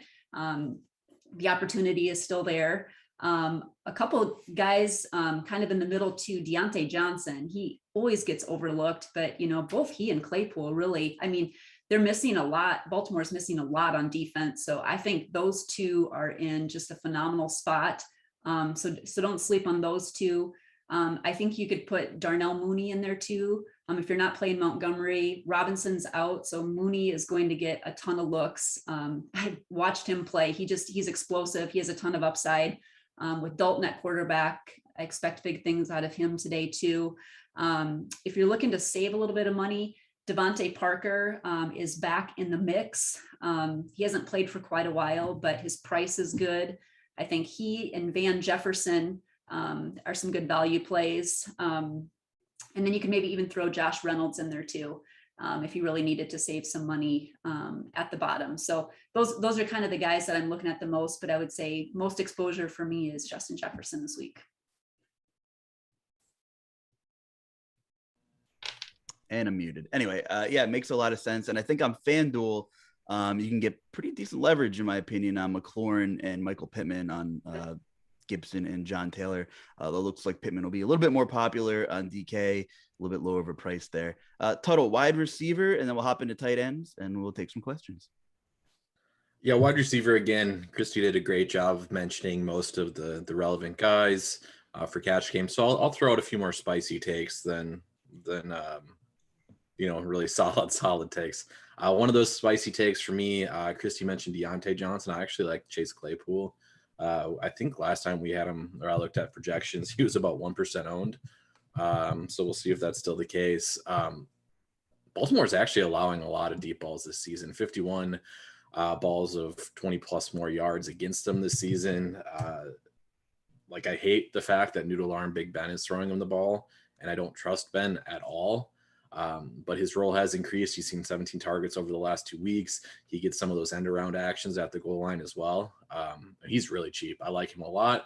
the opportunity is still there. A couple of guys kind of in the middle too, Deontay Johnson, he always gets overlooked, but both he and Claypool really, they're missing a lot. Baltimore's missing a lot on defense. So I think those two are in just a phenomenal spot. So don't sleep on those two. I think you could put Darnell Mooney in there too. If you're not playing Montgomery, Robinson's out. So Mooney is going to get a ton of looks. I watched him play. He's explosive. He has a ton of upside. With Dalton at quarterback, I expect big things out of him today too. If you're looking to save a little bit of money, Devonte Parker is back in the mix. He hasn't played for quite a while, but his price is good. I think he and Van Jefferson are some good value plays. And then you can maybe even throw Josh Reynolds in there too, if you really needed to save some money at the bottom. So those are kind of the guys that I'm looking at the most, but I would say most exposure for me is Justin Jefferson this week. And I'm muted. Anyway, yeah, it makes a lot of sense. And I think on FanDuel, you can get pretty decent leverage, in my opinion, on McLaurin and Michael Pittman on Gibson and John Taylor. It looks like Pittman will be a little bit more popular on DK, a little bit lower of a price there. Tuttle, wide receiver, and then we'll hop into tight ends and we'll take some questions. Yeah, wide receiver again. Kristi did a great job of mentioning most of the relevant guys for cash games. So I'll throw out a few more spicy takes than really solid takes. One of those spicy takes for me, Kristi mentioned Deontay Johnson. I actually like Chase Claypool. I think last time we had him, or I looked at projections, he was about 1% owned. So we'll see if that's still the case. Baltimore is actually allowing a lot of deep balls this season, 51 balls of 20 plus more yards against them this season. I hate the fact that Noodle Arm Big Ben is throwing him the ball, and I don't trust Ben at all. But his role has increased. He's seen 17 targets over the last 2 weeks. He gets some of those end around actions at the goal line as well. He's really cheap. I like him a lot.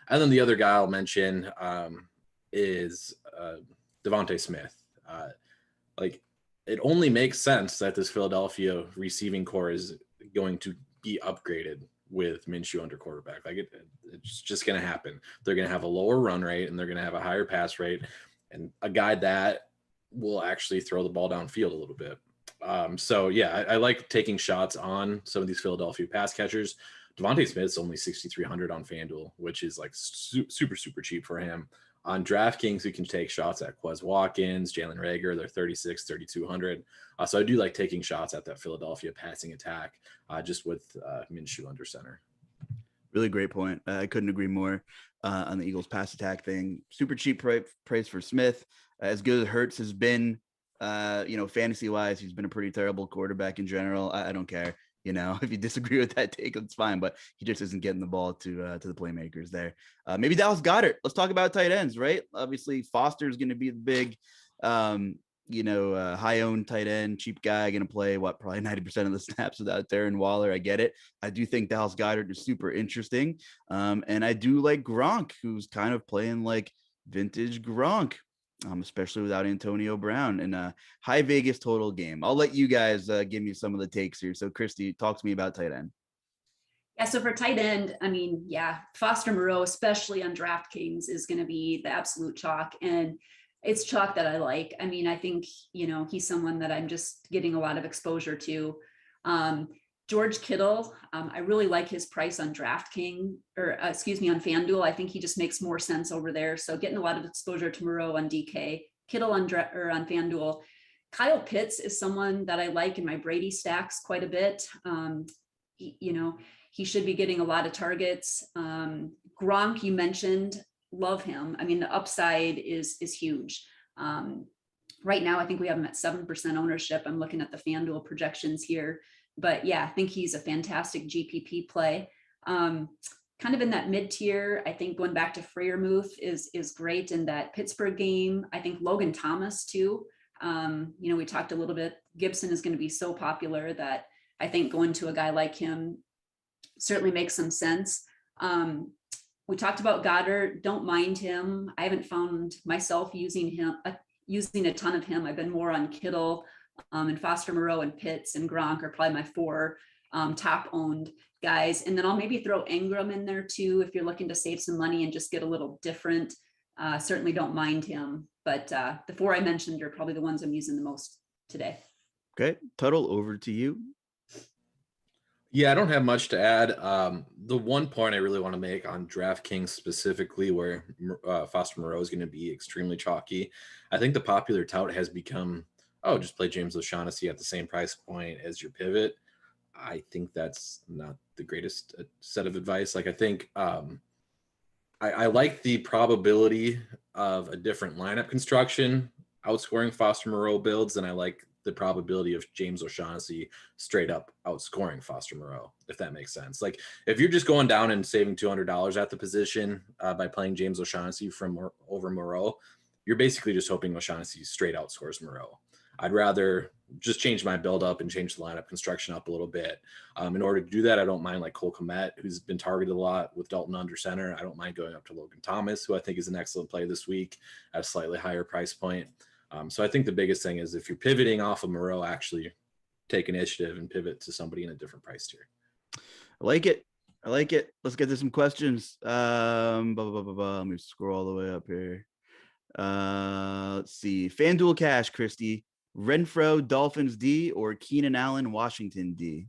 And then the other guy I'll mention is Devonte Smith. It only makes sense that this Philadelphia receiving core is going to be upgraded with Minshew under quarterback. Like it's just going to happen. They're going to have a lower run rate and they're going to have a higher pass rate, and a guy that will actually throw the ball downfield a little bit. So yeah, I like taking shots on some of these Philadelphia pass catchers. Devonte Smith's only 6,300 on FanDuel, which is like super cheap for him. On DraftKings, you can take shots at Quez Watkins, Jalen Reagor. They're 3,200. So I do like taking shots at that Philadelphia passing attack, just with Minshew under center. Really great point. I couldn't agree more on the Eagles pass attack thing. Super cheap price for Smith. As good as Hurts has been, fantasy wise, he's been a pretty terrible quarterback in general. I don't care. If you disagree with that take, that's fine, but he just isn't getting the ball to the playmakers there. Maybe Dallas Goedert. Let's talk about tight ends, right? Obviously, Foster's going to be the big, high-owned tight end, cheap guy, going to play, probably 90% of the snaps without Darren Waller. I get it. I do think Dallas Goedert is super interesting. And I do like Gronk, who's kind of playing like vintage Gronk. Especially without Antonio Brown, and a high Vegas total game. I'll let you guys give me some of the takes here. So Kristi, talk to me about tight end. Yeah, so for tight end, Foster Moreau, especially on DraftKings, is going to be the absolute chalk. And it's chalk that I like. I think, he's someone that I'm just getting a lot of exposure to. George Kittle, I really like his price on DraftKings, on FanDuel. I think he just makes more sense over there. So getting a lot of exposure to Moreau on DK, Kittle on FanDuel. Kyle Pitts is someone that I like in my Brady stacks quite a bit. He should be getting a lot of targets. Gronk, you mentioned, love him. The upside is huge. Right now, I think we have him at 7% ownership. I'm looking at the FanDuel projections here. But yeah, I think he's a fantastic GPP play. Kind of in that mid-tier, I think going back to Freiermuth is great in that Pittsburgh game. I think Logan Thomas too. We talked a little bit. Gibson is going to be so popular that I think going to a guy like him certainly makes some sense. We talked about Goddard. Don't mind him. I haven't found myself using a ton of him. I've been more on Kittle. And Foster Moreau and Pitts and Gronk are probably my 4 top owned guys. And then I'll maybe throw Ingram in there too, if you're looking to save some money and just get a little different. Certainly don't mind him, but the 4 I mentioned are probably the ones I'm using the most today. Okay. Tuttle, over to you. Yeah, I don't have much to add. The one point I really want to make on DraftKings specifically, where Foster Moreau is going to be extremely chalky, I think the popular tout has become, just play James O'Shaughnessy at the same price point as your pivot. I think that's not the greatest set of advice. Like, I think I like the probability of a different lineup construction outscoring Foster Moreau builds, and I like the probability of James O'Shaughnessy straight up outscoring Foster Moreau, if that makes sense. Like, if you're just going down and saving $200 at the position by playing James O'Shaughnessy over Moreau, you're basically just hoping O'Shaughnessy straight outscores Moreau. I'd rather just change my build up and change the lineup construction up a little bit. In order to do that, I don't mind like Cole Kmet, who's been targeted a lot with Dalton under center. I don't mind going up to Logan Thomas, who I think is an excellent play this week at a slightly higher price point. So I think the biggest thing is if you're pivoting off of Moreau, actually take initiative and pivot to somebody in a different price tier. I like it. Let's get to some questions. Let me scroll all the way up here. Let's see. FanDuel Cash, Kristi. Renfro, Dolphins D, or Keenan Allen, Washington D?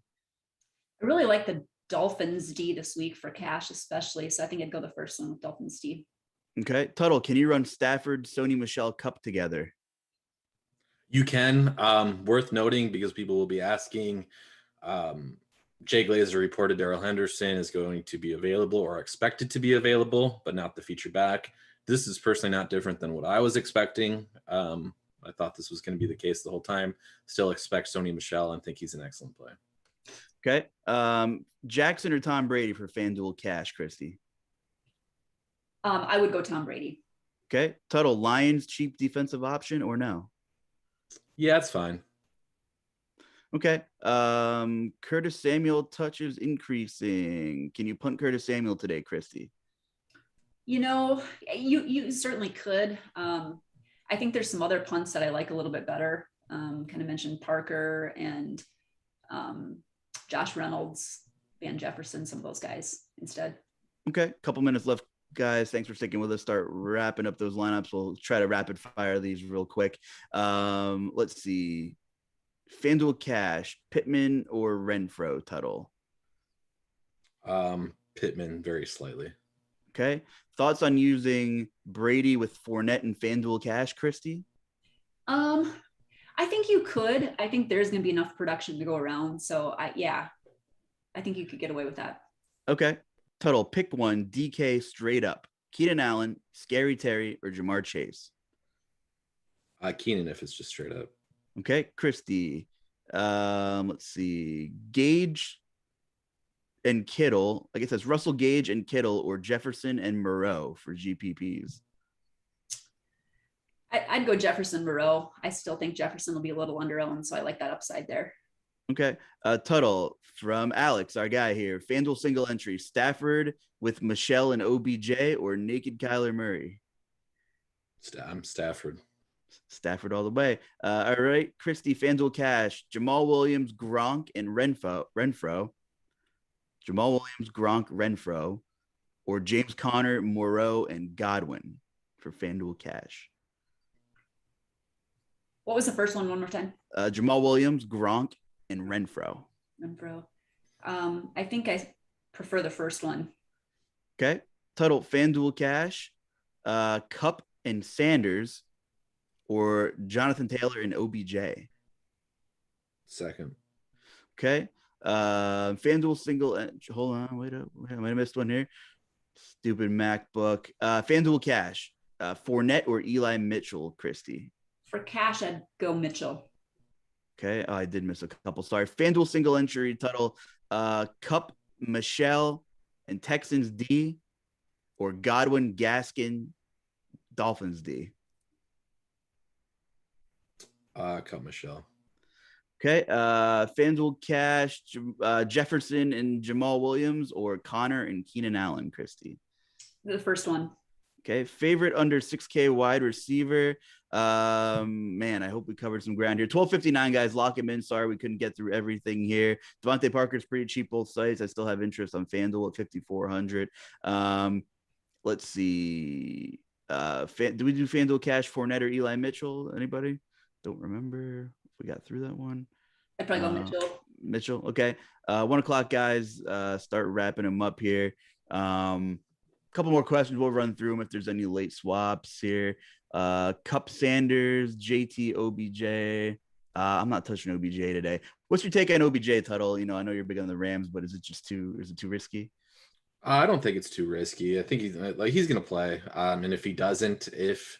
I really like the Dolphins D this week for cash, especially. So I think I'd go the first one with Dolphins D. Okay. Tuttle, can you run Stafford, Sony Michel Cup together? You can. Worth noting, because people will be asking, Jay Glazer reported Daryl Henderson is going to be available or expected to be available, but not the feature back. This is personally not different than what I was expecting. I thought this was going to be the case the whole time. Still expect Sony Michel and think he's an excellent play. Okay. Jackson or Tom Brady for FanDuel Cash, Kristi? I would go Tom Brady. Okay. Tuttle, Lions cheap defensive option or no? Yeah, it's fine. Okay. Curtis Samuel touches increasing. Can you punt Curtis Samuel today, Kristi? You certainly could. I think there's some other punts that I like a little bit better. Kind of mentioned Parker and Josh Reynolds, Van Jefferson, some of those guys instead. Okay, couple minutes left, guys. Thanks for sticking with us. Start wrapping up those lineups. We'll try to rapid fire these real quick. Let's see. Fanduel Cash, Pittman or Renfro, Tuttle? Pittman, very slightly. Okay. Thoughts on using Brady with Fournette and Fanduel Cash, Kristi? I think you could. I think there's going to be enough production to go around. So I think you could get away with that. Okay. Tuttle, pick one. DK straight up. Keenan Allen, Scary Terry, or Jamar Chase? Keenan, if it's just straight up. Okay. Kristi, let's see. Gage and Kittle. I guess that's Russell Gage and Kittle or Jefferson and Moreau for GPPs. I'd go Jefferson Moreau. I still think Jefferson will be a little under-owned, so I like that upside there. Okay. Tuttle from Alex, our guy here. FanDuel single entry. Stafford with Michelle and OBJ or naked Kyler Murray? I'm Stafford. Stafford all the way. All right. Kristi, FanDuel Cash. Jamal Williams, Gronk, and Renfro. Jamal Williams, Gronk, Renfro, or James Conner, Moreau, and Godwin for FanDuel Cash. What was the first one more time? Jamal Williams, Gronk, and Renfro. I think I prefer the first one. Okay. Total FanDuel Cash, Cup and Sanders, or Jonathan Taylor and OBJ. Second. Okay. FanDuel single. Hold on. Wait up. I might have missed one here. Stupid MacBook. FanDuel Cash, Fournette or Eli Mitchell, Kristi? For cash, I'd go Mitchell. Okay. Oh, I did miss a couple. Sorry. FanDuel single entry Tuttle. Cup, Michelle, and Texans D, or Godwin, Gaskin, Dolphins D. Cup Michelle. Okay. FanDuel Cash, Jefferson and Jamal Williams, or Connor and Keenan Allen, Kristi? The first one. Okay. Favorite under 6K wide receiver. Man, I hope we covered some ground here. 1259, guys. Lock him in. Sorry we couldn't get through everything here. Devonte Parker's pretty cheap both sites. I still have interest on FanDuel at 5,400. Let's see. Do we do FanDuel Cash, Fournette or Eli Mitchell? Anybody? Don't remember if we got through that one. I'd probably go Mitchell. Mitchell. Okay. 1 o'clock, guys. Start wrapping them up here. Couple more questions. We'll run through them if there's any late swaps here. Cup Sanders, JT, OBJ. I'm not touching OBJ today. What's your take on OBJ, Tuttle? I know you're big on the Rams, but is it too risky? I don't think it's too risky. I think he's going to play. And if he doesn't, if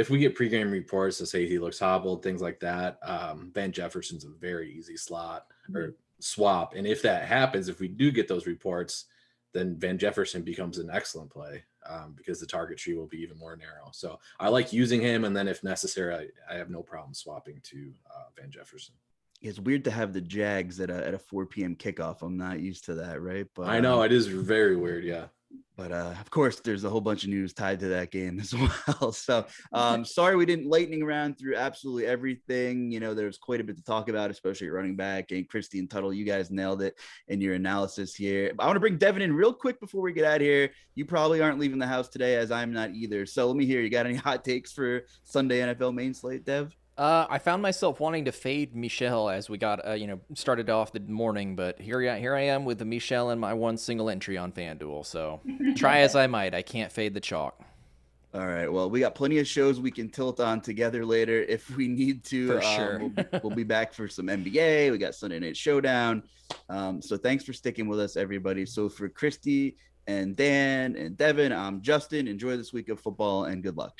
we get pregame reports to say he looks hobbled, things like that, Van Jefferson's a very easy slot or swap. And if that happens, if we do get those reports, then Van Jefferson becomes an excellent play because the target tree will be even more narrow. So I like using him. And then if necessary, I have no problem swapping to Van Jefferson. It's weird to have the Jags at a 4 p.m. kickoff. I'm not used to that, right? But I know it is very weird, yeah. But of course, there's a whole bunch of news tied to that game as well. So sorry we didn't lightning round through absolutely everything. There's quite a bit to talk about, especially at running back. And Kristi and Tuttle, you guys nailed it in your analysis here. But I want to bring Devin in real quick before we get out of here. You probably aren't leaving the house today, as I'm not either. So let me hear, you got any hot takes for Sunday NFL main slate, Dev? I found myself wanting to fade Michelle as we got, started off the morning, but here I am with the Michelle and my one single entry on FanDuel. So try as I might, I can't fade the chalk. All right. Well, we got plenty of shows we can tilt on together later if we need to. For sure. We'll be back for some NBA. We got Sunday Night Showdown. So thanks for sticking with us, everybody. So for Kristi and Dan and Devin, I'm Justin. Enjoy this week of football and good luck.